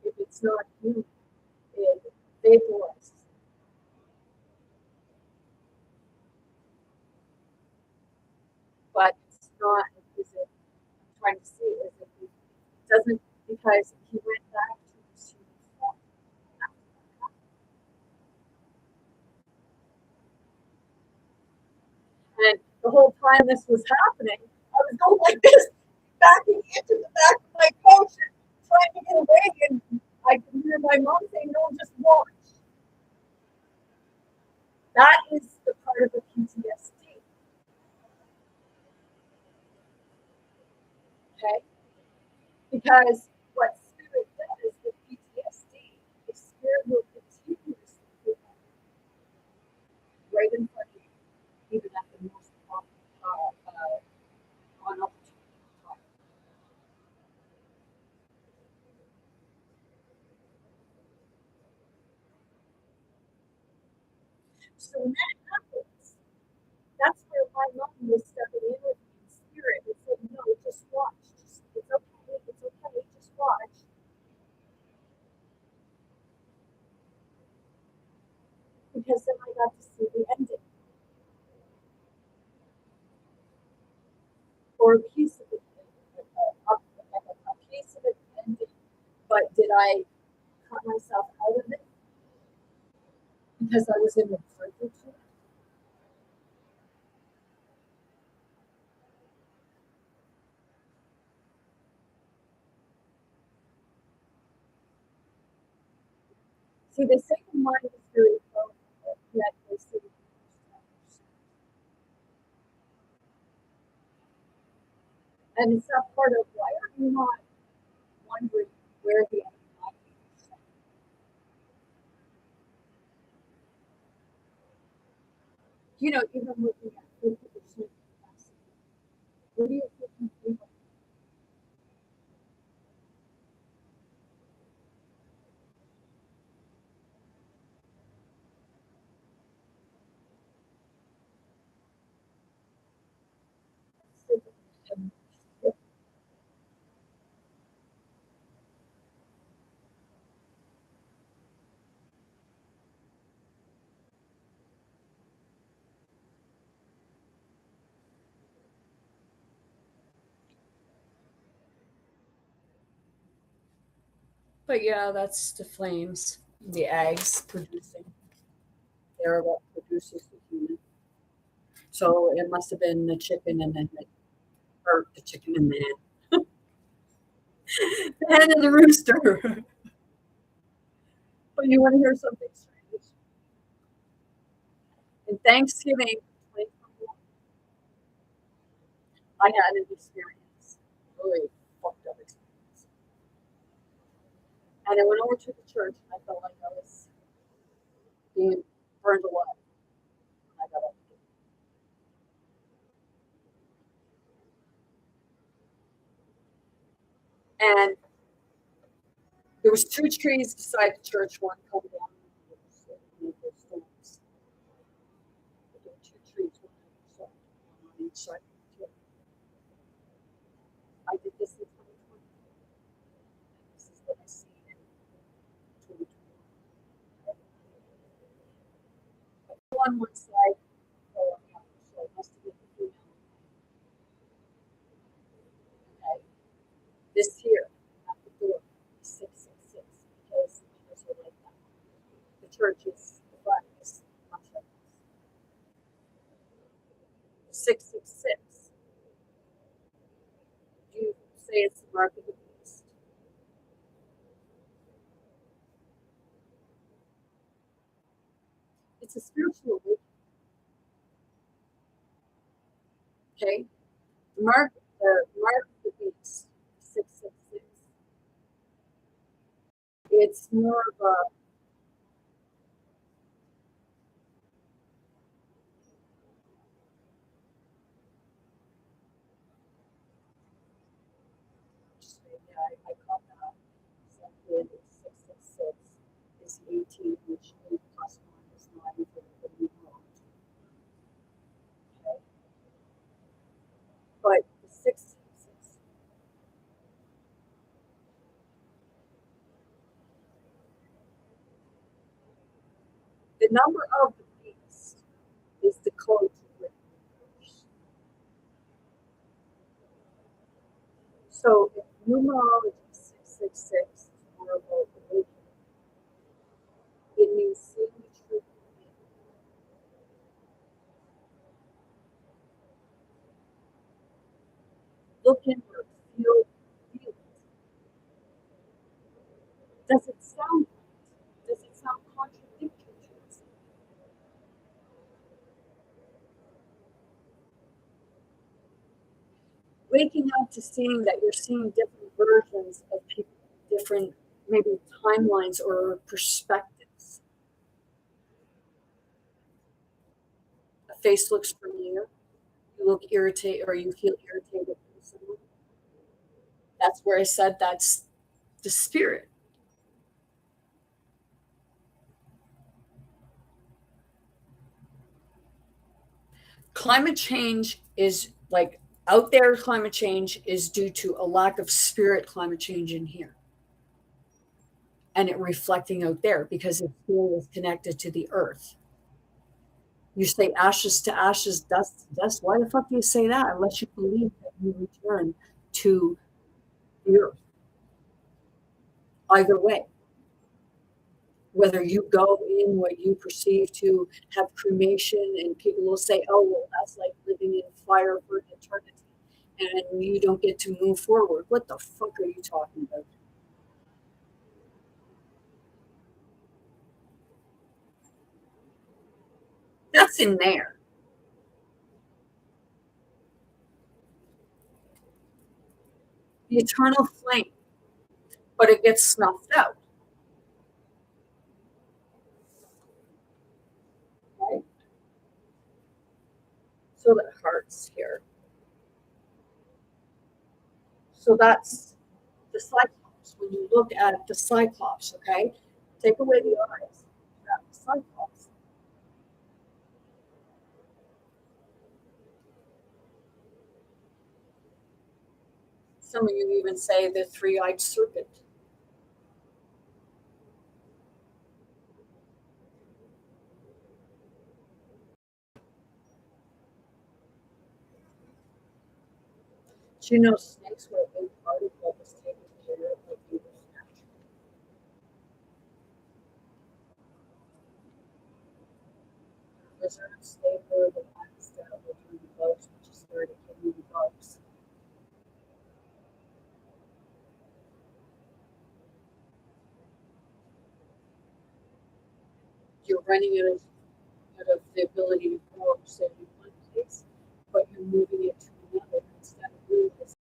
If it's not human, it vaporizes. But it's not. Is it? I'm trying to see is it doesn't because he went back to his human form. And the whole time this was happening, I was going like this, backing into the back of my coach, trying to get away, and I could hear my mom saying, "No, just watch." That is the part of the PTSD. Okay? Because what spirit does with PTSD is spirit will continuously put right in front of you, even at the most on opportunity time. So when that happens, that's where my mom was stepping in with me in spirit and said, "No, just watch. It's okay. It's okay. Just watch." Because then I got to see the ending or a piece of it, a piece of it ending. But did I cut myself out of it because I was in the circle to it? See, they say the mind is very powerful, yet they say the and it's that part of why are you not wondering where the other 90%? Even looking at 50% capacity, what do you think you feel? And but yeah, that's the flames, the eggs producing. They're what produces the human. So it must have been the chicken and then or the chicken and the hen. The hen and the rooster. But you want to hear something strange? In Thanksgiving 2021, I had an experience, really fucked up experience. And I went over to the church and I felt like I was being burned alive when I got up. And there was two trees beside the church, one come down and the storms. But there were two trees, one on each side. I did this in 2020. This is what I see in 2021. On one side, oh, yeah, so it must have been the female. Okay. This here, at the door, 666, because the numbers are like that. The church is the front is much like this. 666. You say it's the mark of the beast. It's a spiritual awakening. Okay, the mark of the beast, 666. It's more of a yeah, I caught that. Something 666 is 18, which 8 plus 1 is 9 for the numeral. Okay, but the 666, the number of the beast is the code to win the universe. So if numerology 666 is more about awakening, it means seeing the truth within. Look inward, feel it. Does it sound right? Does it sound contradictory to itself? Waking up to seeing that you're seeing different versions of people, different maybe timelines or perspectives. A face looks familiar, you look irritated or you feel irritated with someone. That's where I said that's the spirit. Climate change is like out there, climate change is due to a lack of spirit climate change in here and it reflecting out there because the spirit is connected to the earth. You say ashes to ashes, dust to dust. Why the fuck do you say that unless you believe that you return to the earth? Either way, whether you go in what you perceive to have cremation, and people will say, oh, well, that's like living in fire for an eternity and you don't get to move forward. What the fuck are you talking about? That's in there. The eternal flame, but it gets snuffed out. Right? So that hurts here. So that's the Cyclops. When you look at the Cyclops, okay, take away the eyes. The Cyclops. Some of you even say the three-eyed serpent. Do you know snakes were a big part of what was taking care of you naturally? Lizards, they were the ones that were doing the bugs, which is where they came the bugs. You're running out of the ability to grow, say, in one place, but you're moving it to another instead of doing this.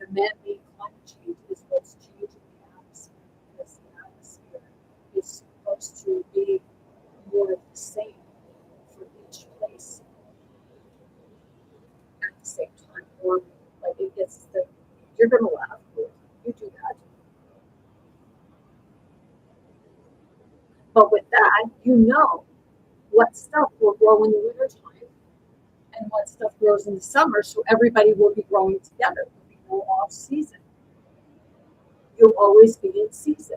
The man-made climate change is what's changing the atmosphere, because the atmosphere is supposed to be more of the same for each place at the same time. Or like it gets the you're gonna laugh, but you do that. But with that, you know what stuff will grow in the wintertime and what stuff grows in the summer, so everybody will be growing together. There'll be no off season. You'll always be in season.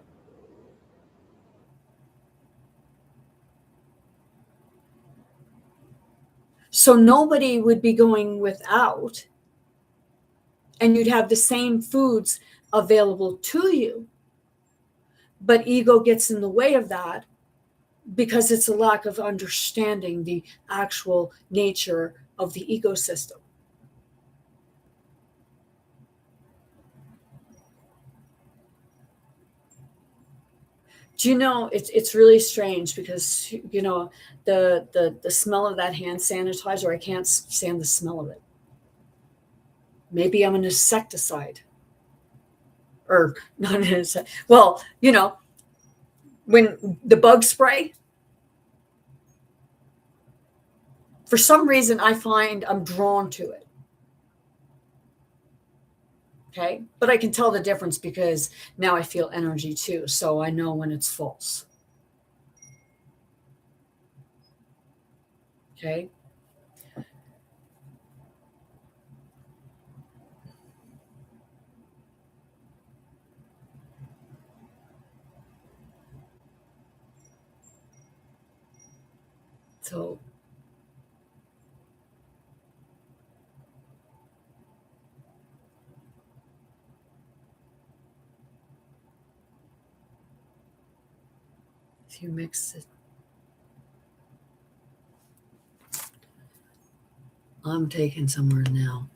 So nobody would be going without, and you'd have the same foods available to you. But ego gets in the way of that because it's a lack of understanding the actual nature of the ecosystem. Do you know it's really strange because you know the smell of that hand sanitizer, I can't stand the smell of it. Maybe I'm an insecticide. Or not an insect. Well, you know, when the bug spray, for some reason I find I'm drawn to it. Okay. But I can tell the difference because now I feel energy too. So I know when it's false. Okay. So if you mix it, I'm taking somewhere now.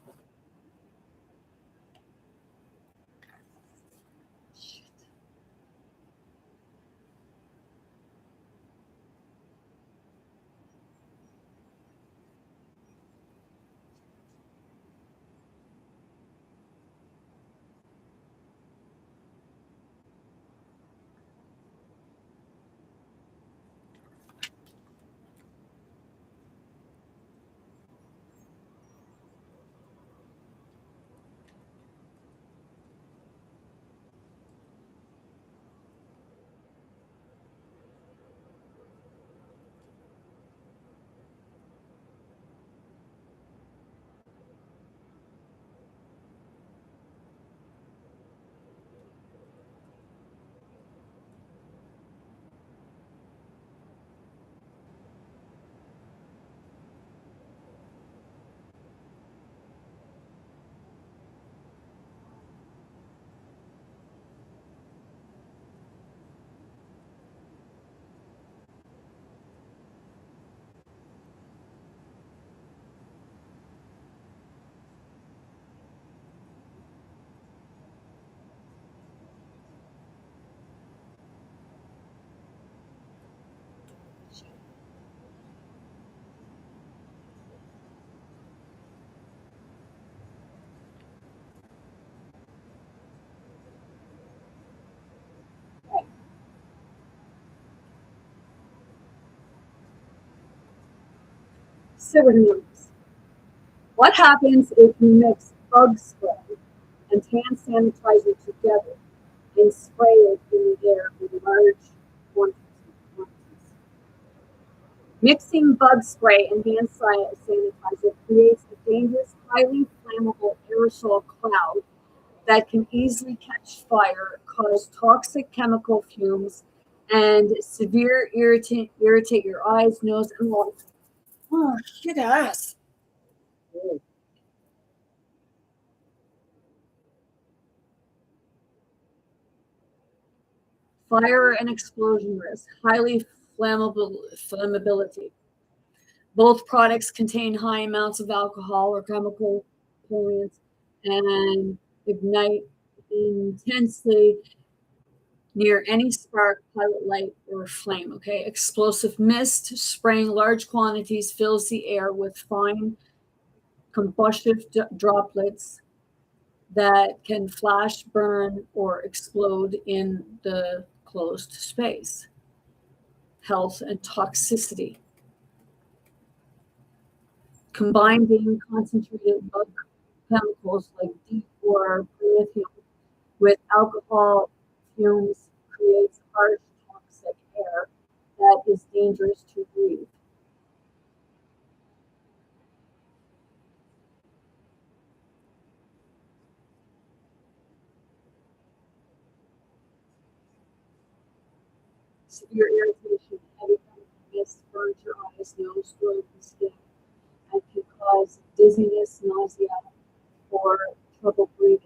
Synonyms. What happens if you mix bug spray and hand sanitizer together and spray it in the air in large quantities? Mixing bug spray and hand sanitizer creates a dangerous, highly flammable aerosol cloud that can easily catch fire, cause toxic chemical fumes, and severe irritate your eyes, nose, and lungs. Oh, shit ass. Fire and explosion risk, highly flammability. Both products contain high amounts of alcohol or chemical pollutants and ignite intensely near any spark, pilot light, or flame. Okay, explosive mist spraying large quantities fills the air with fine combustive droplets that can flash, burn, or explode in the closed space. Health and toxicity. Combining concentrated bug chemicals like D4 lithium with alcohol fumes creates harsh, toxic air that is dangerous to breathe. Severe irritation, heavy mist burns your eyes, nose, throat, and skin, and can cause dizziness, nausea, or trouble breathing.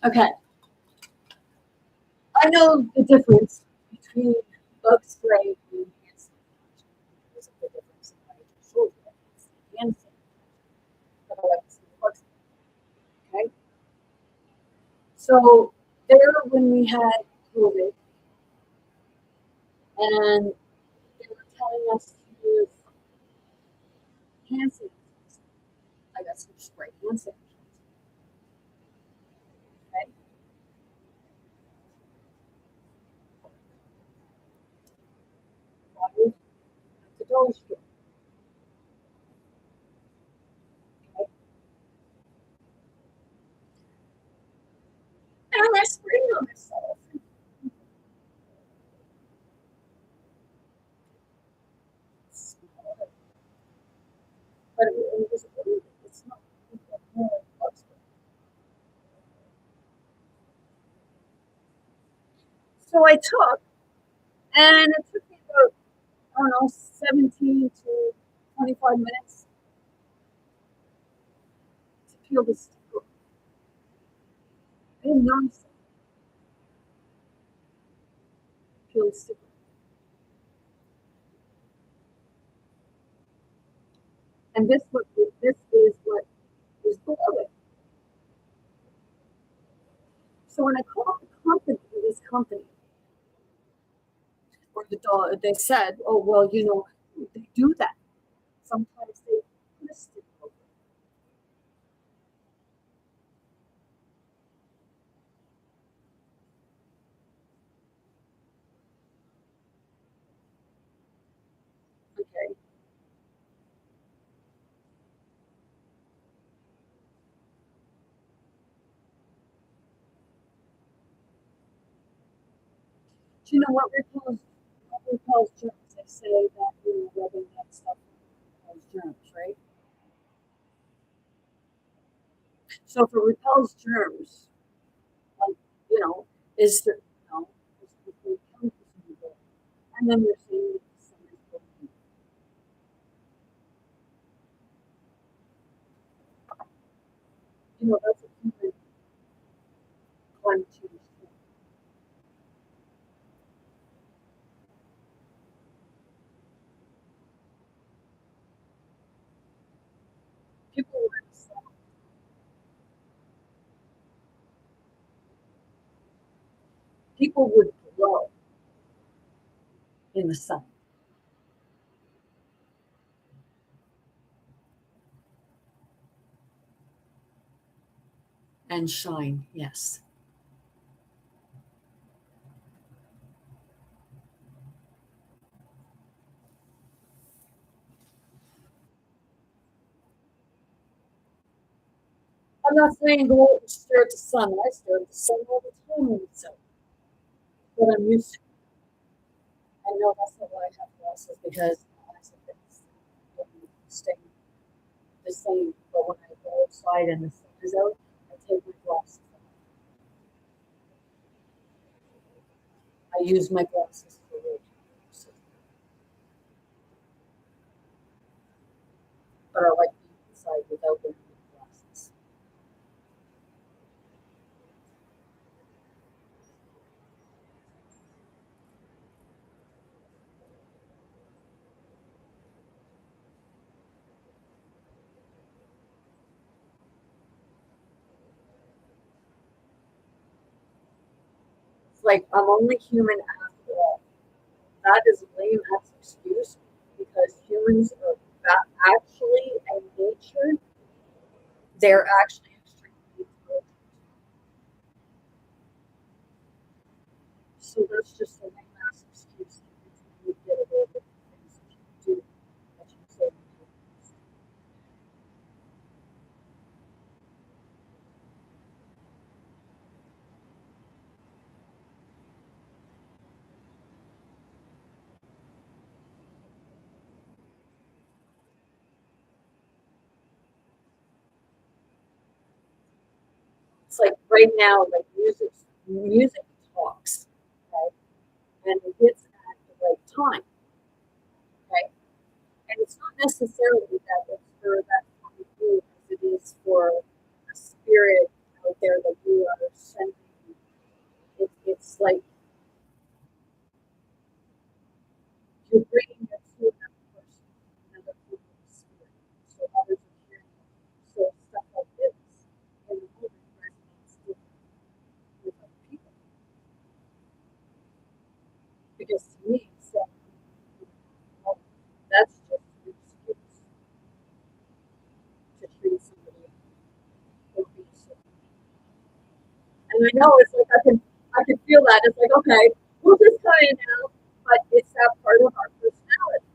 Okay, I know the difference between bug spray and hand sanitizer. There's a big difference in what I just showed you. It's hand sanitizer, but I like to see the bug spray. Okay, so there when we had COVID, and they were telling us to use hand sanitizer. I got some spray hand sanitizer. Okay, water at the dollar store. Okay, and I sprayed on myself. But it was really, it's not more like bug spray. So I took, and it took me about, I don't know, 17 to 25 minutes to peel the sticker. I didn't notice it, peel the sticker. And this is what is below it. So when I called the company, this company, or the dog, they said, "Oh well, you know, they do that. Sometimes they put a sticker over it." Okay. Do you know what repels germs? They say that you know, rubbing that stuff repels germs, right? So if it repels germs, like you know, is there, you know, is there chemicals in the water? And then you're saying that somebody's putting, you know, that's a human climate change thing. people would glow in the sun. And shine, yes. I'm not saying go out and stare at the sun. I stare at the sun all the time in the sun. But I'm used to it. I know that's not why I have glasses because my eyes have been staying the same. But when I go outside and the sun is out, I take my glasses off. I use my glasses for work. But I like being inside without wearing my glasses. It's like I'm only human after all. That is a lame ass excuse because humans are actually in nature, they're actually extremely intelligent. So that's just a lame ass excuse that you get away with things that you do that you say. It's like right now, like music talks, right? And it hits at the right time, right? And it's not necessarily that it's for that point of view as it is for a spirit out there that you are sending. It's like you're bringing it to another person, another people's spirit. So others are hearing it. So stuff like this in the moment resonates with other people. Because to me, so, well, that's just an excuse to treat somebody or be so. And I know it's like I can feel that. It's like, okay, we'll just cut it out, but it's that part of our personality.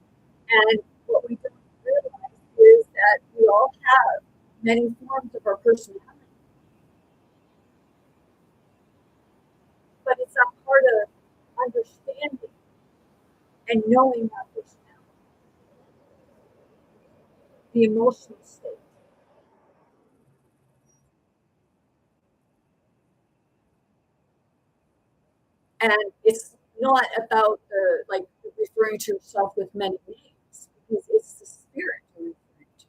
And what we don't realize is that we all have many forms of our personality. But it's that part of understanding and knowing that personality, the emotional state. And it's not about the like referring to yourself with many names because it's the spirit you're referring to.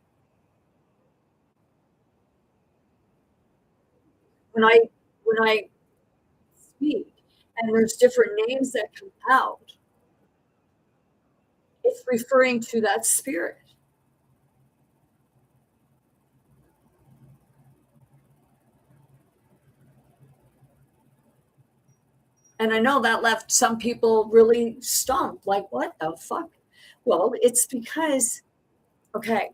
When I speak and there's different names that come out, it's referring to that spirit. And I know that left some people really stumped, like, what the fuck? Well, it's because, okay,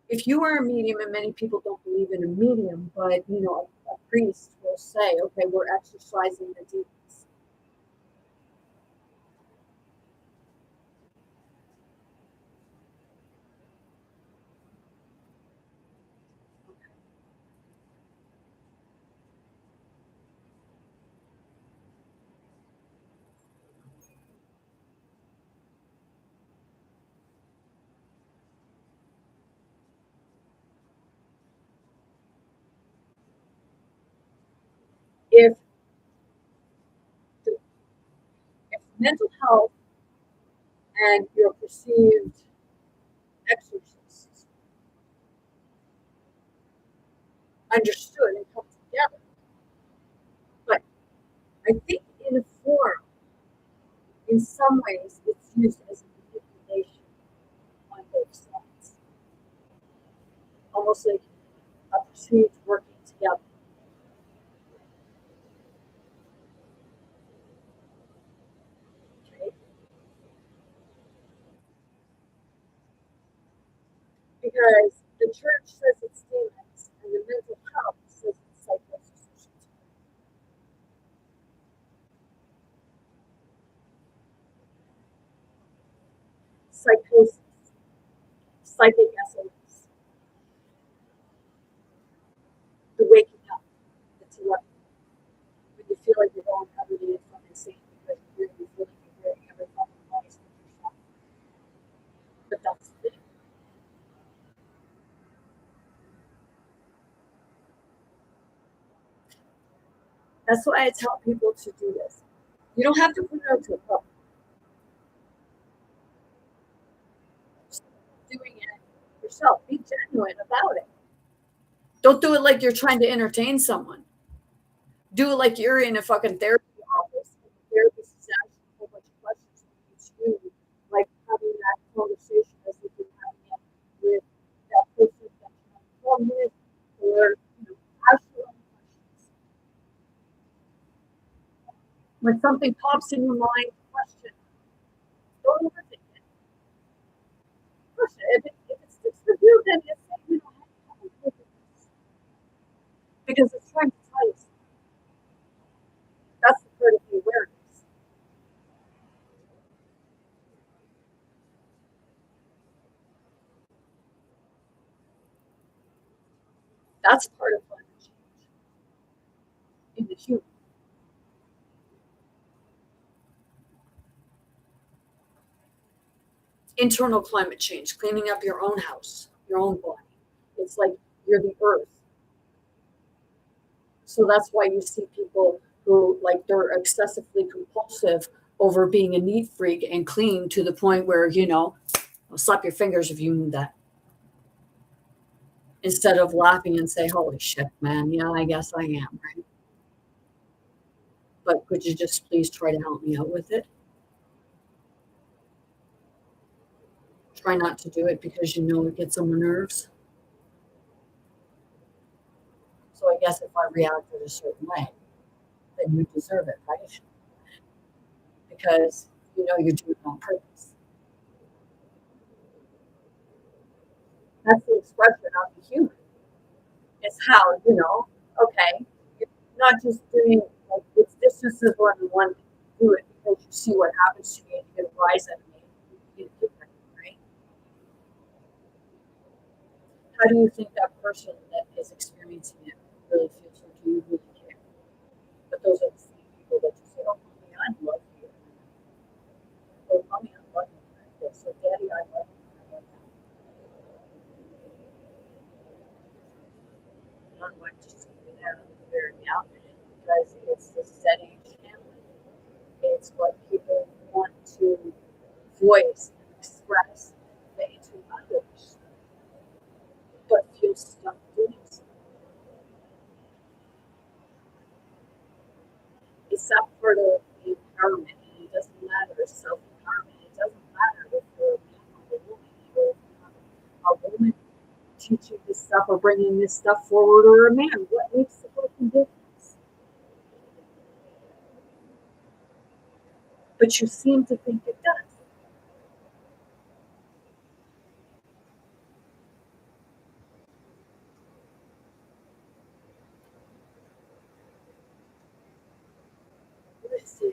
if you are a medium, and many people don't believe in a medium, but a priest will say, okay, we're exercising the demons. If, if mental health and your perceived exorcists understood and come together, but I think in a form, in some ways, it's used as a manipulation on both sides, almost like a perceived working together. because the church says it's demons and the mental health says it's psychosis. Psychosis, psychic SOS, the waking up, the telepathy, when you feel like you're going utterly fucking insane because you feel like you're hearing every fucking voice with yourself. But that's the thing. That's why I tell people to do this. You don't have to put it out to the public. Just doing it yourself. Be genuine about it. Don't do it like you're trying to entertain someone. Do it like you're in a fucking therapy office. And the therapist is asking a whole bunch of questions and it's you, like having that conversation as if you're having it with that person that you're having a problem with, or ask your own questions. When something pops in your mind, question. Don't overthink it. Question. If it sticks with you, then it's how do you look at this? Because it's trying to tell you something. That's the part of the awareness. That's part of climate change in the human. Internal climate change, cleaning up your own house, your own body. It's like you're the earth. So that's why you see people who they're excessively compulsive over being a neat freak and clean to the point where, I'll slap your fingers if you knew that. Instead of laughing and say, holy shit, man, yeah, I guess I am, right? But could you just please try to help me out with it? Try not to do it because it gets on my nerves. So I guess if I reacted a certain way, then you deserve it, right? Because you're doing it on purpose. That's the expression of the human. It's how, okay, you're not just doing it's just as one to do it because you see what happens to me and you get a rise out of me. You do that, right? How do you think that person that is experiencing it really feels, or do you really care? But those are the same people that you say, oh, mommy, I love you. Oh, mommy, I love you like this. So, daddy, I love you like that. Not like just sitting there and very out because it's the steady family. It's what people want to voice and express and convey to others, but feel stuck doing so. It's that part of the empowerment, and it doesn't matter self empowerment. It doesn't matter if you're a man or a woman, or if you're a woman teaching this stuff or bringing this stuff forward, or a man. What makes the fucking difference? But you seem to think it does. Let's see.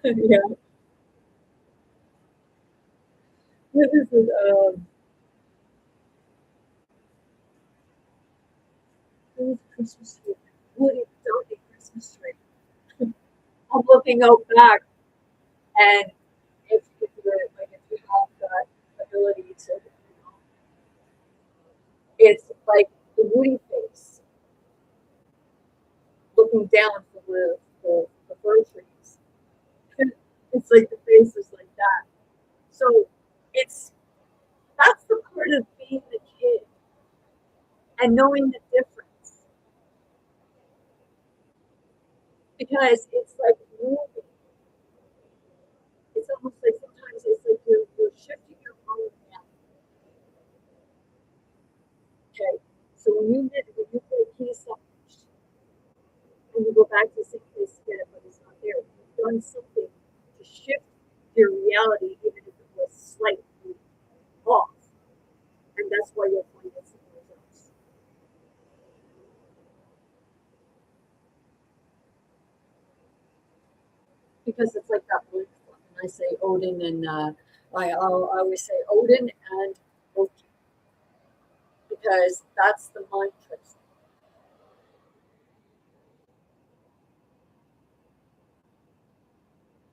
Yeah. This is Christmas tree. Woody, don't eat Christmas tree. I'm looking out back, and if you have that ability to, it's like the Woody face looking down from the fir trees. It's like the face is like that. So that's the part of being the kid and knowing the difference, because it's like moving. It's almost like sometimes it's like you're shifting your own now. Okay, so when you put a piece up and you go back to the same place to get it, but it's not there. You've done something to shift your reality, even if it was slightly off, and that's why you'll find it somewhere else. Because it's like that word, and I say Odin, and I always say Odin and Loki, because that's the mind tricks.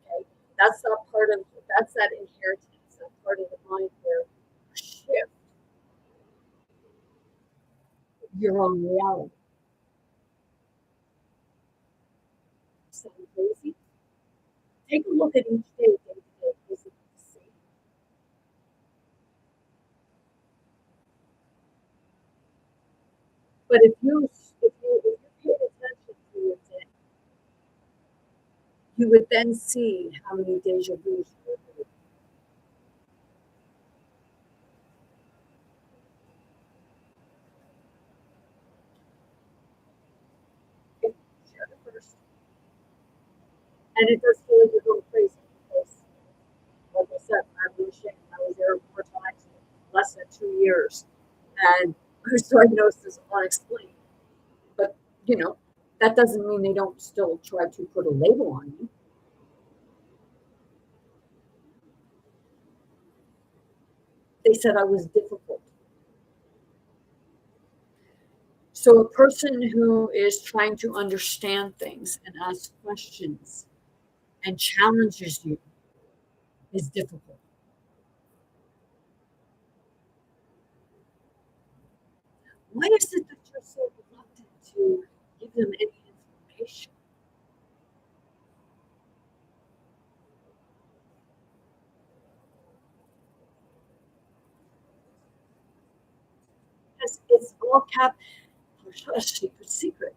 Okay, that's that part of that's that inheritance, that part of the mind where you shift your own reality. Sound crazy? Take a look at each day, day to day. Is it the same? But if you paid attention to your day, you would then see how many deja vus you were doing. Okay, share it first. And it does feel like you're going crazy because, like I said, I'm really ashamed. I was there 4 times in less than 2 years, and I was diagnosed as unexplained. But you know, that doesn't mean they don't still try to put a label on you. They said I was difficult. So a person who is trying to understand things and ask questions and challenges you is difficult. Why is it that you're so reluctant to give them any information? Because it's all kept a secret.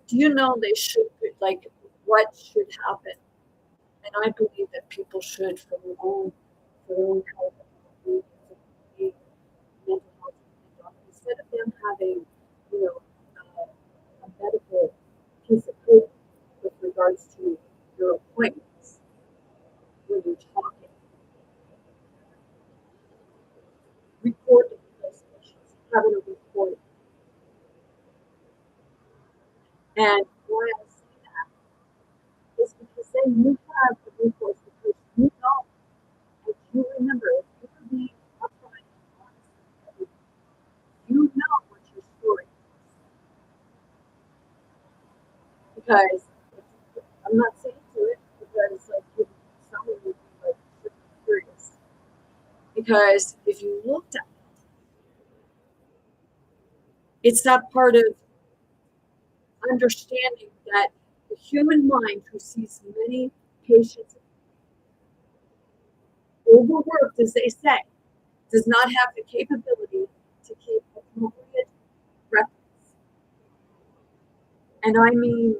Do you know they should like what should happen? And I believe that people should, for their own health, and mental health, instead of them having, you know, a medical piece of paper with regards to your appointments when you're talking, recording those patients, having a recording. And why I say that is because then you have the recourse because you know, if you remember, if you're being upright and honest with everyone, you know what your story is. Because I'm not saying to it because like you, someone would be like super curious. Because if you looked at it, it's that part of understanding that the human mind who sees many patients overworked, as they say, does not have the capability to keep appropriate records. And I mean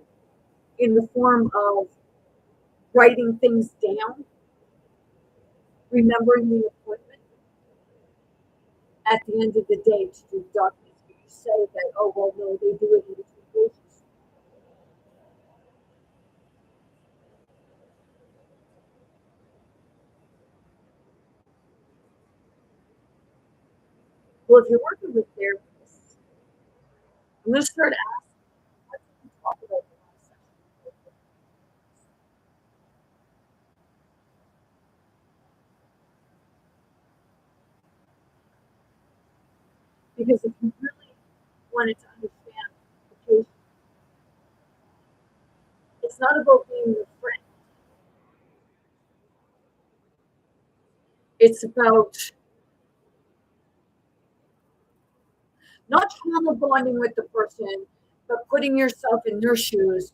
in the form of writing things down, remembering the appointment at the end of the day to do documents. You say that, oh, well, no, they do it in between pages. Well, if you're working with therapists, I'm going to start asking, what did we talk about in the last session? Because if you really wanted to understand the patient, it's not about being your friend. It's about not trauma bonding with the person, but putting yourself in their shoes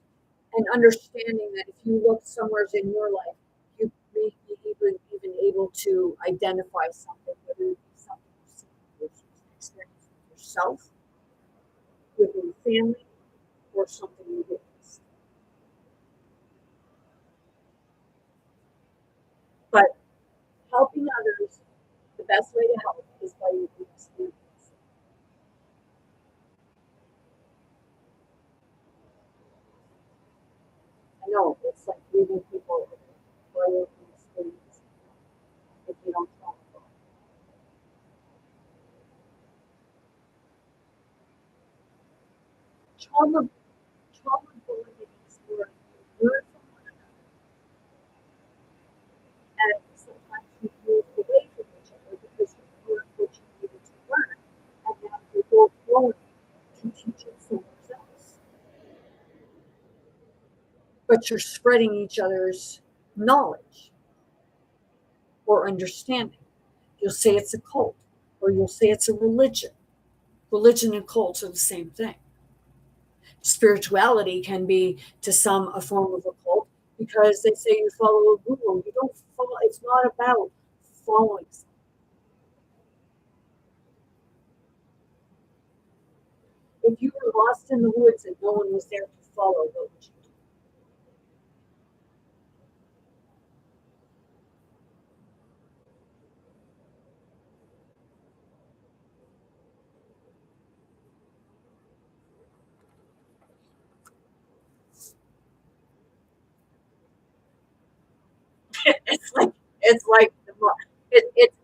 and understanding that if you look somewhere in your life, you may be even able to identify something, whether it be something you've seen, you've experienced with yourself, within family, or something you witnessed. But helping others, the best way to help is by your experience. know it's like leaving people right in the streets if you don't talk about it. Trauma, trauma bonding is where you learn from one another, and sometimes you move away from each other because you learned what you needed to learn, and now you're both growing to teach it somewhere else. But you're spreading each other's knowledge or understanding. You'll say it's a cult, or you'll say it's a religion. Religion and cults are the same thing. Spirituality can be to some a form of a cult because they say you follow a guru. You don't follow, it's not about following something. If you were lost in the woods and no one was there to follow, what would you do?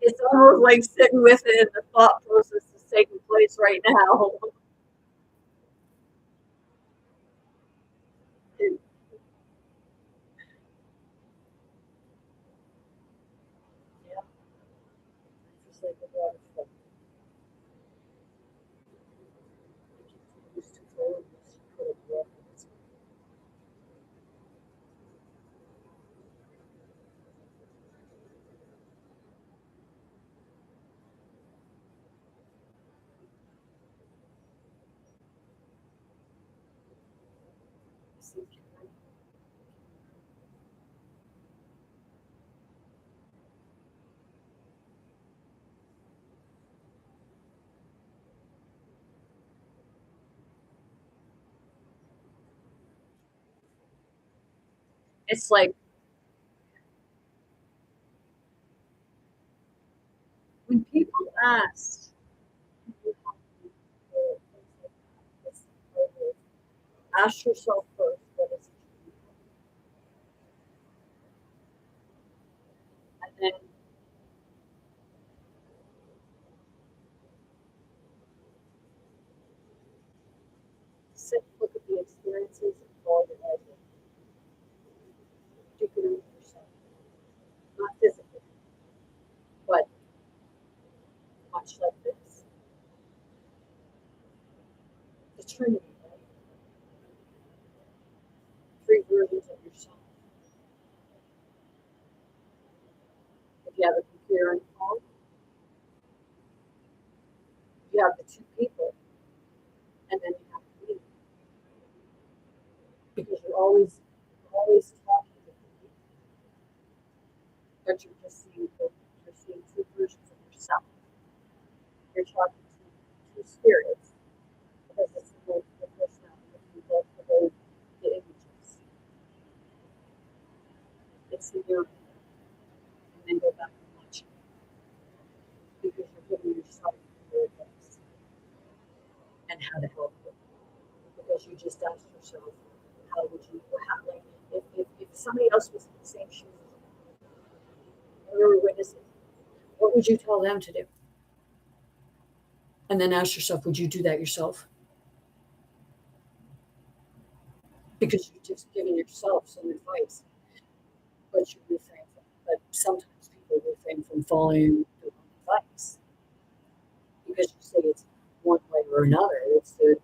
It's almost like sitting with it and the thought process is taking place right now. Yeah, just like the water flow. Used to flow, used to put it water. It's like when people ask, ask yourself first, what is it? And then sit, look at the experiences and follow your life. You can own yourself, not physically, but much like this. The Trinity, right? Three versions of yourself. If you have a computer and phone, you have the two people, and then you have me. Because you're always talking to people, but you're just seeing you're seeing two versions of yourself. You're talking to two spirits because it's the personality of you both hold the images. It's the mirror, and then go back and watch it because you're giving yourself your advice and how to help them. Because you just asked yourself, how would you, how, like, if somebody else was in the same shoes, and we were witnessing, what would you tell them to do? And then ask yourself, would you do that yourself? Because you're just giving yourself some advice, but you refrain from. But sometimes people refrain from following the wrong advice because you say it's one way or another. It's the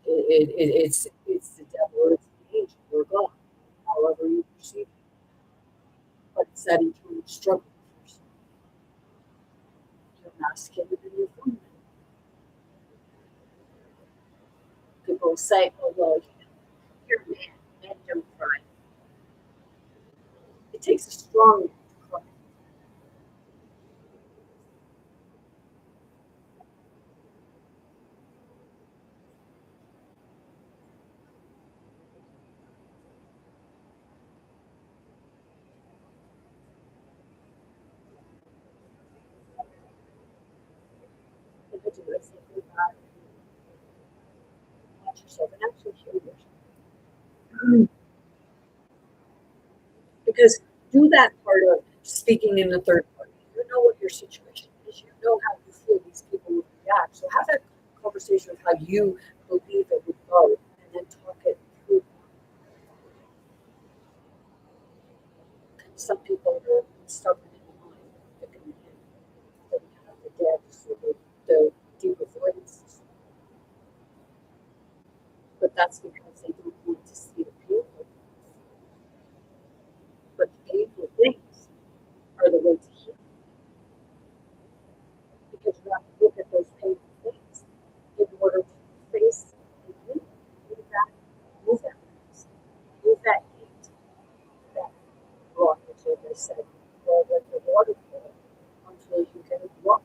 devil or it's the angel or God, however you perceive it. But it's that internal struggle first. You're masculine and you're feminine. People say, "Oh well, you're a man, men don't cry." It takes a strong man to cry. And to do it, simply watch yourself and actually heal yourself. Because do that part of speaking in the third party. You know what your situation is. You know how you feel these people would react. So have that conversation of how you believe it would go, and then talk it through. Some people are stubborn in the mind. They can have the dead, so the deep avoidance. But that's because they don't want to see the painful. But the painful things are the way to heal. Because you have to look at those painful things in order to face and move that past, move that hate, that blockage, as I said, or like the waterfall until you get it blocked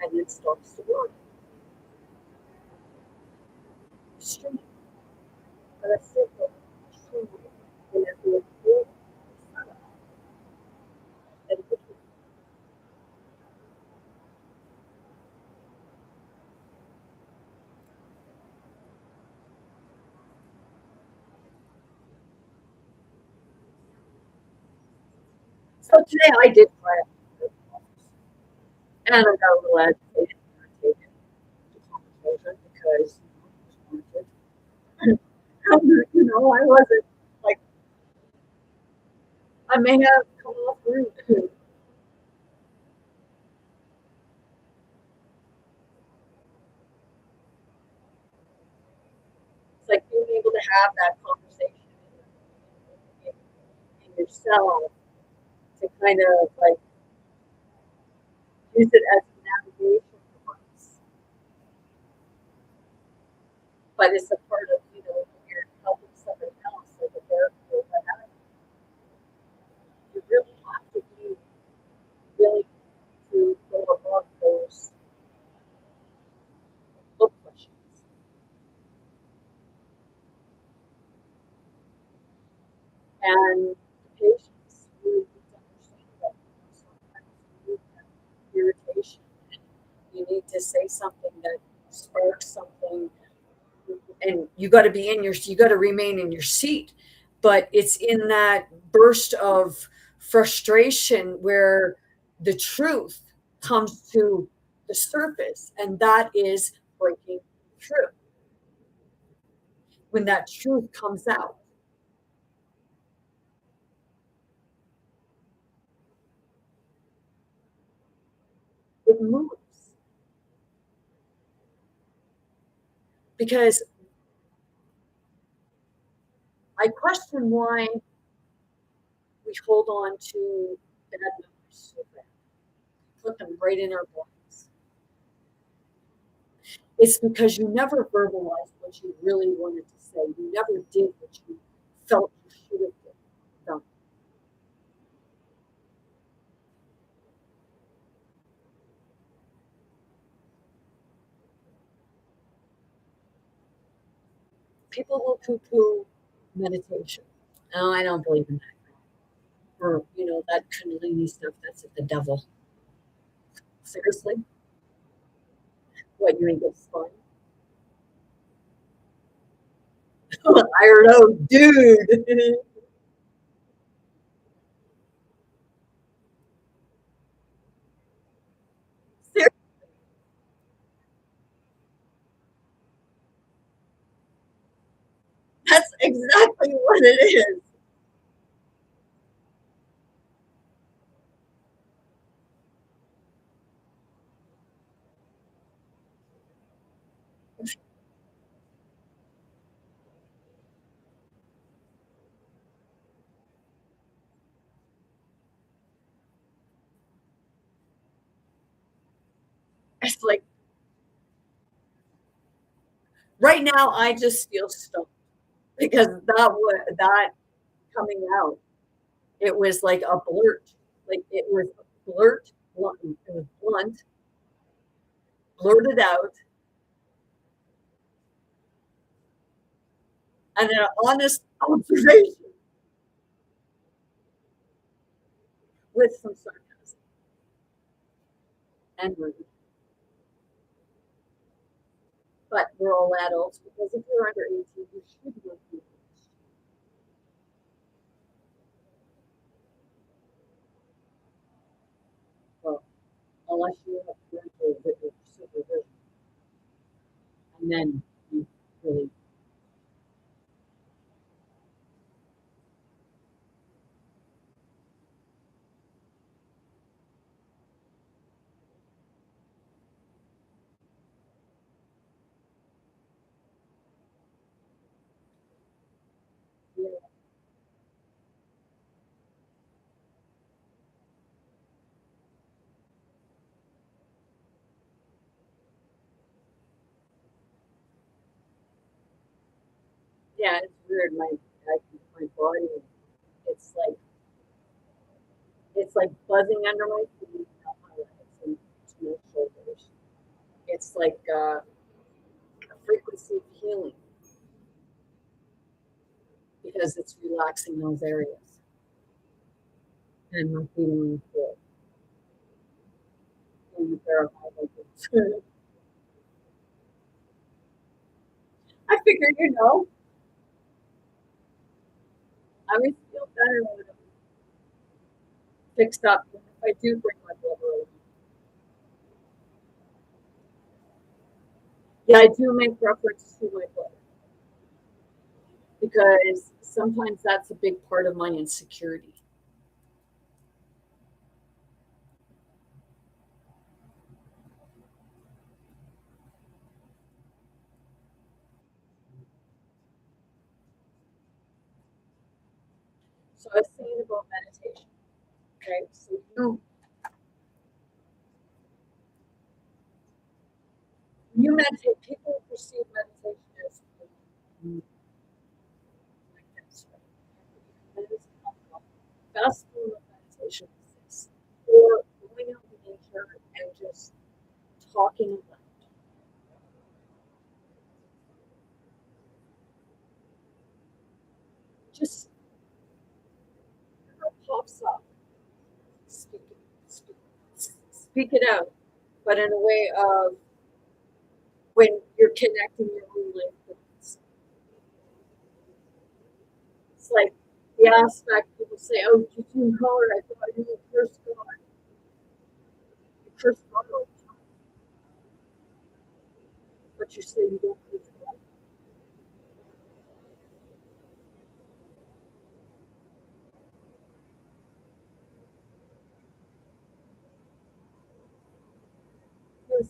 and it starts to work. Stream. But I said that stream in every field and so today I did cry and I got a little agitated and irritated the conversation because I wasn't like I may have come off rude. It's like being able to have that conversation in yourself to kind of like use it as a navigation device. But it's a part of, when you're helping somebody else, like a therapist or what have you, you really have to be willing to go above those look questions. And the patients really need to understand that sometimes you need that irritation. You need to say something that sparks something, and you got to remain in your seat. But it's in that burst of frustration where the truth comes to the surface, and that is breaking through. When that truth comes out, it moves. Because I question why we hold on to bad memories so bad, put them right in our bodies. It's because you never verbalized what you really wanted to say. You never did what you felt you should have done. People will poo-poo meditation. Oh, I don't believe in that. Or, that Kundalini stuff, that's the devil. Seriously? What, you ain't get spun? I don't know, dude. That's exactly what it is. It's like right now I just feel stuck because that coming out, it was like a blurt. Like it was blurt, blunt, it was blunt, blurted out, and an honest observation with some sarcasm and rude. But we're all adults because if you're under 18, you should not be. unless you have parental supervision, and then you really. Yeah, yeah, it's weird. My body, it's like it's like buzzing under my feet, my legs, and to my shoulders. It's like a frequency of healing because it's relaxing those areas and not feeling good. And the pair of eyelids. I figure, I always feel better when I'm fixed up. If I do bring my blood over. Yeah, I do make reference to my blood because sometimes that's a big part of my insecurity. So I was saying about meditation. Okay, so you meditate. People perceive meditation as like this, right? That is not the best form of meditation exists. Or going out in nature and just talking about just whatever pops up, speak it, speak it out, but in a way of when you're connecting your own life with this. It's like the aspect people say, "Oh, did you color? I thought you cursed God. You curse God all the time, but you say you don't curse God." Yes.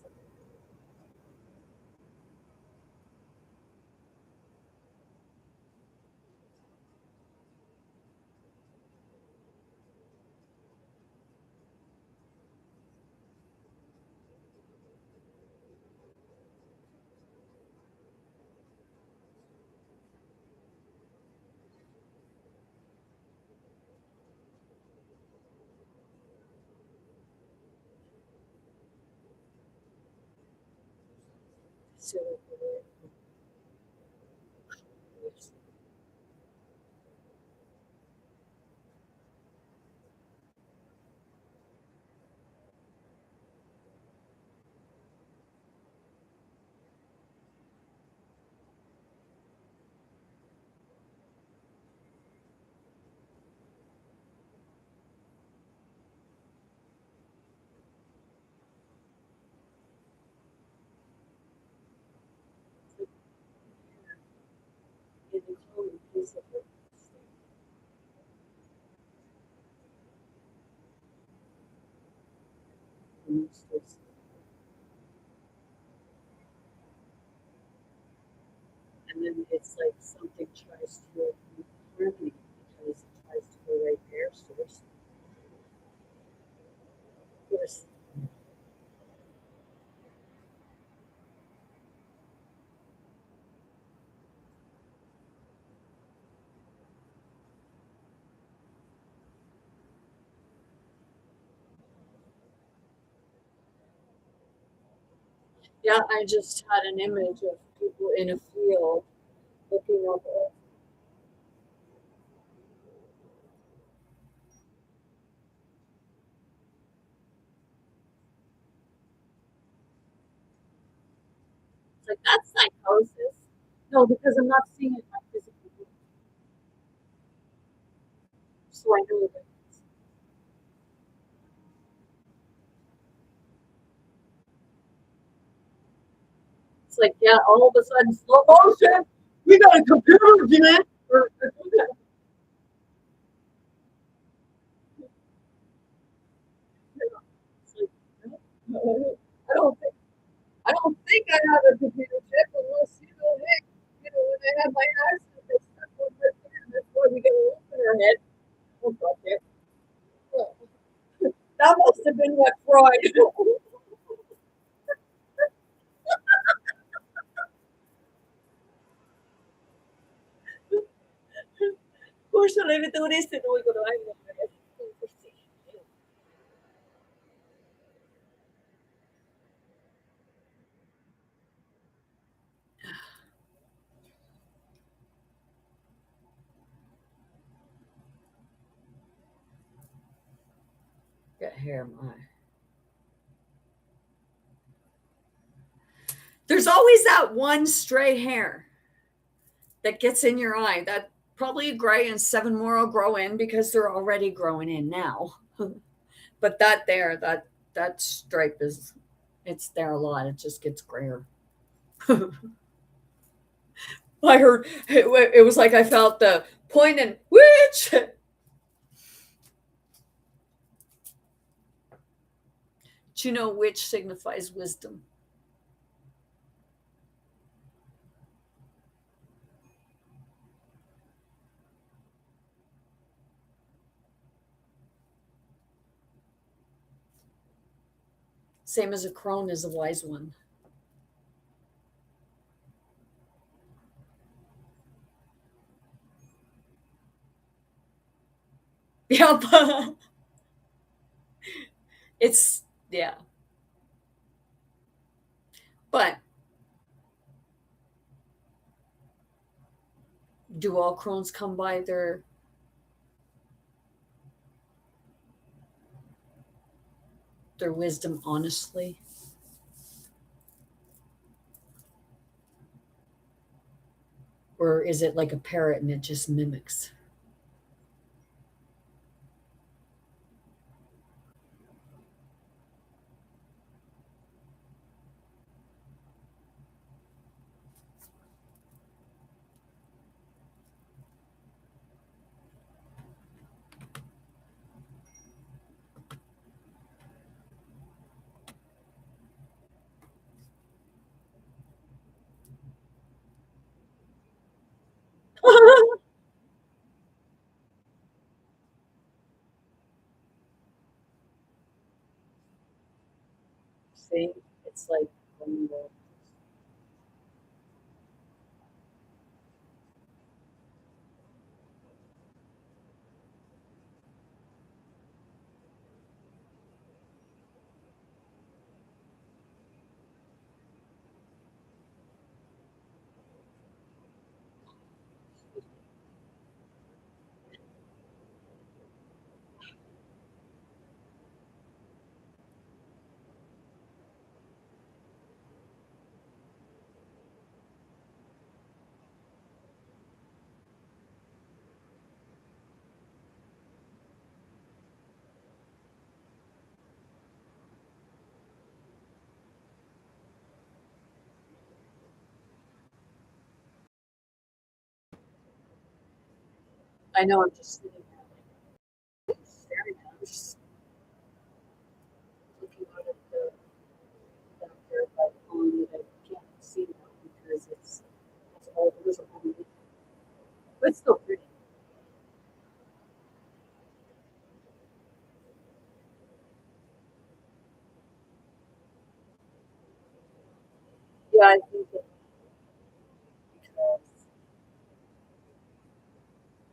So, in the common piece of it, and then it's like something tries to harm me because it tries to go right there. So there's yeah, I just had an image of people in a field looking up. It's like that's psychosis. No, because I'm not seeing it in my physical world, so I know that. It's like, yeah, all of a sudden, slow motion. We got a computer, Jen. I don't think I have a computer chip unless heck, when I have my accident, they stuck one right there, and that's why we get a lump in our head. Oh, God, yeah. That must have been what Freud. Forse le dovreste noi got hair in my eye. There's always that one stray hair that gets in your eye. That probably gray and 7 more will grow in because they're already growing in now. But that stripe is it's there a lot. It just gets grayer. I heard it was like I felt the point and which. Do you know which signifies wisdom? Same as a crone is a wise one. Yep. It's yeah. But do all crones come by their wisdom honestly? Or is it like a parrot and it just mimics? See, it's like when the I know I'm just sitting there like staring at it. I'm just looking out at the down there by the pond that I can't see now because it's all visible. But it's still pretty. Yeah, I think that because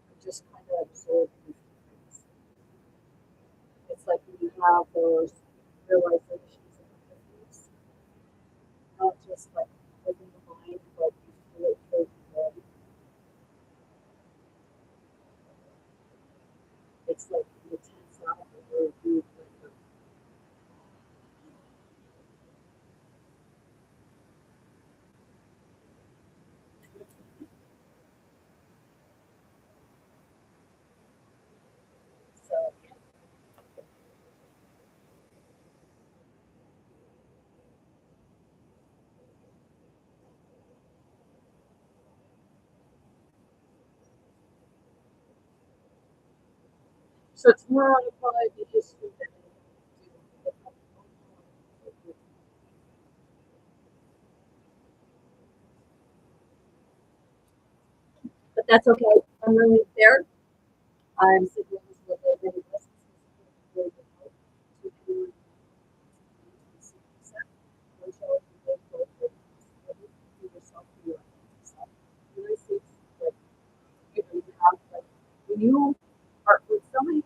I just kind of absorb different things. It's like when you have those realizations and epiphanies, not just like in the mind, but you feel it through the body. It's like you tense out the whole group. So So tomorrow will probably be history. But that's okay. I'm really there. I'm sitting with what they really listen to. Really good help to anyone who one show if you go for it. Do yourself, do your authentic self. And I see like you have like when you are when somebody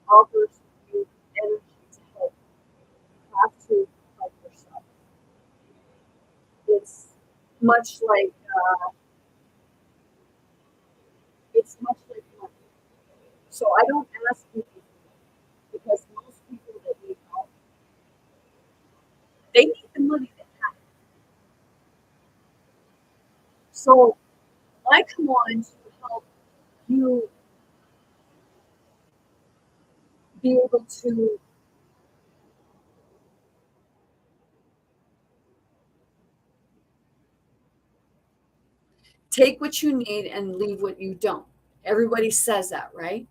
offers you energy to help, you have to help yourself. It's much like money. So I don't ask people because most people that need help, they need the money they have. So I come on to help you be able to take what you need and leave what you don't. Everybody says that, right?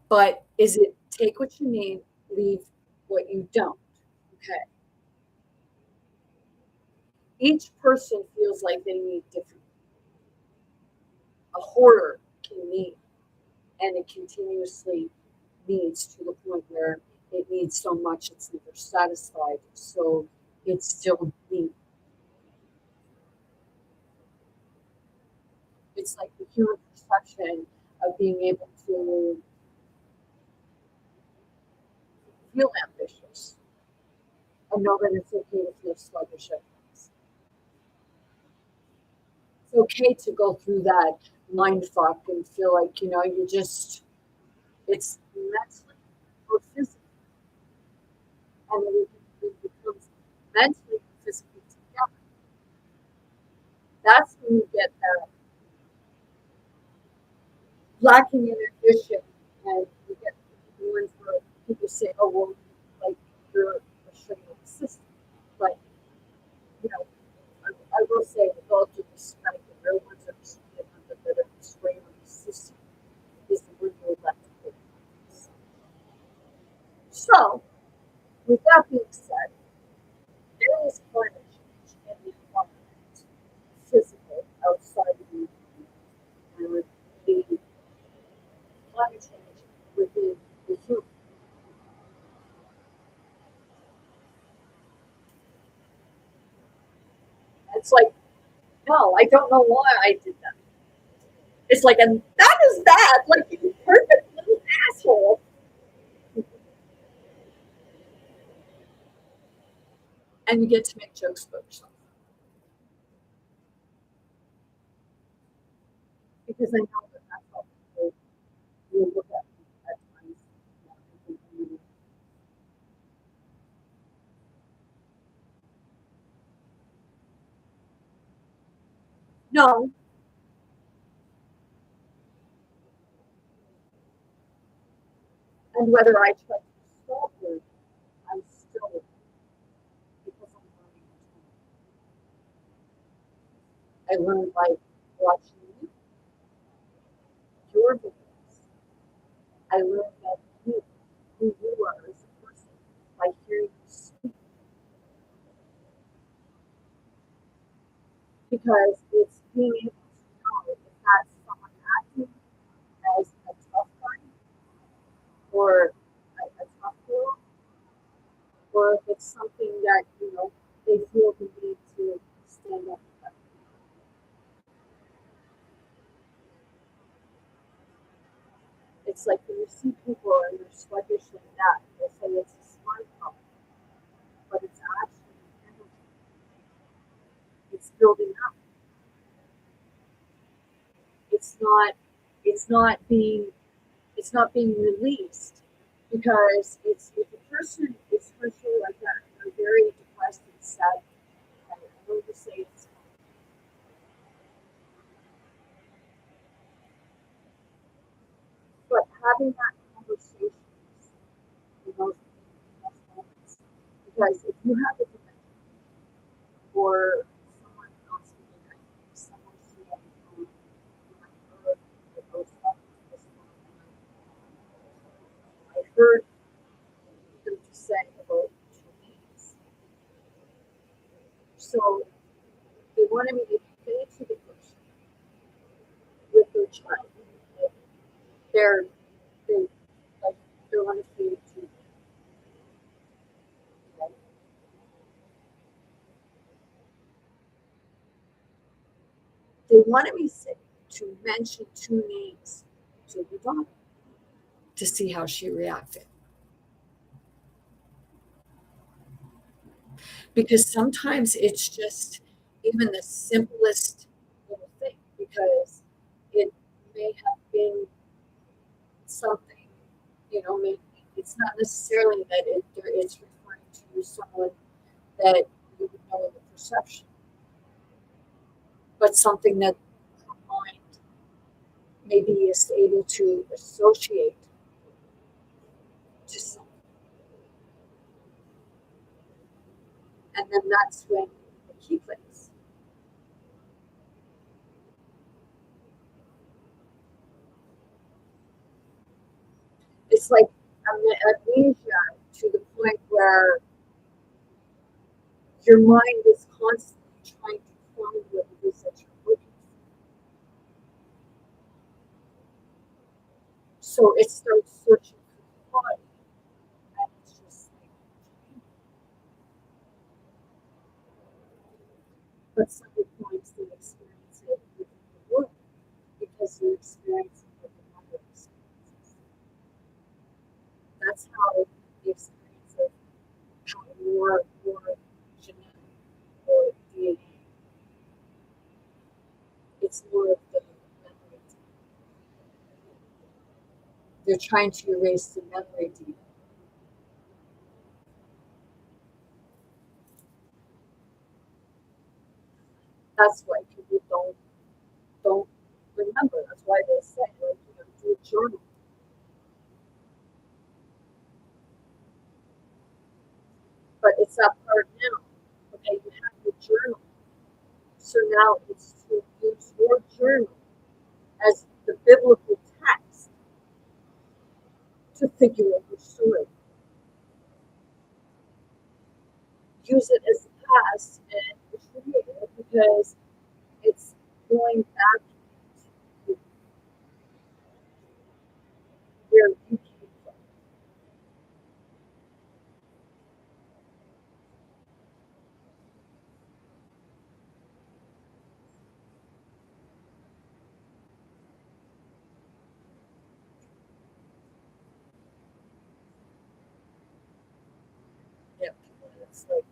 But is it take what you need, leave what you don't? Okay. Each person feels like they need different. A hoarder can need, and it continuously needs to the point where it needs so much it's never satisfied. So it's still needs. It's like the human perception of being able to feel ambitious and know that it's okay to feel sluggish at times. It's okay to go through that mind fuck and feel like, you just, it's mentally or physically. And then it becomes mentally and physically together. That's when you get that lacking in ambition and you get the ones where people say, oh, well, like, you're a strain of the system. But, I will say, with all due respect, the real ones that are strain of the system is the one who left the place. So, with that being said, there is climate change in the environment, physical, outside of the environment, and the climate change within the human. It's like, no, I don't know why I did that. It's like, and that is that, like, you perfect little asshole. And you get to make jokes about yourself. Because I know that that's how people will look at me at times. No, and whether I try to stop it, I'm still, because I'm learning. I learn by watching you, your videos. I learn about you, who you are as a person, by hearing you speak. Because it's being able to know if that's someone acting as a tough guy or a tough girl, or if it's something that, they feel the need to stand up for. It's like when you see people and they're sluggish like that, they say it's a smart problem, but it's actually energy. It's building up. It's not. It's not being. It's not being released because it's if a person is especially like that, they're very depressed and sad. I know to say it's, but having that conversation in those moments, because if you have a connection or someone else who someone seeing or those they're they like they're undefeated too. Right? They wanted me to mention two names to the daughter to see how she reacted. Because sometimes it's just even the simplest little thing, because it may have been something, maybe it's not necessarily that it's referring to someone that you would know in the perception, but something that her mind maybe is able to associate to something. And then that's when the key plays. It's like amnesia to the point where your mind is constantly trying to find what it is that you're looking for. So it starts searching for the body, and it's just like, but sometimes they experience it within the world because they're experiencing it with other experiences. That's how the experience of how your genetic or DNA, it's more of the memory. They're trying to erase the memory deep. That's why people don't remember. That's why they say, like, do a journal. But it's that part now. Okay, you have your journal. So now it's to use your journal as the biblical text to figure out your story. Use it as the past and create it because it's going back to where you came from. Yeah, it's like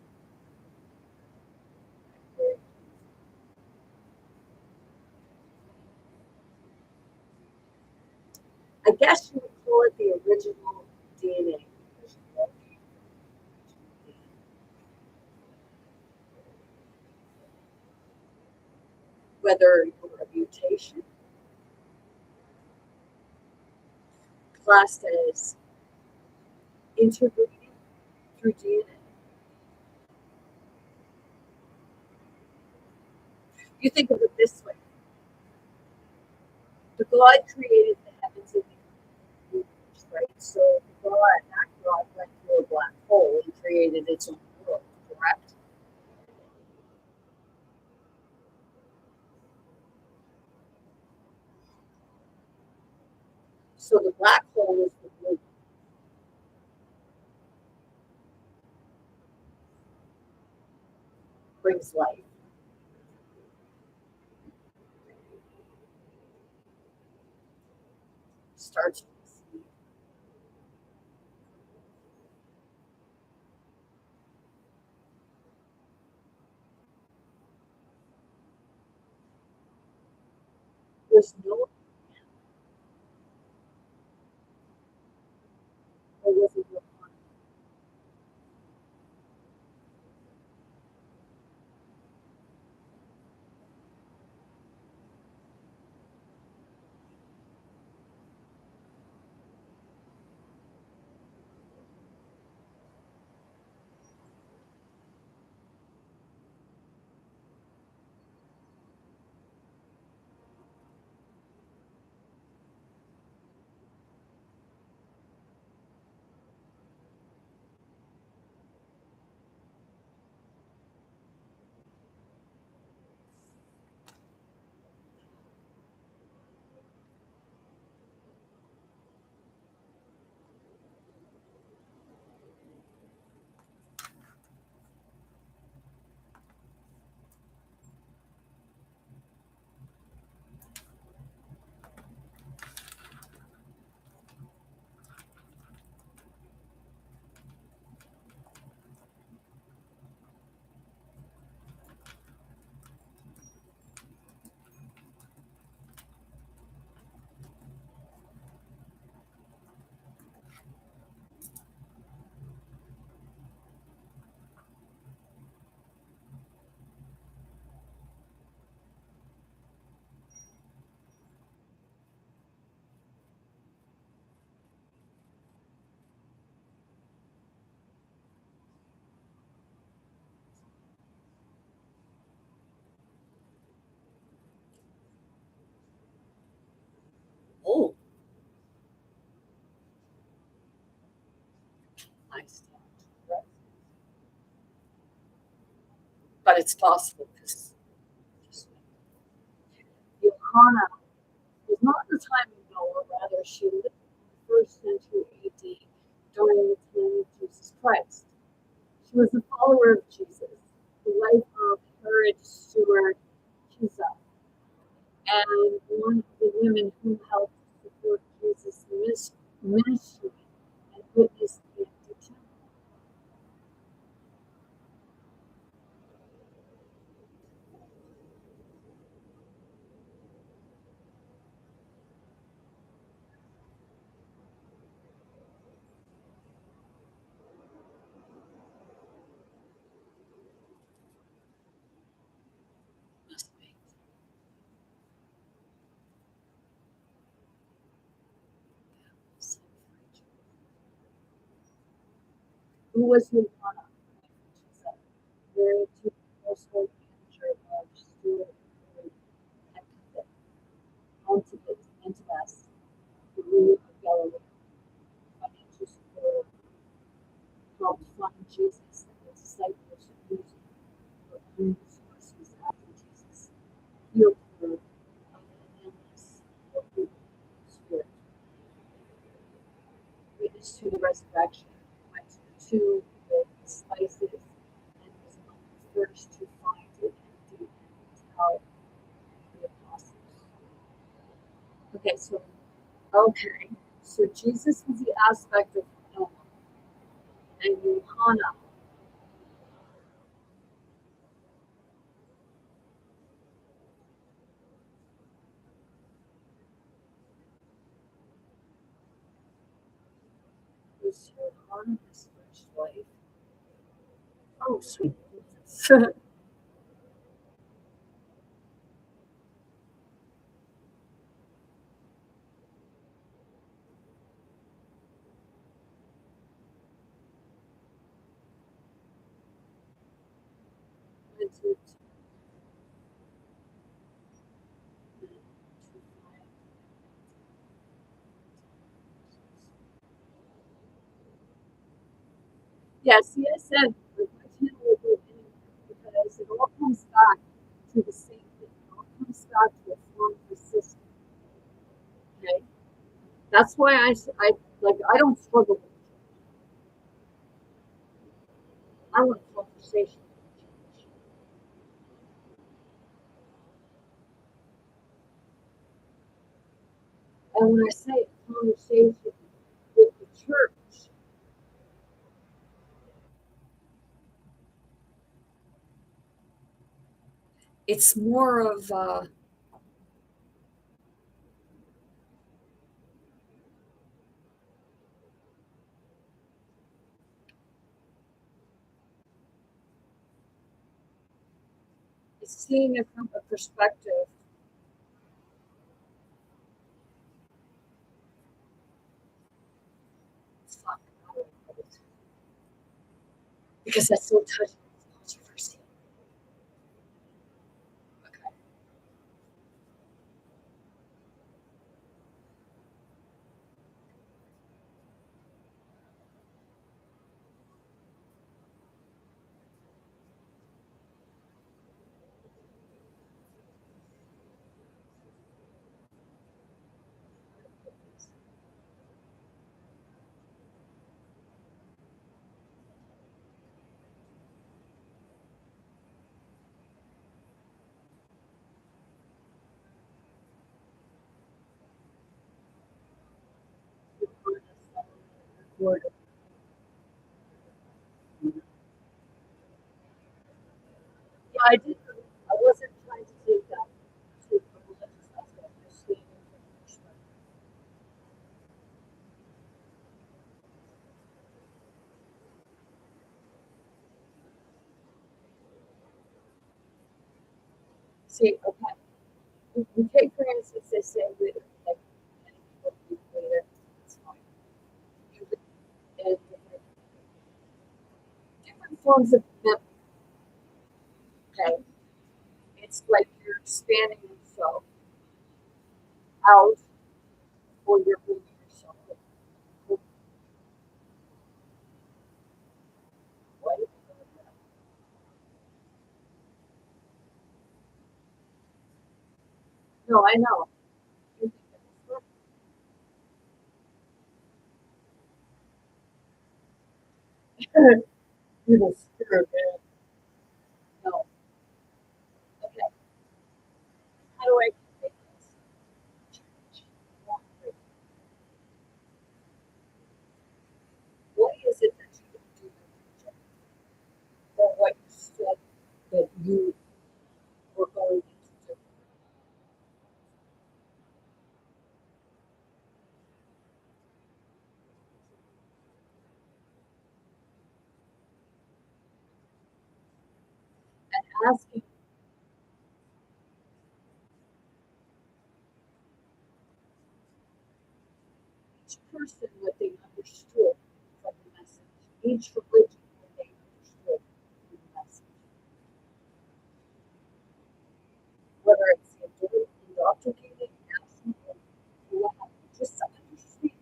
I guess you would call it the original DNA. Whether you're a mutation classed as interbreeding through DNA. You think of it this way: the God created the heavens and the universe, right? So that God went through a black hole and created its own world, correct? So the black hole is the blue, brings life, starts with the seed. There's no, or was it no? I stand corrected. But it's possible because Johanna was not in the time of Noah, rather, she lived in the first century AD during the time of Jesus Christ. She was a follower of Jesus, the wife of Herod Steward Chusa, and one of the women who helped support Jesus' ministry and witnessed the empty tomb. Must be. Who was Johanna? Married to the household manager of Stewart Antipas, the ruler of Galilee. Financial support helped fund Jesus and the disciples using their own resources after Jesus healed her of an illness or spirit. Witness to the resurrection, went to the tomb with spices and was among the first to find it empty and tell the apostles. So Jesus was the aspect of Noah, and Johanna was Johanna's first wife. Oh, sweet. Went to yeah, see, I said like, my channel will go anywhere because it all comes back to the same thing. It all comes back to a form of system. Okay, that's why I don't struggle with it. I want a conversation. And when I say a conversation with the church, it's more of it's seeing it from a perspective. Fuck, I don't know it. Because that's so touching. It's controversy. Okay. Word. Yeah, I did. I wasn't trying to take that to a religious aspect. Just seeing it from a perspective. See, okay. We take for instance, they say with like many people do later, it's fine. And different forms of memory, okay? It's like you're expanding yourself out or you're moving yourself. No, I know. You think that's right. Evil spirit, man. No. Okay. How do I make this? What is it that you can do to reject, or what you said that you were going to do? And asking each person what they understood from the message, each religion what they understood from the message, whether it's indoctrinated, national, or what, just to understand.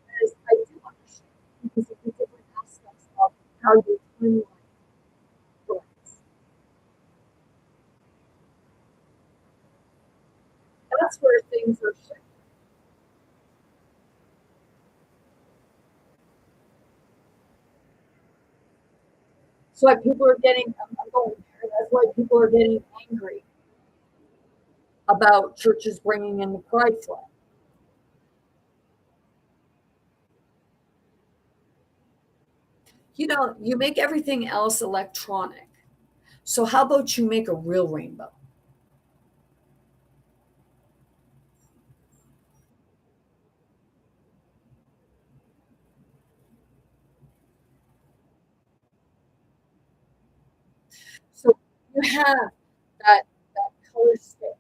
Because I do understand, because of the different aspects of how your timeline works. That's where things are shifting. So why people are getting, I'm going there, that's why people are getting angry about churches bringing in the pride flag. You know, you make everything else electronic. So how about you make a real rainbow? So you have that color scale,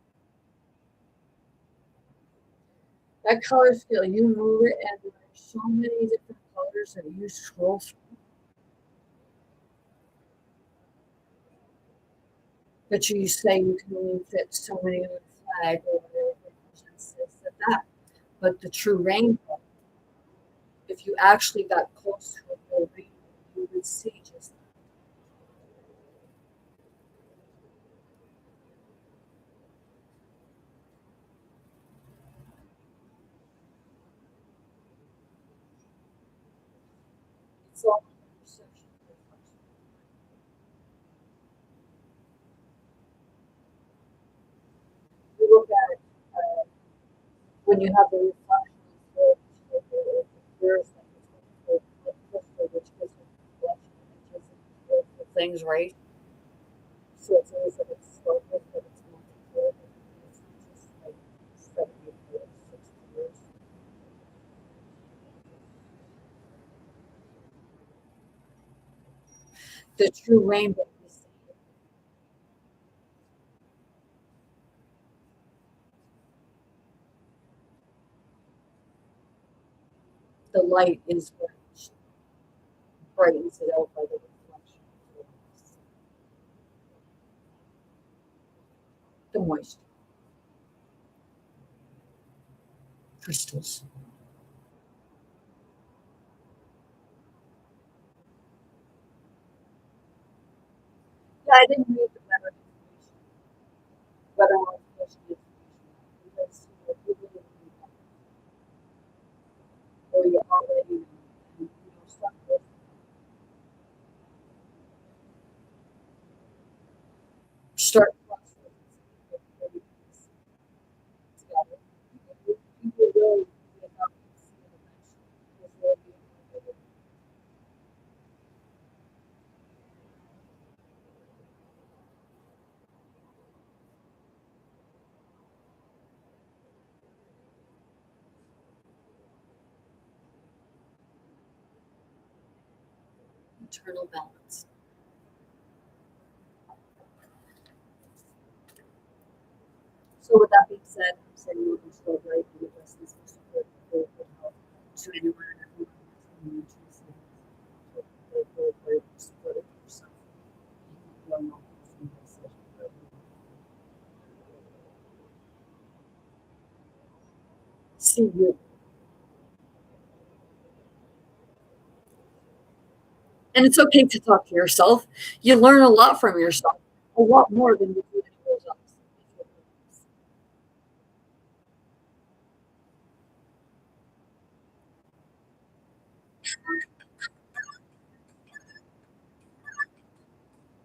that color scale, you move it, and there are so many different colors that you scroll through that you say you can only fit so many on the flag or whatever it represents this or that. But the true rainbow, if you actually got close to a real rainbow, you would see just that. It's all in the perception of the person. You look at it when you have the reflection of the mirrors that the crystal, which gives you reflection and gives you the things right. So it's always that it's focused, but it's not clear. It's just like 70 years, 60 years. The true rainbow is the light is what brightens it out by the reflection. The moisture, crystals. Yeah, I didn't read the better information, better information because you really need that, or you already know, and stuff with start processing together. People really get up and see the next because they'll be internal balance. So with that being said, I'm sending you this love light and blessings of support for good health to anyone and everyone who's coming into this very supportive of yourself. You are not using this as your see you. And it's okay to talk to yourself. You learn a lot from yourself, a lot more than you